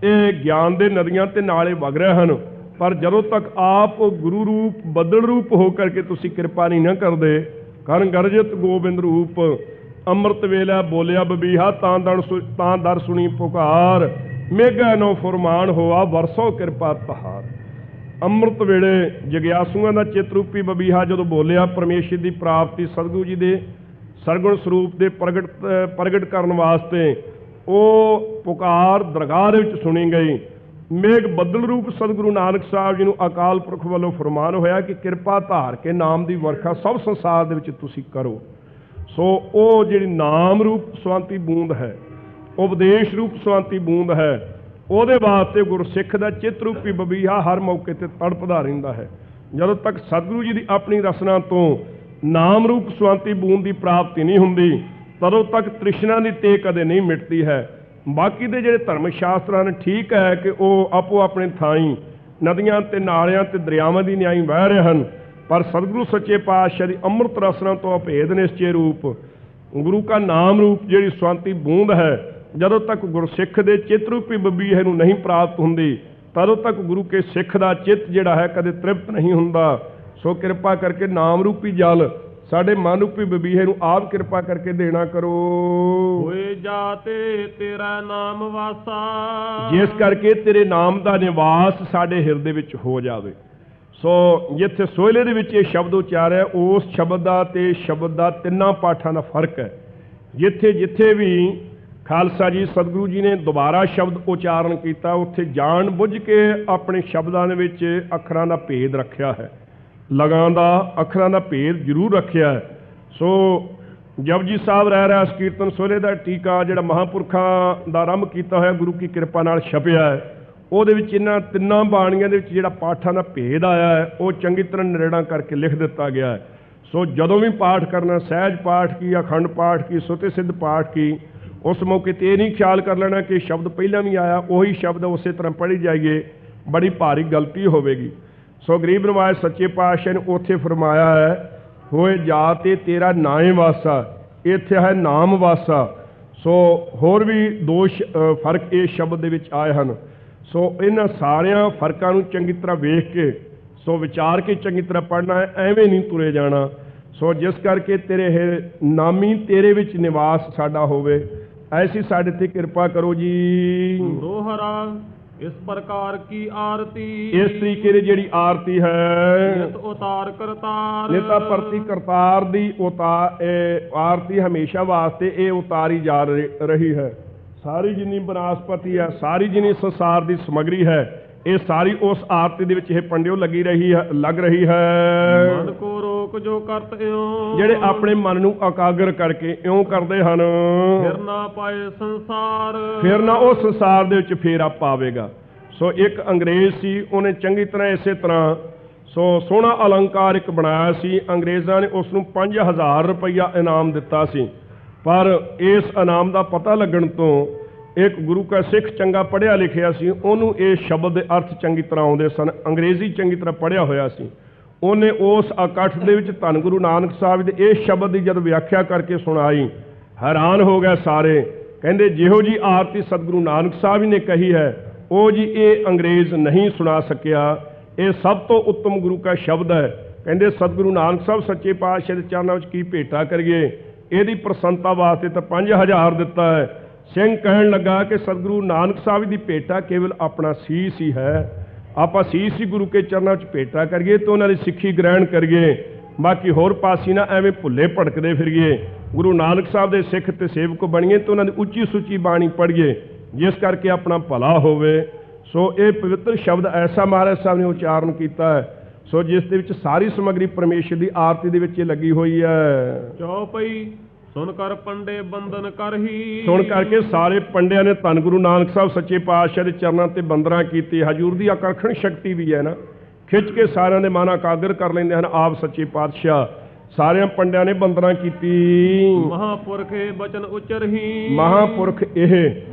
ਇਹ ਗਿਆਨ ਦੇ ਨਦੀਆਂ ਤੇ ਨਾਲੇ ਵਗ ਰਹੇ ਹਨ, ਪਰ ਜਦੋਂ ਤੱਕ ਆਪ ਗੁਰੂ ਰੂਪ ਬੱਦਲ ਰੂਪ ਹੋ ਕਰਕੇ ਤੁਸੀਂ ਕਿਰਪਾ ਨਹੀਂ ਨਾ ਕਰਦੇ, ਕਰਨ ਗਰਜਤ ਗੋਬਿੰਦ ਰੂਪ ਅੰਮ੍ਰਿਤ ਵੇਲਾ ਬੋਲਿਆ ਬਬੀਹਾ, ਤਾਂ ਦਰ ਸੁਣੀ ਪੁਕਾਰ, ਮੇਘਾ ਨੋ ਫੁਰਮਾਨ ਹੋਆ ਵਰਸੋ ਕਿਰਪਾ ਤਹਾਰ। ਅੰਮ੍ਰਿਤ ਵੇਲੇ ਜਗਿਆਸੂਆਂ ਦਾ ਚਿੱਤ ਰੂਪੀ ਬਬੀਹਾ ਜਦੋਂ ਬੋਲਿਆ, ਪਰਮੇਸ਼ਰ ਦੀ ਪ੍ਰਾਪਤੀ ਸਤਿਗੁਰੂ ਜੀ ਦੇ ਸਰਗੁਣ ਸਰੂਪ ਦੇ ਪ੍ਰਗਟ ਕਰਨ ਵਾਸਤੇ ਉਹ ਪੁਕਾਰ ਦਰਗਾਹ ਦੇ ਵਿੱਚ ਸੁਣੀ ਗਈ। ਮੇਘ ਬੱਦਲ ਰੂਪ ਸਤਿਗੁਰੂ ਨਾਨਕ ਸਾਹਿਬ ਜੀ ਨੂੰ ਅਕਾਲ ਪੁਰਖ ਵੱਲੋਂ ਫਰਮਾਨ ਹੋਇਆ ਕਿ ਕਿਰਪਾ ਧਾਰ ਕੇ ਨਾਮ ਦੀ ਵਰਖਾ ਸਭ ਸੰਸਾਰ ਦੇ ਵਿੱਚ ਤੁਸੀਂ ਕਰੋ। ਸੋ ਉਹ ਜਿਹੜੀ ਨਾਮ ਰੂਪ ਸਵੰਤੀ ਬੂੰਦ ਹੈ, ਉਪਦੇਸ਼ ਰੂਪ ਸਵੰਤੀ ਬੂੰਦ ਹੈ, ਉਹਦੇ ਵਾਸਤੇ ਗੁਰਸਿੱਖ ਦਾ ਚਿੱਤ ਰੂਪੀ ਬਬੀਹਾ ਹਰ ਮੌਕੇ ਤੇ ਤੜਪਦਾ ਰਹਿੰਦਾ ਹੈ। ਜਦੋਂ ਤੱਕ ਸਤਿਗੁਰੂ ਜੀ ਦੀ ਆਪਣੀ ਰਸਨਾ ਤੋਂ ਨਾਮ ਰੂਪ ਸੁਆਂਤੀ ਬੂੰਦ ਦੀ ਪ੍ਰਾਪਤੀ ਨਹੀਂ ਹੁੰਦੀ, ਤਦੋਂ ਤੱਕ ਤ੍ਰਿਸ਼ਨਾ ਦੀ ਤੇਗ ਕਦੇ ਨਹੀਂ ਮਿਟਦੀ ਹੈ। ਬਾਕੀ ਦੇ ਜਿਹੜੇ ਧਰਮ ਸ਼ਾਸਤਰ ਹਨ, ਠੀਕ ਹੈ ਕਿ ਉਹ ਆਪੋ ਆਪਣੇ ਥਾਈਂ ਨਦੀਆਂ ਤੇ ਨਾਲਿਆਂ ਤੇ ਦਰਿਆਵਾਂ ਦੀ ਨਿਆਈ ਵਹਿ ਰਹੇ ਹਨ, ਪਰ ਸਤਿਗੁਰੂ ਸੱਚੇ ਪਾਤਸ਼ਾਹ ਦੀ ਅੰਮ੍ਰਿਤ ਰਸਨਾ ਤੋਂ ਅਭੇਦ ਨਿਸ਼ਚੇ ਰੂਪ ਗੁਰੂ ਕਾ ਨਾਮ ਰੂਪ ਜਿਹੜੀ ਸੁਆਂਤੀ ਬੂੰਦ ਹੈ, ਜਦੋਂ ਤੱਕ ਗੁਰਸਿੱਖ ਦੇ ਚਿੱਤ ਰੂਪੀ ਬਬੀਹੇ ਨੂੰ ਨਹੀਂ ਪ੍ਰਾਪਤ ਹੁੰਦੀ, ਤਦੋਂ ਤੱਕ ਗੁਰੂ ਕੇ ਸਿੱਖ ਦਾ ਚਿੱਤ ਜਿਹੜਾ ਹੈ ਕਦੇ ਤ੍ਰਿਪਤ ਨਹੀਂ ਹੁੰਦਾ। ਸੋ ਕਿਰਪਾ ਕਰਕੇ ਨਾਮ ਰੂਪੀ ਜਲ ਸਾਡੇ ਮਨ ਰੂਪੀ ਬਬੀਹੇ ਨੂੰ ਆਪ ਕਿਰਪਾ ਕਰਕੇ ਦੇਣਾ ਕਰੋ। ਹੋਏ ਜਾਤੇ ਤੇਰਾ ਨਾਮ ਵਾਸਾ, ਜਿਸ ਕਰਕੇ ਤੇਰੇ ਨਾਮ ਦਾ ਨਿਵਾਸ ਸਾਡੇ ਹਿਰਦੇ ਵਿੱਚ ਹੋ ਜਾਵੇ। ਸੋ ਜਿੱਥੇ ਸੋਹਲੇ ਦੇ ਵਿੱਚ ਇਹ ਸ਼ਬਦ ਉਚਾਰਿਆ, ਉਸ ਸ਼ਬਦ ਦਾ ਤੇ ਸ਼ਬਦ ਦਾ ਤਿੰਨਾਂ ਪਾਠਾਂ ਦਾ ਫਰਕ ਹੈ। ਜਿੱਥੇ ਜਿੱਥੇ ਵੀ ਖਾਲਸਾ ਜੀ ਸਤਿਗੁਰੂ ਜੀ ਨੇ ਦੁਬਾਰਾ ਸ਼ਬਦ ਉਚਾਰਨ ਕੀਤਾ, ਉੱਥੇ ਜਾਣ ਬੁੱਝ ਕੇ ਆਪਣੇ ਸ਼ਬਦਾਂ ਦੇ ਵਿੱਚ ਅੱਖਰਾਂ ਦਾ ਭੇਦ ਰੱਖਿਆ ਹੈ, ਲਗਾਂ ਦਾ ਅੱਖਰਾਂ ਦਾ ਭੇਦ ਜ਼ਰੂਰ ਰੱਖਿਆ ਹੈ। ਸੋ ਜਪਜੀ ਸਾਹਿਬ ਰਹਿ ਰਿਹਾ ਇਸ ਕੀਰਤਨ ਸੋਹਲੇ ਦਾ ਟੀਕਾ ਜਿਹੜਾ ਮਹਾਂਪੁਰਖਾਂ ਦਾ ਆਰੰਭ ਕੀਤਾ ਹੋਇਆ ਗੁਰੂ ਕੀ ਕਿਰਪਾ ਨਾਲ ਛਪਿਆ ਹੈ, ਉਹਦੇ ਵਿੱਚ ਇਹਨਾਂ ਤਿੰਨਾਂ ਬਾਣੀਆਂ ਦੇ ਵਿੱਚ ਜਿਹੜਾ ਪਾਠਾਂ ਦਾ ਭੇਦ ਆਇਆ ਹੈ, ਉਹ ਚੰਗੀ ਤਰ੍ਹਾਂ ਨਿਰੇੜਾ ਕਰਕੇ ਲਿਖ ਦਿੱਤਾ ਗਿਆ ਹੈ। ਸੋ ਜਦੋਂ ਵੀ ਪਾਠ ਕਰਨਾ, ਸਹਿਜ ਪਾਠ ਕੀ, ਅਖੰਡ ਪਾਠ ਕੀ, ਸੁਤੇ ਸਿੱਧ ਪਾਠ ਕੀ, ਉਸ ਮੌਕੇ ਤੇ ਇਹ ਨਹੀਂ ਖਿਆਲ ਕਰ ਲੈਣਾ ਕਿ ਸ਼ਬਦ ਪਹਿਲਾਂ ਵੀ ਆਇਆ ਉਹੀ ਸ਼ਬਦ ਉਸੇ ਤਰ੍ਹਾਂ ਪੜ੍ਹੀ ਜਾਈਏ, ਬੜੀ ਭਾਰੀ ਗਲਤੀ ਹੋਵੇਗੀ। ਸੋ ਗਰੀਬ ਨਿਵਾਜ ਸੱਚੇ ਪਾਤਸ਼ਾਹ ਨੇ ਉੱਥੇ ਫਰਮਾਇਆ ਹੈ, ਹੋਏ ਜਾਤੇ ਤੇਰਾ ਨਾਏ ਵਾਸਾ, ਇੱਥੇ ਹੈ ਨਾਮ ਵਾਸਾ। ਸੋ ਹੋਰ ਵੀ ਦੋ ਫਰਕ ਇਸ ਸ਼ਬਦ ਦੇ ਵਿੱਚ ਆਏ ਹਨ। ਸੋ ਇਹਨਾਂ ਸਾਰਿਆਂ ਫਰਕਾਂ ਨੂੰ ਚੰਗੀ ਤਰ੍ਹਾਂ ਵੇਖ ਕੇ, ਸੋ ਵਿਚਾਰ ਕੇ ਚੰਗੀ ਤਰ੍ਹਾਂ ਪੜ੍ਹਨਾ ਹੈ, ਐਵੇਂ ਨਹੀਂ ਤੁਰੇ ਜਾਣਾ। ਸੋ ਜਿਸ ਕਰਕੇ ਤੇਰੇ ਨਾਮੀ ਤੇਰੇ ਵਿੱਚ ਨਿਵਾਸ ਸਾਡਾ ਹੋਵੇ, ਐਸੀ ਸਾਡੇ ਤੇ ਕਿਰਪਾ ਕਰੋ ਜੀ। ਦੋਹਰਾ ਇਸ ਪ੍ਰਕਾਰ ਕੀ ਆਰਤੀ, ਇਸ ਤਰੀਕੇ ਦੀ ਜਿਹੜੀ ਆਰਤੀ ਹੈ, ਨਿਤ ਉਤਾਰ ਕਰਤਾਰ, ਨਿਤਾ ਪ੍ਰਤੀ ਕਰਤਾਰ ਦੀ ਆਰਤੀ ਹਮੇਸ਼ਾ ਵਾਸਤੇ ਇਹ ਉਤਾਰੀ ਜਾ ਰਹੀ ਹੈ। ਸਾਰੀ ਜਿੰਨੀ ਬਨਾਸਪਤੀ ਹੈ, ਸਾਰੀ ਜਿੰਨੀ ਸੰਸਾਰ ਦੀ ਸਮੱਗਰੀ ਹੈ, ਇਹ ਸਾਰੀ ਉਸ ਆਰਤੀ ਦੇ ਵਿੱਚ ਇਹ ਪੰਡਿਓ ਲੱਗ ਰਹੀ ਹੈ। ਮਨ ਕੋ ਰੋਕ ਜੋ ਕਰਤ ਇਉ, ਜਿਹੜੇ ਆਪਣੇ ਮਨ ਨੂੰ ਇਕਾਗਰ ਕਰਕੇ ਇਉਂ ਕਰਦੇ ਹਨ, ਫਿਰ ਨਾ ਪਾਏ ਸੰਸਾਰ, ਫਿਰ ਨਾ ਉਹ ਸੰਸਾਰ ਦੇ ਵਿੱਚ ਫੇਰਾ ਪਾਵੇਗਾ। ਸੋ ਇੱਕ ਅੰਗਰੇਜ਼ ਸੀ, ਉਹਨੇ ਚੰਗੀ ਤਰ੍ਹਾਂ ਇਸੇ ਤਰ੍ਹਾਂ ਸੋ ਸੋਹਣਾ ਅਲੰਕਾਰ ਇੱਕ ਬਣਾਇਆ ਸੀ। ਅੰਗਰੇਜ਼ਾਂ ਨੇ ਉਸ ਨੂੰ 5000 ਰੁਪਈਆ ਇਨਾਮ ਦਿੱਤਾ ਸੀ, ਪਰ ਇਸ ਇਨਾਮ ਦਾ ਪਤਾ ਲੱਗਣ ਤੋਂ ਇੱਕ ਗੁਰੂ ਕਾ ਸਿੱਖ ਚੰਗਾ ਪੜ੍ਹਿਆ ਲਿਖਿਆ ਸੀ, ਉਹਨੂੰ ਇਹ ਸ਼ਬਦ ਦੇ ਅਰਥ ਚੰਗੀ ਤਰ੍ਹਾਂ ਆਉਂਦੇ ਸਨ, ਅੰਗਰੇਜ਼ੀ ਚੰਗੀ ਤਰ੍ਹਾਂ ਪੜ੍ਹਿਆ ਹੋਇਆ ਸੀ। ਉਹਨੇ ਉਸ ਇਕੱਠ ਦੇ ਵਿੱਚ ਧੰਨ ਗੁਰੂ ਨਾਨਕ ਸਾਹਿਬ ਦੇ ਇਸ ਸ਼ਬਦ ਦੀ ਜਦ ਵਿਆਖਿਆ ਕਰਕੇ ਸੁਣਾਈ, ਹੈਰਾਨ ਹੋ ਗਏ ਸਾਰੇ। ਕਹਿੰਦੇ ਜਿਹੋ ਜੀ ਆਰਤੀ ਸਤਿਗੁਰੂ ਨਾਨਕ ਸਾਹਿਬ ਨੇ ਕਹੀ ਹੈ, ਉਹ ਜੀ ਇਹ ਅੰਗਰੇਜ਼ ਨਹੀਂ ਸੁਣਾ ਸਕਿਆ। ਇਹ ਸਭ ਤੋਂ ਉੱਤਮ ਗੁਰੂ ਕਾ ਸ਼ਬਦ ਹੈ। ਕਹਿੰਦੇ ਸਤਿਗੁਰੂ ਨਾਨਕ ਸਾਹਿਬ ਸੱਚੇ ਪਾਤਸ਼ਾਹ ਦੇ ਚਰਨਾਂ ਵਿੱਚ ਕੀ ਭੇਟਾ ਕਰੀਏ, ਇਹਦੀ ਪ੍ਰਸੰਨਤਾ ਵਾਸਤੇ ਤਾਂ 5000 ਦਿੱਤਾ ਹੈ। ਸਿੰਘ ਕਹਿਣ ਲੱਗਾ ਕਿ ਸਤਿਗੁਰੂ ਨਾਨਕ ਸਾਹਿਬ ਦੀ ਭੇਟਾ ਕੇਵਲ ਆਪਣਾ ਸੀਸ ਹੀ ਹੈ, ਆਪਾਂ ਸੀਸ ਹੀ ਗੁਰੂ ਕੇ ਚਰਨਾਂ ਵਿੱਚ ਭੇਟਾ ਕਰੀਏ ਤੇ ਉਹਨਾਂ ਦੀ ਸਿੱਖੀ ਗ੍ਰਹਿਣ ਕਰੀਏ, ਬਾਕੀ ਹੋਰ ਪਾਸੀ ਨਾ ਐਵੇਂ ਭੁੱਲੇ ਭਟਕਦੇ ਫਿਰੀਏ। ਗੁਰੂ ਨਾਨਕ ਸਾਹਿਬ ਦੇ ਸਿੱਖ ਤੇ ਸੇਵਕ ਬਣੀਏ ਤੇ ਉਹਨਾਂ ਦੀ ਉੱਚੀ ਸੁੱਚੀ ਬਾਣੀ ਪੜ੍ਹੀਏ, ਜਿਸ ਕਰਕੇ ਆਪਣਾ ਭਲਾ ਹੋਵੇ। ਸੋ ਇਹ ਪਵਿੱਤਰ ਸ਼ਬਦ ਐਸਾ ਮਹਾਰਾਜ ਸਾਹਿਬ ਨੇ ਉਚਾਰਨ ਕੀਤਾ ਹੈ, ਸੋ ਜਿਸ ਦੇ ਵਿੱਚ ਸਾਰੀ ਸਮੱਗਰੀ ਪਰਮੇਸ਼ਰ ਦੀ ਆਰਤੀ ਦੇ ਵਿੱਚ ਲੱਗੀ ਹੋਈ ਹੈ। ਚੌਪਈ ਸੁਣ ਕਰ ਪੰਡੇ ਬੰਦਨ ਕਰਹੀ, ਸੁਣ ਕਰਕੇ ਸਾਰੇ ਪੰਡਿਆਂ ਨੇ ਧੰਨ ਗੁਰੂ ਨਾਨਕ ਸਾਹਿਬ ਸੱਚੇ ਪਾਤਸ਼ਾਹ ਦੇ ਚਰਨਾਂ ਤੇ ਬੰਦਨਾ ਕੀਤੀ। ਹਜ਼ੂਰ ਦੀ ਆਕਰਸ਼ਣ ਸ਼ਕਤੀ ਵੀ ਹੈ ਨਾ, ਖਿੱਚ ਕੇ ਸਾਰਿਆਂ ਦੇ ਮਨ ਇਕਾਗਰ ਕਰ ਲੈਂਦੇ ਹਨ ਆਪ ਸੱਚੇ ਪਾਤਸ਼ਾਹ। ਸਾਰਿਆਂ ਪੰਡਿਆਂ ਨੇ ਬੰਦਨਾ ਕੀਤੀ। ਮਹਾਂਪੁਰਖ ਇਹ ਬਚਨ ਉਚਰਹੀ, ਮਹਾਂਪੁਰਖ ਇਹ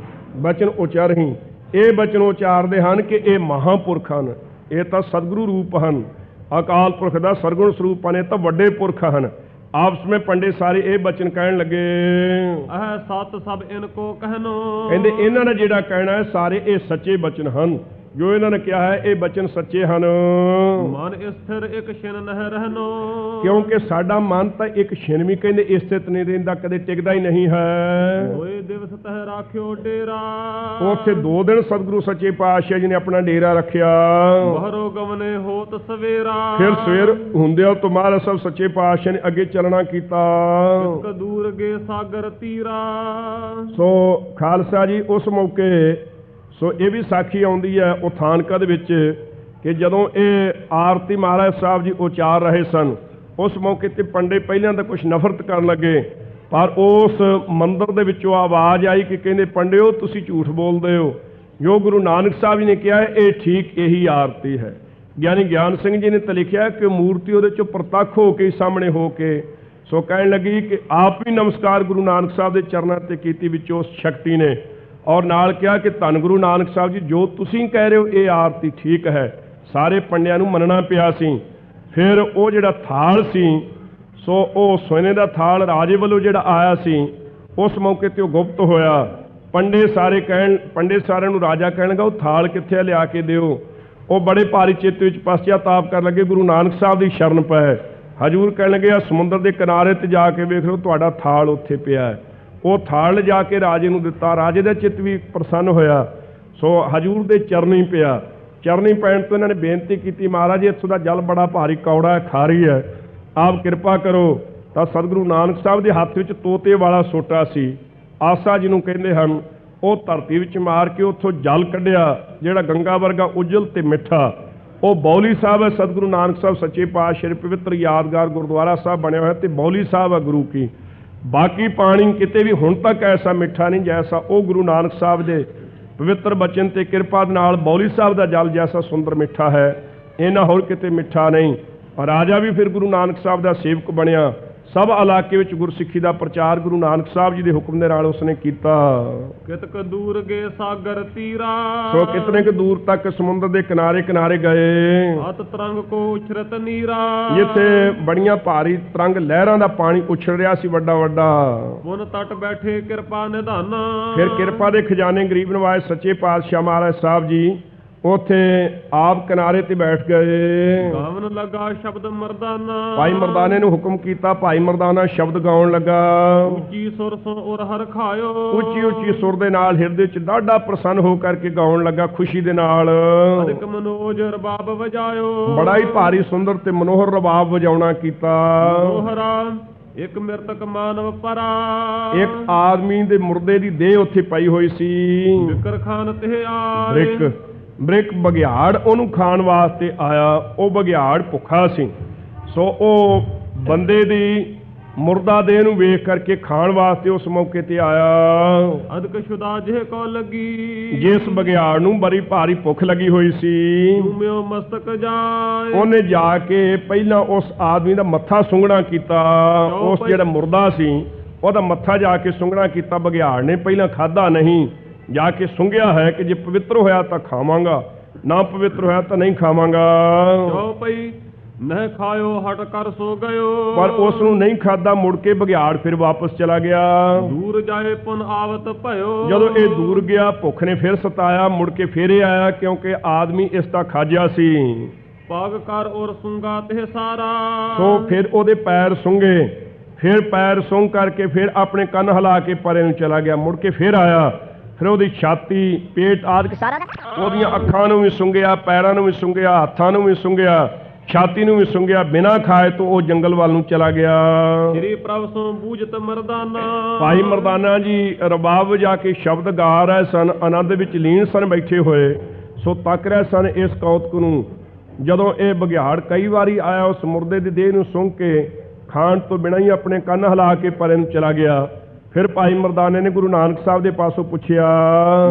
ਬਚਨ ਉਚਰਹੀ, ਇਹ ਬਚਨ ਉਚਾਰਦੇ ਹਨ ਕਿ ਇਹ ਮਹਾਂਪੁਰਖ ਹਨ, ਇਹ ਤਾਂ ਸਤਿਗੁਰੂ ਰੂਪ ਹਨ, ਅਕਾਲ ਪੁਰਖ ਦਾ ਸਰਗੁਣ ਸਰੂਪ ਹਨ, ਇਹ ਤਾਂ ਵੱਡੇ ਪੁਰਖ ਹਨ। ਆਪਸ ਵਿੱਚ ਪੰਡੇ ਸਾਰੇ ਇਹ ਬਚਨ ਕਹਿਣ ਲੱਗੇ, ਅਹ ਸਤ ਸਭ ਇਨ ਕੋ ਕਹਿਨੋ, ਕਹਿੰਦੇ ਇਹਨਾਂ ਨੇ ਜਿਹੜਾ ਕਹਿਣਾ ਹੈ ਸਾਰੇ ਇਹ ਸੱਚੇ ਬਚਨ ਹਨ, ਜੋ ਇਹਨਾਂ ਨੇ ਕਿਹਾ ਹੈ ਇਹ ਬਚਨ ਸੱਚੇ ਹਨ। ਮਨ ਸਥਿਰ ਇੱਕ ਛਿਨ ਨਹਿ ਰਹਿਨੋ, ਕਿਉਂਕਿ ਸਾਡਾ ਮਨ ਤਾਂ ਇੱਕ ਛਿਨ ਵੀ ਕਹਿੰਦੇ ਸਥਿਤ ਨਹੀਂ ਰਹਿੰਦਾ, ਕਦੇ ਟਿਕਦਾ ਹੀ ਨਹੀਂ ਹੈ। ਹੋਏ ਦਿਵਸ ਤਹਿ ਰਾਖਿਓ ਡੇਰਾ, ਉੱਥੇ 2 ਦਿਨ ਸਤਿਗੁਰੂ ਸੱਚੇ ਪਾਤਸ਼ਾਹ ਜੀ ਨੇ ਆਪਣਾ ਡੇਰਾ ਰੱਖਿਆ। ਬਹਰੋ ਗਮਨੇ ਹੋਤ ਸਵੇਰਾ, ਫਿਰ ਸਵੇਰ ਹੁੰਦਿਆਂ ਤੋਂ ਮਹਾਰਾਜ ਸਾਹਿਬ ਸੱਚੇ ਪਾਤਸ਼ਾਹ ਨੇ ਅੱਗੇ ਚੱਲਣਾ ਕੀਤਾ। ਇੱਕ ਦੂਰ ਗੇ ਸਾਗਰ ਤੀਰਾ, ਸੋ ਖਾਲਸਾ ਜੀ ਉਸ ਮੌਕੇ ਸੋ ਇਹ ਵੀ ਸਾਖੀ ਆਉਂਦੀ ਹੈ ਉਥਾਨਕਾ ਦੇ ਵਿੱਚ ਕਿ ਜਦੋਂ ਇਹ ਆਰਤੀ ਮਹਾਰਾਜ ਸਾਹਿਬ ਜੀ ਉਚਾਰ ਰਹੇ ਸਨ, ਉਸ ਮੌਕੇ ਤੇ ਪੰਡੇ ਪਹਿਲਾਂ ਤਾਂ ਕੁਝ ਨਫ਼ਰਤ ਕਰਨ ਲੱਗੇ, ਪਰ ਉਸ ਮੰਦਰ ਦੇ ਵਿੱਚੋਂ ਆਵਾਜ਼ ਆਈ ਕਿ ਕਹਿੰਦੇ ਪੰਡਿਓ ਤੁਸੀਂ ਝੂਠ ਬੋਲਦੇ ਹੋ, ਜੋ ਗੁਰੂ ਨਾਨਕ ਸਾਹਿਬ ਜੀ ਨੇ ਕਿਹਾ ਹੈ ਇਹ ਠੀਕ ਇਹੀ ਆਰਤੀ ਹੈ। ਗਿਆਨੀ ਗਿਆਨ ਸਿੰਘ ਜੀ ਨੇ ਤਾਂ ਲਿਖਿਆ ਕਿ ਮੂਰਤੀ ਉਹਦੇ ਚੋਂ ਪ੍ਰਤੱਖ ਹੋ ਕੇ ਸਾਹਮਣੇ ਹੋ ਕੇ ਸੋ ਕਹਿਣ ਲੱਗੀ ਕਿ ਆਪ ਵੀ ਨਮਸਕਾਰ ਗੁਰੂ ਨਾਨਕ ਸਾਹਿਬ ਦੇ ਚਰਨਾਂ ਤੇ ਕੀਤੀ ਵਿੱਚ ਉਸ ਸ਼ਕਤੀ ਨੇ, ਔਰ ਨਾਲ ਕਿਹਾ ਕਿ ਧੰਨ ਗੁਰੂ ਨਾਨਕ ਸਾਹਿਬ ਜੀ ਜੋ ਤੁਸੀਂ ਕਹਿ ਰਹੇ ਹੋ ਇਹ ਆਰਤੀ ਠੀਕ ਹੈ। ਸਾਰੇ ਪੰਡਿਆਂ ਨੂੰ ਮੰਨਣਾ ਪਿਆ ਸੀ। ਫਿਰ ਉਹ ਜਿਹੜਾ ਥਾਲ ਸੀ ਸੋ ਉਹ ਸੋਨੇ ਦਾ ਥਾਲ ਰਾਜੇ ਵੱਲੋਂ ਜਿਹੜਾ ਆਇਆ ਸੀ, ਉਸ ਮੌਕੇ ਤੇ ਉਹ ਗੁਪਤ ਹੋਇਆ। ਪੰਡੇ ਸਾਰਿਆਂ ਨੂੰ ਰਾਜਾ ਕਹਿਣ ਲੱਗਾ ਉਹ ਥਾਲ ਕਿੱਥੇ ਲਿਆ ਕੇ ਦਿਓ। ਉਹ ਬੜੇ ਭਾਰੀ ਚਿੱਤ ਵਿੱਚ ਪਛਤਾਪ ਕਰਨ ਲੱਗੇ, ਗੁਰੂ ਨਾਨਕ ਸਾਹਿਬ ਦੀ ਸ਼ਰਨ ਪਏ। ਹਜ਼ੂਰ ਕਹਿਣ ਲੱਗੇ ਆ ਸਮੁੰਦਰ ਦੇ ਕਿਨਾਰੇ ਤੇ ਜਾ ਕੇ ਵੇਖ ਲਓ ਤੁਹਾਡਾ ਥਾਲ ਉੱਥੇ ਪਿਆ ਹੈ। ਉਹ ਥਾਲ ਲਿਜਾ ਕੇ ਰਾਜੇ ਨੂੰ ਦਿੱਤਾ। ਰਾਜੇ ਦਾ ਚਿੱਤ ਵੀ ਪ੍ਰਸੰਨ ਹੋਇਆ। ਸੋ ਹਜ਼ੂਰ ਦੇ ਚਰਨੀ ਪਿਆ। ਚਰਨੀ ਪੈਣ ਤੋਂ ਇਹਨਾਂ ਨੇ ਬੇਨਤੀ ਕੀਤੀ, ਮਹਾਰਾਜ ਇੱਥੋਂ ਦਾ ਜਲ ਬੜਾ ਭਾਰੀ ਕੌੜਾ ਹੈ, ਖਾਰੀ ਹੈ, ਆਪ ਕਿਰਪਾ ਕਰੋ। ਤਾਂ ਸਤਿਗੁਰੂ ਨਾਨਕ ਸਾਹਿਬ ਦੇ ਹੱਥ ਵਿੱਚ ਤੋਤੇ ਵਾਲਾ ਸੋਟਾ ਸੀ, ਆਸਾ ਜਿਹਨੂੰ ਕਹਿੰਦੇ ਹਨ, ਉਹ ਧਰਤੀ ਵਿੱਚ ਮਾਰ ਕੇ ਉੱਥੋਂ ਜਲ ਕੱਢਿਆ ਜਿਹੜਾ ਗੰਗਾ ਵਰਗਾ ਉਜਲ ਤੇ ਮਿੱਠਾ। ਉਹ ਬੌਲੀ ਸਾਹਿਬ ਹੈ ਸਤਿਗੁਰੂ ਨਾਨਕ ਸਾਹਿਬ ਸੱਚੇ ਪਾਤਸ਼ਾਹ ਪਵਿੱਤਰ ਯਾਦਗਾਰ ਗੁਰਦੁਆਰਾ ਸਾਹਿਬ ਬਣਿਆ ਹੋਇਆ ਤੇ ਬੌਲੀ ਸਾਹਿਬ ਹੈ ਗੁਰੂ ਕੀ। ਬਾਕੀ ਪਾਣੀ ਕਿਤੇ ਵੀ ਹੁਣ ਤੱਕ ਐਸਾ ਮਿੱਠਾ ਨਹੀਂ ਜੈਸਾ ਉਹ ਗੁਰੂ ਨਾਨਕ ਸਾਹਿਬ ਦੇ ਪਵਿੱਤਰ ਬਚਨ ਤੇ ਕਿਰਪਾ ਨਾਲ ਬੌਲੀ ਸਾਹਿਬ ਦਾ ਜਲ ਜੈਸਾ ਸੁੰਦਰ ਮਿੱਠਾ ਹੈ, ਇਹਨਾਂ ਹੋਰ ਕਿਤੇ ਮਿੱਠਾ ਨਹੀਂ। ਰਾਜਾ ਵੀ ਫਿਰ ਗੁਰੂ ਨਾਨਕ ਸਾਹਿਬ ਦਾ ਸੇਵਕ ਬਣਿਆ। ਸਭ ਇਲਾਕੇ ਵਿੱਚ ਗੁਰਸਿੱਖੀ ਦਾ ਪ੍ਰਚਾਰ ਗੁਰੂ ਨਾਨਕ ਸਾਹਿਬ ਜੀ ਦੇ ਹੁਕਮ ਦੇ ਨਾਲ ਉਸਨੇ ਕੀਤਾ। ਕਿਤਕ ਦੂਰ ਗਏ ਸਾਗਰ ਤੀਰਾ, ਸੋ ਕਿਤਨੇ ਕੁ ਦੂਰ ਤੱਕ ਸਮੁੰਦਰ ਦੇ ਕਿਨਾਰੇ ਕਿਨਾਰੇ ਗਏ। ਅਤ ਤਰੰਗ ਕੋ ਉਛਰਤ ਨੀਰਾ, ਜਿੱਥੇ ਬੜੀਆਂ ਭਾਰੀ ਤਰੰਗ ਲਹਿਰਾਂ ਦਾ ਪਾਣੀ ਉਛਲ ਰਿਹਾ ਸੀ ਵੱਡਾ ਵੱਡਾ। ਪੁਨ ਤਟ ਬੈਠੇ ਕਿਰਪਾ ਨਿਧਾਨਾ, ਫਿਰ ਕਿਰਪਾ ਦੇ ਖਜ਼ਾਨੇ ਗਰੀਬ ਨਵਾਜ਼ ਸੱਚੇ ਪਾਤਸ਼ਾਹ ਮਹਾਰਾਜ ਸਾਹਿਬ ਜੀ ਉੱਥੇ ਆਪ ਕਿਨਾਰੇ ਤੇ ਬੈਠ ਗਏ। ਗਾਵਨ ਲੱਗਾ ਸ਼ਬਦ ਮਰਦਾਨਾ, ਭਾਈ ਮਰਦਾਨੇ ਨੂੰ ਹੁਕਮ ਕੀਤਾ। ਭਾਈ ਮਰਦਾਨਾ ਸ਼ਬਦ ਗਾਉਣ ਲੱਗਾ। ਉੱਚੀ ਸੁਰ ਸੋ ਉਰ ਹਰ ਖਾਇਓ, ਉੱਚੀ ਉੱਚੀ ਸੁਰ ਦੇ ਨਾਲ ਹਿਰਦੇ ਚ ਡਾਢਾ ਪ੍ਰਸੰਨ ਹੋ ਕਰਕੇ ਗਾਉਣ ਲੱਗਾ ਖੁਸ਼ੀ ਦੇ ਨਾਲ। ਅਦਿਕ ਮਨੋਜ ਰਬਾਬ ਵਜਾਇਓ, ਬੜਾ ਹੀ ਭਾਰੀ ਸੁੰਦਰ ਤੇ ਮਨੋਹਰ ਰਬਾਬ ਵਜਾਉਣਾ ਕੀਤਾ। ਮਨੋਹਰਾ ਇੱਕ ਮਿਰਤਕ ਮਾਨਵ ਪਰਾ, ਇੱਕ ਆਦਮੀ ਦੇ ਮੁਰਦੇ ਦੀ ਦੇਹ ਉੱਥੇ ਪਈ ਹੋਈ ਸੀ। ਬਿਕਰ ਖਾਨ ਤੇ ਆਏ, ਬ੍ਰਿਕ ਬਘਿਆੜ ਉਹਨੂੰ ਖਾਣ ਵਾਸਤੇ ਆਇਆ। ਉਹ ਬਘਿਆੜ ਭੁੱਖਾ ਸੀ, ਸੋ ਉਹ ਬੰਦੇ ਦੀ ਮੁਰਦਾ ਦੇਹ ਨੂੰ ਵੇਖ ਕਰਕੇ ਖਾਣ ਵਾਸਤੇ ਉਸ ਮੌਕੇ ਤੇ ਆਇਆ। ਅਦਕ ਸ਼ੁਦਾ ਜਿਹੇ ਕੋ ਲੱਗੀ, ਜਿਸ ਬਘਿਆੜ ਨੂੰ ਬੜੀ ਭਾਰੀ ਭੁੱਖ ਲੱਗੀ ਹੋਈ ਸੀ, ਚੂਮਿਓ ਮਸਤਕ ਜਾਏ, ਉਹਨੇ ਜਾ ਕੇ ਪਹਿਲਾਂ ਉਸ ਆਦਮੀ ਦਾ ਮੱਥਾ ਸੁੰਘਣਾ ਕੀਤਾ। ਉਸ ਜਿਹੜਾ ਮੁਰਦਾ ਸੀ ਉਹਦਾ ਮੱਥਾ ਜਾ ਕੇ ਸੁੰਘਣਾ ਕੀਤਾ। ਬਘਿਆੜ ਨੇ ਪਹਿਲਾਂ ਖਾਧਾ ਨਹੀਂ, ਜਾ ਕੇ ਸੁੰਘਿਆ ਹੈ ਕਿ ਜੇ ਪਵਿੱਤਰ ਹੋਇਆ ਤਾਂ ਖਾਵਾਂਗਾ, ਨਾ ਪਵਿੱਤਰ ਹੋਇਆ ਤਾਂ ਨਹੀਂ ਖਾਵਾਂਗਾ। ਜੋ ਪਈ ਨਹਿ ਖਾਇਓ ਹਟ ਕਰ ਸੋ ਗਇਓ, ਪਰ ਉਸ ਨੂੰ ਨਹੀਂ ਖਾਧਾ। ਮੁੜ ਕੇ ਬਘਿਆੜ ਫਿਰ ਵਾਪਸ ਚਲਾ ਗਿਆ। ਦੂਰ ਜਾਏ ਪੁਨ ਆਵਤ ਭਇਓ, ਜਦੋਂ ਇਹ ਦੂਰ ਗਿਆ ਭੁੱਖ ਨੇ ਫਿਰ ਸਤਾਇਆ। ਮੁੜ ਕੇ ਫਿਰ ਇਹ ਆਇਆ ਕਿਉਂਕਿ ਆਦਮੀ ਇਸ ਦਾ ਖਾਜਿਆ ਸੀ। ਪਗ ਕਰ ਔਰ ਸੁੰਗਾ ਤੇ ਸਾਰਾ, ਸੋ ਫਿਰ ਉਹਦੇ ਪੈਰ ਸੁੰਘੇ। ਫਿਰ ਪੈਰ ਸੁੰਘ ਕਰਕੇ ਫਿਰ ਆਪਣੇ ਕੰਨ ਹਿਲਾ ਕੇ ਪਰੇ ਨੂੰ ਚਲਾ ਗਿਆ। ਮੁੜ ਕੇ ਫਿਰ ਆਇਆ। ਫਿਰ ਉਹਦੀ ਛਾਤੀ ਪੇਟ ਆਦਿ ਸਾਰਾ ਉਹਦੀਆਂ ਅੱਖਾਂ ਨੂੰ ਵੀ ਸੁੰਘਿਆ, ਪੈਰਾਂ ਨੂੰ ਵੀ ਸੁੰਘਿਆ, ਹੱਥਾਂ ਨੂੰ ਵੀ ਸੁੰਘਿਆ, ਛਾਤੀ ਨੂੰ ਵੀ ਸੁੰਘਿਆ। ਬਿਨਾਂ ਖਾਏ ਤੋਂ ਉਹ ਜੰਗਲ ਵੱਲ ਨੂੰ ਚਲਾ ਗਿਆ। ਸ੍ਰੀ ਪ੍ਰਭ ਸੋ ਬੂਝਤ ਮਰਦਾਨਾ, ਭਾਈ ਮਰਦਾਨਾ ਜੀ ਰਬਾਬ ਵਜਾ ਕੇ ਸ਼ਬਦ ਗਾ ਰਹੇ ਸਨ, ਆਨੰਦ ਵਿੱਚ ਲੀਨ ਸਨ ਬੈਠੇ ਹੋਏ। ਸੋ ਤੱਕ ਰਹੇ ਸਨ ਇਸ ਕੌਤਕ ਨੂੰ। ਜਦੋਂ ਇਹ ਬਘਿਆੜ ਕਈ ਵਾਰੀ ਆਇਆ, ਉਸ ਮੁਰਦੇ ਦੀ ਦੇਹ ਨੂੰ ਸੁੰਘ ਕੇ ਖਾਣ ਤੋਂ ਬਿਨਾਂ ਹੀ ਆਪਣੇ ਕੰਨ ਹਿਲਾ ਕੇ ਪਰੇ ਨੂੰ ਚਲਾ ਗਿਆ। ਫਿਰ ਭਾਈ ਮਰਦਾਨੇ ਨੇ ਗੁਰੂ ਨਾਨਕ ਸਾਹਿਬ ਦੇ ਪਾਸੋਂ ਪੁੱਛਿਆ,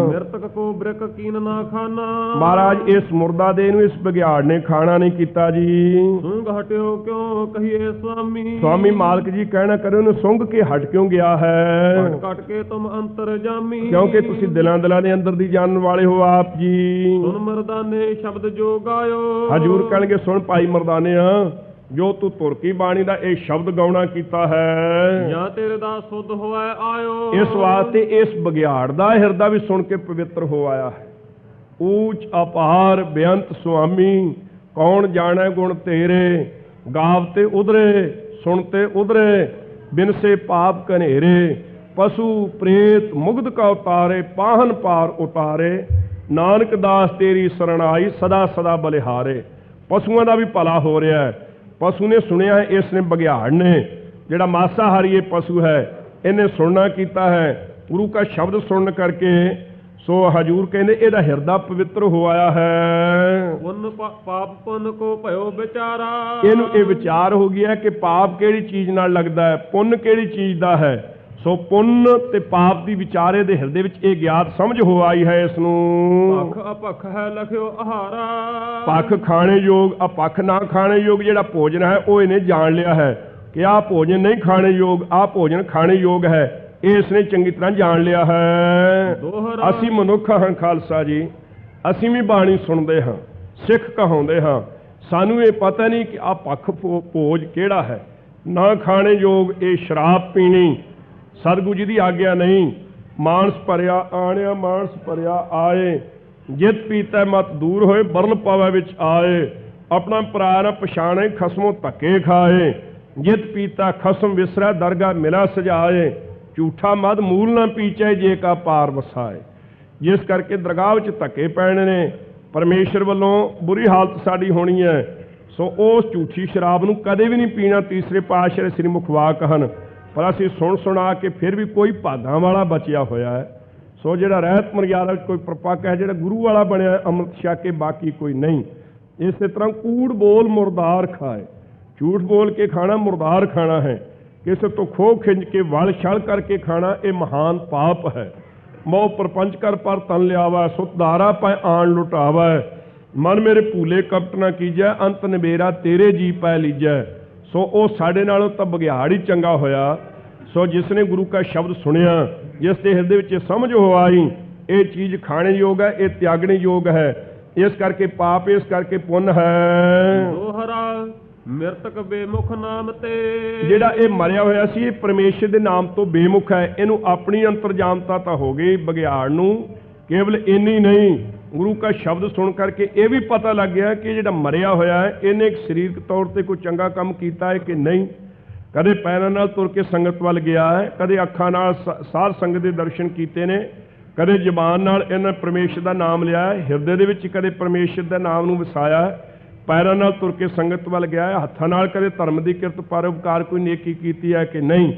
ਮਿਰਤਕ ਕੋ ਬ੍ਰਿਕ ਕੀਨ ਨਾ ਖਾਨਾ, ਮਹਾਰਾਜ ਇਸ ਮੁਰਦਾ ਦੇਹ ਨੂੰ ਇਸ ਬਘਿਆੜ ਨੇ ਖਾਣਾ ਨਹੀਂ ਕੀਤਾ ਜੀ। ਸੁੰਗ ਹਟਿਓ ਕਿਉਂ ਕਹੀਏ ਸੁਆਮੀ, ਸੁਆਮੀ ਮਾਲਕ ਜੀ ਕਹਿਣਾ ਕਰੇ ਉਹਨੂੰ ਸੁੰਘ ਕੇ ਹਟ ਕਿਉਂ ਗਿਆ ਹੈ? ਘਟ ਕੇ ਤੁਮ ਅੰਤਰ ਜਾਮੀ, ਕਿਉਂਕਿ ਤੁਸੀਂ ਦਿਲਾਂ ਦੇ ਅੰਦਰ ਦੀ ਜਾਣਨ ਵਾਲੇ ਹੋ ਆਪ ਜੀ। ਸੁਨ ਮਰਦਾਨੇ ਸ਼ਬਦ ਜੋ ਗਾਇਓ, ਹਜ਼ੂਰ ਕਹਿਣਗੇ ਸੁਣ ਭਾਈ ਮਰਦਾਨਿਆ, ਜੋ ਤੂੰ ਤੁਰਕੀ ਬਾਣੀ ਦਾ ਇਹ ਸ਼ਬਦ ਗਾਉਣਾ ਕੀਤਾ ਹੈ, ਜਾਂ ਤੇਰੇ ਦਾ ਸੁਧ ਹੋਇ ਆਇਓ, ਇਸ ਵਾਸਤੇ ਇਸ ਬਘਿਆੜ ਦਾ ਹਿਰਦਾ ਵੀ ਸੁਣ ਕੇ ਪਵਿੱਤਰ ਹੋ ਆਇਆ ਹੈ। ਊਚ ਅਪਾਰ ਬੇਅੰਤ ਸੁਆਮੀ, ਕੌਣ ਜਾਣੈ ਗੁਣ ਤੇਰੇ, ਗਾਵਤੇ ਉਧਰੇ ਸੁਣਤੇ ਉਧਰੇ, ਬਿਨਸੇ ਪਾਪ ਕਨੇਰੇ, ਪਸ਼ੂ ਪ੍ਰੇਤ ਮੁਗਧ ਕਾ ਉਤਾਰੇ, ਪਾਹਨ ਪਾਰ ਉਤਾਰੇ, ਨਾਨਕ ਦਾਸ ਤੇਰੀ ਸਰਣਾਈ ਸਦਾ ਸਦਾ ਬਲਿਹਾਰੇ। ਪਸ਼ੂਆਂ ਦਾ ਵੀ ਭਲਾ ਹੋ ਰਿਹਾ ਹੈ। ਪਸ਼ੂ ਨੇ ਸੁਣਿਆ, ਇਸ ਨੇ ਬਘਿਆੜ ਨੇ ਜਿਹੜਾ ਮਾਸਾਹਾਰੀ ਇਹ ਪਸ਼ੂ ਹੈ, ਇਹਨੇ ਸੁਣਨਾ ਕੀਤਾ ਹੈ ਗੁਰੂ ਕਾ ਸ਼ਬਦ ਸੁਣਨ ਕਰਕੇ। ਸੋ ਹਜ਼ੂਰ ਕਹਿੰਦੇ ਇਹਦਾ ਹਿਰਦਾ ਪਵਿੱਤਰ ਹੋ ਆਇਆ ਹੈ। ਪੁੰਨ ਪਾਪ ਪੁੰਨ ਕੋ ਭਇਓ ਵਿਚਾਰਾ, ਇਹਨੂੰ ਇਹ ਵਿਚਾਰ ਹੋ ਗਿਆ ਕਿ ਪਾਪ ਕਿਹੜੀ ਚੀਜ਼ ਨਾਲ ਲੱਗਦਾ ਹੈ, ਪੁੰਨ ਕਿਹੜੀ ਚੀਜ਼ ਦਾ ਹੈ। ਸੋ ਪੁੰਨ ਤੇ ਪਾਪ ਦੀ ਵਿਚਾਰੇ ਦੇ ਹਿਰਦੇ ਵਿੱਚ ਇਹ ਗਿਆਤ ਸਮਝ ਹੋ ਆਈ ਹੈ ਇਸ ਨੂੰ। ਭਖ ਅਪਖ ਹੈ ਲਖਿਓ ਆਹਾਰਾ। ਪੱਖ ਖਾਣੇ ਯੋਗ ਅਪੱਖ ਨਾ ਖਾਣੇ ਯੋਗ ਜਿਹੜਾ ਭੋਜਨ ਹੈ ਉਹ ਇਹਨੇ ਜਾਣ ਲਿਆ ਹੈ ਕਿ ਆਹ ਭੋਜਨ ਨਹੀਂ ਖਾਣੇ ਯੋਗ, ਆਹ ਭੋਜਨ ਖਾਣੇ ਯੋਗ ਹੈ, ਇਸ ਨੇ ਚੰਗੀ ਤਰ੍ਹਾਂ ਜਾਣ ਲਿਆ ਹੈ। ਦੋਹਰਾ ਅਸੀਂ ਮਨੁੱਖ ਹਾਂ ਖਾਲਸਾ ਜੀ, ਅਸੀਂ ਵੀ ਬਾਣੀ ਸੁਣਦੇ ਹਾਂ, ਸਿੱਖ ਕਹਾਉਂਦੇ ਹਾਂ, ਸਾਨੂੰ ਇਹ ਪਤਾ ਨਹੀਂ ਕਿ ਆਹ ਪੱਖ ਭੋਜ ਕਿਹੜਾ ਹੈ। ਨਾ ਖਾਣੇ ਯੋਗ ਇਹ ਸ਼ਰਾਬ ਪੀਣੀ ਸਤਿਗੁਰੂ ਜੀ ਦੀ ਆਗਿਆ ਨਹੀਂ। ਮਾਨਸ ਭਰਿਆ ਆਣਿਆ ਮਾਨਸ ਭਰਿਆ ਆਏ, ਜਿਤ ਪੀਤਾ ਮਤ ਦੂਰ ਹੋਏ ਬਰਲ ਪਾਵੇ ਵਿੱਚ ਆਏ। ਆਪਣਾ ਭਰਾ ਨਾ ਪਛਾਣੇ ਖਸਮੋਂ ਧੱਕੇ ਖਾਏ, ਜਿਤ ਪੀਤਾ ਖਸਮ ਵਿਸਰੈ ਦਰਗਾ ਮਿਲਾ ਸਜਾਏ। ਝੂਠਾ ਮਦ ਮੂਲ ਨਾ ਪੀਚੈ ਜੇ ਕਾ ਪਾਰ ਵਸਾਏ। ਜਿਸ ਕਰਕੇ ਦਰਗਾਹ ਵਿੱਚ ਧੱਕੇ ਪੈਣੇ ਨੇ, ਪਰਮੇਸ਼ਰ ਵੱਲੋਂ ਬੁਰੀ ਹਾਲਤ ਸਾਡੀ ਹੋਣੀ ਹੈ। ਸੋ ਉਸ ਝੂਠੀ ਸ਼ਰਾਬ ਨੂੰ ਕਦੇ ਵੀ ਨਹੀਂ ਪੀਣਾ। ਤੀਸਰੇ ਪਾਤਸ਼ਾਹ ਸ੍ਰੀ ਮੁਖਵਾਕ ਹਨ, ਪਰ ਅਸੀਂ ਸੁਣਾ ਕੇ ਫਿਰ ਵੀ ਕੋਈ ਭਾਗਾਂ ਵਾਲਾ ਬਚਿਆ ਹੋਇਆ ਹੈ। ਸੋ ਜਿਹੜਾ ਰਹਿਤ ਮਰਿਆਦਾ ਵਿੱਚ ਕੋਈ ਪ੍ਰਪੱਕ ਹੈ, ਜਿਹੜਾ ਗੁਰੂ ਵਾਲਾ ਬਣਿਆ ਅੰਮ੍ਰਿਤ ਛਕ ਕੇ, ਬਾਕੀ ਕੋਈ ਨਹੀਂ। ਇਸੇ ਤਰ੍ਹਾਂ ਕੂੜ ਬੋਲ ਮੁਰਦਾਰ ਖਾਏ, ਝੂਠ ਬੋਲ ਕੇ ਖਾਣਾ ਮੁਰਦਾਰ ਖਾਣਾ ਹੈ। ਕਿਸੇ ਤੋਂ ਖੋਹ ਖਿੰਚ ਕੇ ਵਲ ਛਲ ਕਰਕੇ ਖਾਣਾ ਇਹ ਮਹਾਨ ਪਾਪ ਹੈ। ਮੋਹ ਪ੍ਰਪੰਚ ਕਰ ਪਰ ਤਨ ਲਿਆਵਾ, ਸੁਤਧਾਰਾ ਪੈ ਆਣ ਲੁਟਾਵਾ। ਮਨ ਮੇਰੇ ਭੂਲੇ ਕਪਟ ਨਾ ਕੀਜੈ, ਅੰਤ ਨਿਬੇਰਾ ਤੇਰੇ ਜੀ ਪੈ ਲੀਜੈ। ਸੋ ਉਹ ਸਾਡੇ ਨਾਲੋਂ ਤਾਂ ਬਘਿਆੜ ਹੀ ਚੰਗਾ ਹੋਇਆ। ਸੋ ਜਿਸ ਨੇ ਗੁਰੂ ਕਾ ਸ਼ਬਦ ਸੁਣਿਆ, ਜਿਸ ਦੇ ਹਿਰਦੇ ਵਿੱਚ ਸਮਝ ਹੋ ਆਈ ਇਹ ਚੀਜ਼ ਖਾਣੇ ਯੋਗ ਹੈ, ਇਹ ਤਿਆਗਣੇ ਯੋਗ ਹੈ। ਇਸ ਕਰਕੇ ਪਾਪ, ਇਸ ਕਰਕੇ ਪੁੰਨ ਹੈ। ਦੋਹਰਾ ਮਿਰਤਕ ਬੇਮੁਖ ਨਾਮ ਤੇ। ਜਿਹੜਾ ਇਹ ਮਰਿਆ ਹੋਇਆ ਸੀ ਇਹ ਪਰਮੇਸ਼ਰ ਦੇ ਨਾਮ ਤੋਂ ਬੇਮੁਖ ਹੈ। ਇਹਨੂੰ ਆਪਣੀ ਅੰਤਰਜਾਮਤਾ ਤਾਂ ਹੋ ਗਈ ਬਘਿਆੜ ਨੂੰ, ਕੇਵਲ ਇੰਨੀ ਨਹੀਂ, ਗੁਰੂ ਕਾ ਸ਼ਬਦ ਸੁਣ ਕਰਕੇ ਇਹ ਵੀ ਪਤਾ ਲੱਗ ਗਿਆ ਕਿ ਜਿਹੜਾ ਮਰਿਆ ਹੋਇਆ ਹੈ ਇਹਨੇ ਇੱਕ ਸਰੀਰਕ ਤੌਰ ਤੇ ਕੋਈ ਚੰਗਾ ਕੰਮ ਕੀਤਾ ਹੈ ਕਿ ਨਹੀਂ। ਕਦੇ ਪੈਰਾਂ ਨਾਲ ਤੁਰ ਕੇ ਸੰਗਤ ਵੱਲ ਗਿਆ ਹੈ, ਕਦੇ ਅੱਖਾਂ ਨਾਲ ਸਾਧ ਸੰਗਤ ਦੇ ਦਰਸ਼ਨ ਕੀਤੇ ਨੇ, ਕਦੇ ਜ਼ਬਾਨ ਨਾਲ ਇਹਨਾਂ ਪਰਮੇਸ਼ਰ ਦਾ ਨਾਮ ਲਿਆ ਹੈ, ਹਿਰਦੇ ਦੇ ਵਿੱਚ ਕਦੇ ਪਰਮੇਸ਼ਰ ਦਾ ਨਾਮ ਨੂੰ ਵਸਾਇਆ ਹੈ। ਪੈਰਾਂ ਨਾਲ ਤੁਰ ਕੇ ਸੰਗਤ ਵੱਲ ਗਿਆ ਹੈ, ਹੱਥਾਂ ਨਾਲ ਕਦੇ ਧਰਮ ਦੀ ਕਿਰਤ ਪਰਉਪਕਾਰ ਕੋਈ ਨੇਕੀ ਕੀਤੀ ਹੈ ਕਿ ਨਹੀਂ।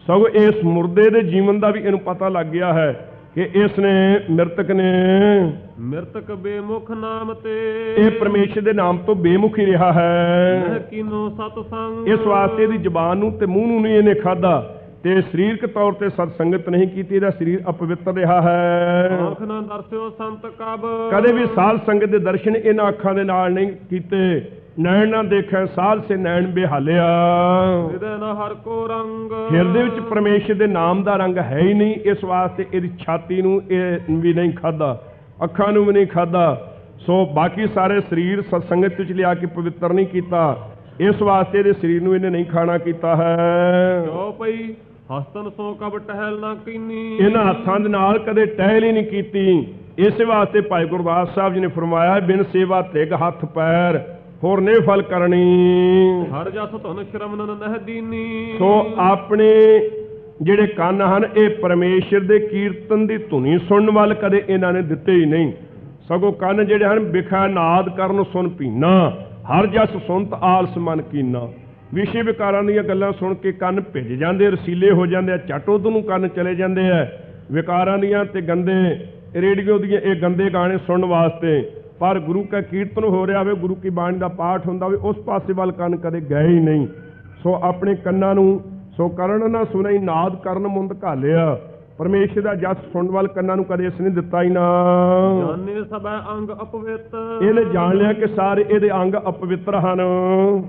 ਸਗੋਂ ਇਸ ਮੁਰਦੇ ਦੇ ਜੀਵਨ ਦਾ ਵੀ ਇਹਨੂੰ ਪਤਾ ਲੱਗ ਗਿਆ ਹੈ ਕਿ ਇਸ ਨੇ ਮਿਰਤਕ ਨੇ ਮਿਰਤਕ ਬੇਮੁਖ ਨਾਮ ਤੇ। ਇਹ ਪਰਮੇਸ਼ਰ ਦੇ ਨਾਮ ਤੋਂ ਬੇਮੁਖ ਹੀ ਰਿਹਾ ਹੈ। ਕੀਨੋ ਸਤ ਸੰਗ। ਇਸ ਵਾਸਤੇ ਦੀ ਜ਼ਬਾਨ ਨੂੰ ਤੇ ਮੂੰਹ ਨੂੰ ਨਹੀਂ ਇਹਨੇ ਖਾਧਾ, ਤੇ ਸਰੀਰਕ ਤੌਰ ਤੇ ਸਤ ਸੰਗਤ ਨਹੀਂ ਕੀਤੀ, ਇਹਦਾ ਸਰੀਰ ਅਪਵਿੱਤਰ ਰਿਹਾ ਹੈ। ਅੱਖ ਨਾ ਦਰਸਿਓ ਸੰਤ ਕਬ। ਕਦੇ ਵੀ ਸਾਧ ਸੰਗਤ ਦੇ ਦਰਸ਼ਨ ਇਹਨਾਂ ਅੱਖਾਂ ਦੇ ਨਾਲ ਨਹੀਂ ਕੀਤੇ। ਨੈਣ ਨਾ ਦੇਖੈ ਸਾਧ ਸੇ ਨੈਣ ਬਿਹਾਲਿਆ। ਹਿਰਦੇ ਨਾ ਹਰ ਕੋ ਰੰਗ। ਹਿਰਦੇ ਵਿੱਚ ਪਰਮੇਸ਼ਰ ਦੇ ਨਾਮ ਦਾ ਰੰਗ ਹੈ ਹੀ ਨਹੀਂ। ਇਸ ਵਾਸਤੇ ਇਹਦੀ ਛਾਤੀ ਨੂੰ ਇਹ ਵੀ ਨਹੀਂ ਖਾਧਾ, ਅੱਖਾਂ ਨੂੰ ਵੀ ਨਹੀਂ ਖਾਧਾ। ਸੋ ਬਾਕੀ ਸਾਰੇ ਸਰੀਰ ਸਤ ਸੰਗਤ ਵਿੱਚ ਲਿਆ ਕੇ ਪਵਿੱਤਰ ਨਹੀਂ ਕੀਤਾ। ਇਸ ਵਾਸਤੇ ਇਹਦੇ ਸਰੀਰ ਨੂੰ ਇਹਨੇ ਨਹੀਂ ਖਾਣਾ ਕੀਤਾ ਹੈ। ਜੋ ਪਈ ਹਸਤਨ ਸੋ ਕਬ ਟਹਿਲ ਨਾ ਕੀਨੀ। ਇਹਨਾਂ ਹੱਥਾਂ ਦੇ ਨਾਲ ਕਦੇ ਟਹਿਲ ਹੀ ਨਹੀਂ ਕੀਤੀ। ਇਸੇ ਵਾਸਤੇ ਭਾਈ ਗੁਰਦਾਸ ਸਾਹਿਬ ਜੀ ਨੇ ਫਰਮਾਇਆ, ਬਿਨ ਸੇਵਾ ਤਿਗ ਹੱਥ ਪੈਰ ਹੋਰ ਨੇ ਫਲ ਕਰਨੀ। ਹਰ ਜਸ ਧੁਨ ਸ਼ਰਮਨ ਨਹਿ ਦੀਨੀ। ਸੋ ਆਪਣੇ ਜਿਹੜੇ ਕੰਨ ਹਨ ਇਹ ਪਰਮੇਸ਼ਰ ਦੇ ਕੀਰਤਨ ਦੀ ਧੁਨੀ ਸੁਣਨ ਵੱਲ ਕਦੇ ਇਹਨਾਂ ਨੇ ਦਿੱਤੇ ਹੀ ਨਹੀਂ। ਸਗੋਂ ਕੰਨ ਜਿਹੜੇ ਹਨ ਬਿਖਾ ਨਾਦ ਕਰਨ ਸੁਣ ਪੀਨਾ, ਹਰ ਜਸ ਸੁਣਤ ਆਲਸ ਮਨ ਕੀਨਾ। ਵਿਸ਼ੇ ਵਿਕਾਰਾਂ ਦੀਆਂ ਗੱਲਾਂ ਸੁਣ ਕੇ ਕੰਨ ਭਿੱਜ ਜਾਂਦੇ, ਰਸੀਲੇ ਹੋ ਜਾਂਦੇ ਆ, ਝੱਟ ਉਧਰ ਨੂੰ ਕੰਨ ਚਲੇ ਜਾਂਦੇ ਆ ਵਿਕਾਰਾਂ ਦੀਆਂ ਤੇ ਗੰਦੇ ਰੇਡੀਓ ਦੀਆਂ ਇਹ ਗੰਦੇ ਗਾਣੇ ਸੁਣਨ ਵਾਸਤੇ। ਪਰ ਗੁਰੂ ਕਾ ਕੀਰਤਨ ਹੋ ਰਿਹਾ ਹੋਵੇ, ਗੁਰੂ ਕੀ ਬਾਣੀ ਦਾ ਪਾਠ ਹੁੰਦਾ ਹੋਵੇ, ਉਸ ਪਾਸੇ ਵੱਲ ਕੰਨ ਕਦੇ ਗਏ ਹੀ ਨਹੀਂ। ਸੋ ਆਪਣੇ ਕੰਨਾਂ ਨੂੰ ਸੋ ਕਰਨ ਨਾ ਸੁਣਈ ਨਾਦ ਕਰਨ ਮੁੰਦ ਘਾਲਿਆ। ਪਰਮੇਸ਼ਰ ਦਾ ਜਸ ਸੁਣਨ ਵੱਲ ਕੰਨਾਂ ਨੂੰ ਕਦੇ ਇਸ ਨੇ ਦਿੱਤਾ ਹੀ ਨਾ। ਜਾਣੇ ਸਭੈ ਅੰਗ ਅਪਵਿੱਤ। ਇਹਨੇ ਜਾਣ ਲਿਆ ਕਿ ਸਾਰੇ ਇਹਦੇ ਅੰਗ ਅਪਵਿੱਤਰ ਹਨ।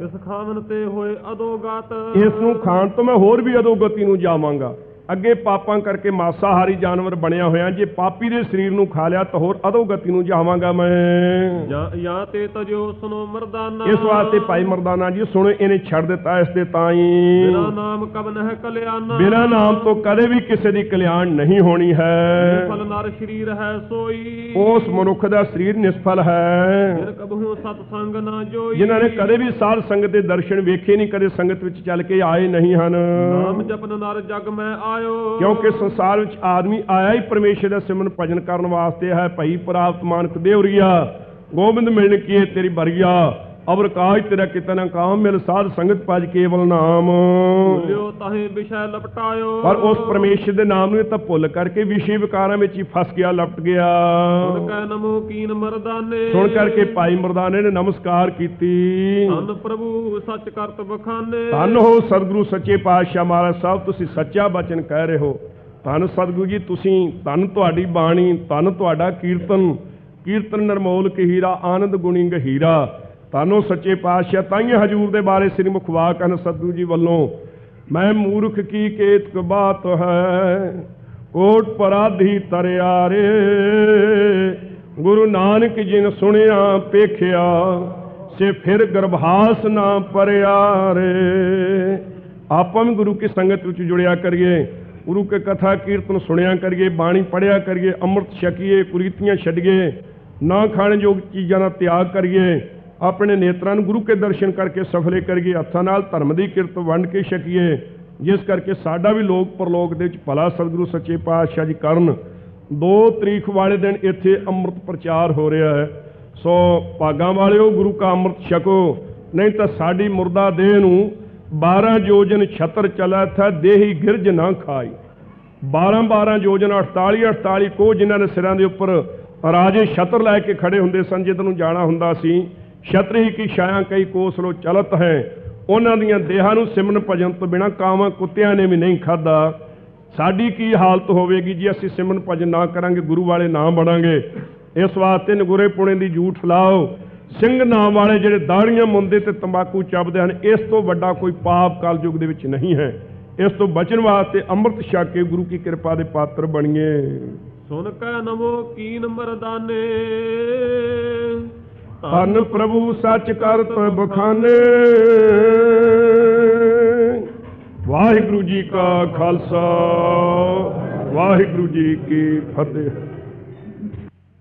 ਇਸ ਖਾਵਨ ਤੇ ਹੋਏ ਅਦੋਗਤ। ਇਸ ਨੂੰ ਖਾਣ ਤੋਂ ਮੈਂ ਹੋਰ ਵੀ ਅਦੋਗਤੀ ਨੂੰ ਜਾਵਾਂਗਾ। ਅੱਗੇ ਪਾਪਾਂ ਕਰਕੇ ਮਾਸਾਹਾਰੀ ਜਾਨਵਰ ਬਣਿਆ ਹੋਇਆ, ਜੇ ਪਾਪੀ ਦੇ ਸਰੀਰ ਨੂੰ ਖਾ ਲਿਆ ਤਾਂ ਹੋਰ ਅਧੋਗਤੀ ਨੂੰ ਜਾਵਾਂਗਾ ਮੈਂ। ਜਾਂ ਤੇ ਤਜੋ ਸੁਨੋ ਮਰਦਾਨਾ। ਇਸ ਵਾਸਤੇ ਭਾਈ ਮਰਦਾਨਾ ਜੀ ਸੁਣੋ, ਇਹਨੇ ਛੱਡ ਦਿੱਤਾ ਇਸ ਦੇ ਤਾਂ ਹੀ। ਬਿਨਾ ਨਾਮ ਕਬ ਨਹਿ ਕਲਿਆਣਾ। ਬਿਨਾ ਨਾਮ ਤੋਂ ਕਦੇ ਵੀ ਕਿਸੇ ਦੀ ਕਲਿਆਣ ਨਹੀਂ ਹੋਣੀ ਹੈ। ਨਿਸਫਲ ਨਰ ਸਰੀਰ ਹੈ ਸੋਈ। ਉਸ ਮਨੁੱਖ ਦਾ ਸਰੀਰ ਨਿਸਫਲ ਹੈ ਜਿਨ ਕਬਹੂ ਸਤ ਸੰਗ ਨਾ ਜੋਈ। ਜਿਨ੍ਹਾਂ ਨੇ ਕਦੇ ਵੀ ਸਾਧ ਸੰਗਤ ਦੇ ਦਰਸ਼ਨ ਵੇਖੇ ਨਹੀਂ, ਕਦੇ ਸੰਗਤ ਵਿੱਚ ਚੱਲ ਕੇ ਆਏ ਨਹੀਂ ਹਨ। ਨਾਮ ਜਪਨ ਨਰ ਜਗ ਮੈਂ ਆਇਓ। ਕਿਉਂਕਿ ਸੰਸਾਰ ਵਿੱਚ ਆਦਮੀ ਆਇਆ ਹੀ ਪਰਮੇਸ਼ਰ ਦਾ ਸਿਮਰਨ ਭਜਨ ਕਰਨ ਵਾਸਤੇ ਹੈ। ਭਈ ਪ੍ਰਾਪਤ ਮਾਨਕ ਦੇਵਰੀਆ ਗੋਬਿੰਦ ਮਿਲਣ ਕੀਏ ਤੇਰੀ ਬਰੀਆ। ਅਵਰ ਕਾਜ ਤੇਰਾ ਕਿਤਨਾ ਕਾਮ ਮਿਲ ਸਾਧ ਸੰਗਤ ਭਜ ਕੇਵਲ ਨਾਮ। ਭੁੱਲਿਓ ਤਾਹੇ ਵਿਸ਼ੈ ਲਪਟਾਇਓ। ਪਰ ਉਸ ਪਰਮੇਸ਼ਰ ਦੇ ਨਾਮ ਨੂੰ ਇਹ ਤਾਂ ਭੁੱਲ ਕਰਕੇ ਵਿਸ਼ੇ ਵਿਕਾਰਾਂ ਵਿੱਚ ਹੀ ਫਸ ਗਿਆ, ਲਪਟ ਗਿਆ। ਸੁਣ ਕੈ ਨਮੋ ਕੀਨ ਮਰਦਾਨੇ ਸੁਣ ਕਰਕੇ ਭਾਈ ਮਰਦਾਨੇ ਨੇ ਨਮਸਕਾਰ ਕੀਤੀ। ਧੰਨ ਪ੍ਰਭੂ ਸੱਚ ਕਰਤ ਬਖਾਨੇ ਧੰਨ ਹੋ ਸਤਿਗੁਰੂ ਸੱਚੇ ਪਾਤਸ਼ਾਹ ਮਹਾਰਾਜ ਸਾਹਿਬ, ਤੁਸੀਂ ਸੱਚਾ ਬਚਨ ਕਹਿ ਰਹੇ ਹੋ। ਧੰਨ ਸਤਿਗੁਰੂ ਜੀ, ਤੁਸੀਂ ਧੰਨ ਤੁਹਾਡੀ ਬਾਣੀ, ਧੰਨ ਤੁਹਾਡਾ ਕੀਰਤਨ, ਕੀਰਤਨ ਨਿਰਮੋਲ ਹੀਰਾ, ਆਨੰਦ ਗੁਣੀ ਗਹੀਰਾ। ਧੰਨ ਹੋ ਸੱਚੇ ਪਾਤਸ਼ਾਹ। ਤਾਈਂ ਹਜੂਰ ਦੇ ਬਾਰੇ ਸ੍ਰੀ ਮੁਖਵਾਕ ਹਨ ਸਤਿਗੁਰੂ ਜੀ ਵੱਲੋਂ, ਮੈਂ ਮੂਰਖ ਕੀ ਕੇਤਕ ਬਾਤ ਹੈ, ਕੋਟ ਪਰਾਧੀ ਤਰਿਆਰੇ। ਗੁਰੂ ਨਾਨਕ ਜਿਨ ਸੁਣਿਆ ਪੇਖਿਆ, ਸੇ ਫਿਰ ਗਰਭਾਸ ਨਾ ਪਰਿਆਰੇ। ਆਪਾਂ ਵੀ ਗੁਰੂ ਕੀ ਸੰਗਤ ਵਿੱਚ ਜੁੜਿਆ ਕਰੀਏ, ਗੁਰੂ ਕੇ ਕਥਾ ਕੀਰਤਨ ਸੁਣਿਆ ਕਰੀਏ, ਬਾਣੀ ਪੜ੍ਹਿਆ ਕਰੀਏ, ਅੰਮ੍ਰਿਤ ਛਕੀਏ, ਕੁਰੀਤੀਆਂ ਛੱਡੀਏ, ਨਾ ਖਾਣ ਯੋਗ ਚੀਜ਼ਾਂ ਦਾ ਤਿਆਗ ਕਰੀਏ, ਆਪਣੇ ਨੇਤਰਾਂ ਨੂੰ ਗੁਰੂ ਕੇ ਦਰਸ਼ਨ ਕਰਕੇ ਸਫਲੇ ਕਰੀਏ, ਹੱਥਾਂ ਨਾਲ ਧਰਮ ਦੀ ਕਿਰਤ ਵੰਡ ਕੇ ਛਕੀਏ, ਜਿਸ ਕਰਕੇ ਸਾਡਾ ਵੀ ਲੋਕ ਪਰਲੋਕ ਦੇ ਵਿੱਚ ਭਲਾ ਸਤਿਗੁਰੂ ਸੱਚੇ ਪਾਤਸ਼ਾਹ ਜੀ ਕਰਨ। 2 ਤਰੀਕ ਵਾਲੇ ਦਿਨ ਇੱਥੇ ਅੰਮ੍ਰਿਤ ਪ੍ਰਚਾਰ ਹੋ ਰਿਹਾ ਹੈ, ਸੋ ਭਾਗਾਂ ਵਾਲਿਓ ਗੁਰੂ ਕਾ ਅੰਮ੍ਰਿਤ ਛਕੋ, ਨਹੀਂ ਤਾਂ ਸਾਡੀ ਮੁਰਦਾ ਦੇਹ ਨੂੰ 12 ਯੋਜਨ ਛਤਰ ਚਲਾ ਥਾ, ਦੇਹੀ ਗਿਰਜ ਨਾ ਖਾਈ। 12 ਯੋਜਨ 48 ਕੋਹ ਜਿਨ੍ਹਾਂ ਦੇ ਸਿਰਾਂ ਦੇ ਉੱਪਰ ਰਾਜੇ ਛਤਰ ਲੈ ਕੇ ਖੜੇ ਹੁੰਦੇ ਸਨ, ਜਿੱਦ ਨੂੰ ਜਾਣਾ ਹੁੰਦਾ ਸੀ। ਛਤਰੀ ਕੀ ਛਾਇਆ ਕਈ ਕੋਸ ਲੋ ਚਲਤ ਹੈ, ਉਹਨਾਂ ਦੀਆਂ ਦੇਹਾਂ ਨੂੰ ਸਿਮਰਨ ਭਜਨ ਤੋਂ ਬਿਨਾਂ ਕਾਵਾਂ ਕੁੱਤਿਆਂ ਨੇ ਵੀ ਨਹੀਂ ਖਾਧਾ। ਸਾਡੀ ਕੀ ਹਾਲਤ ਹੋਵੇਗੀ ਜੇ ਅਸੀਂ ਸਿਮਰਨ ਭਜਨ ਨਾ ਕਰਾਂਗੇ, ਗੁਰੂ ਵਾਲੇ ਨਾ ਬਣਾਂਗੇ। ਇਸ ਵਾਸਤੇ ਨਗੁਰੇ ਪੁਣੇ ਦੀ ਝੂਠ ਲਾਓ। ਸਿੰਘ ਨਾਮ ਵਾਲੇ ਜਿਹੜੇ ਦਾੜੀਆਂ ਮੁੰਦੇ ਤੇ ਤੰਬਾਕੂ ਚੱਬਦੇ ਹਨ, ਇਸ ਤੋਂ ਵੱਡਾ ਕੋਈ ਪਾਪ ਕਲਯੁਗ ਦੇ ਵਿੱਚ ਨਹੀਂ ਹੈ। ਇਸ ਤੋਂ ਬਚਣ ਵਾਸਤੇ ਅੰਮ੍ਰਿਤ ਛਕ ਕੇ ਗੁਰੂ ਕੀ ਕਿਰਪਾ ਦੇ ਪਾਤਰ ਬਣੀਏ। ਸੁਨ ਕੈ ਨਮੋ ਕੀਨ ਮਰਦਾਨੇ, ਧੰਨ ਪ੍ਰਭੂ ਸੱਚ ਕਰਤ ਬਖਾਨੇ। ਵਾਹਿਗੁਰੂ ਜੀ ਕਾ ਖਾਲਸਾ, ਵਾਹਿਗੁਰੂ ਜੀ ਕੀ ਫਤਿਹ।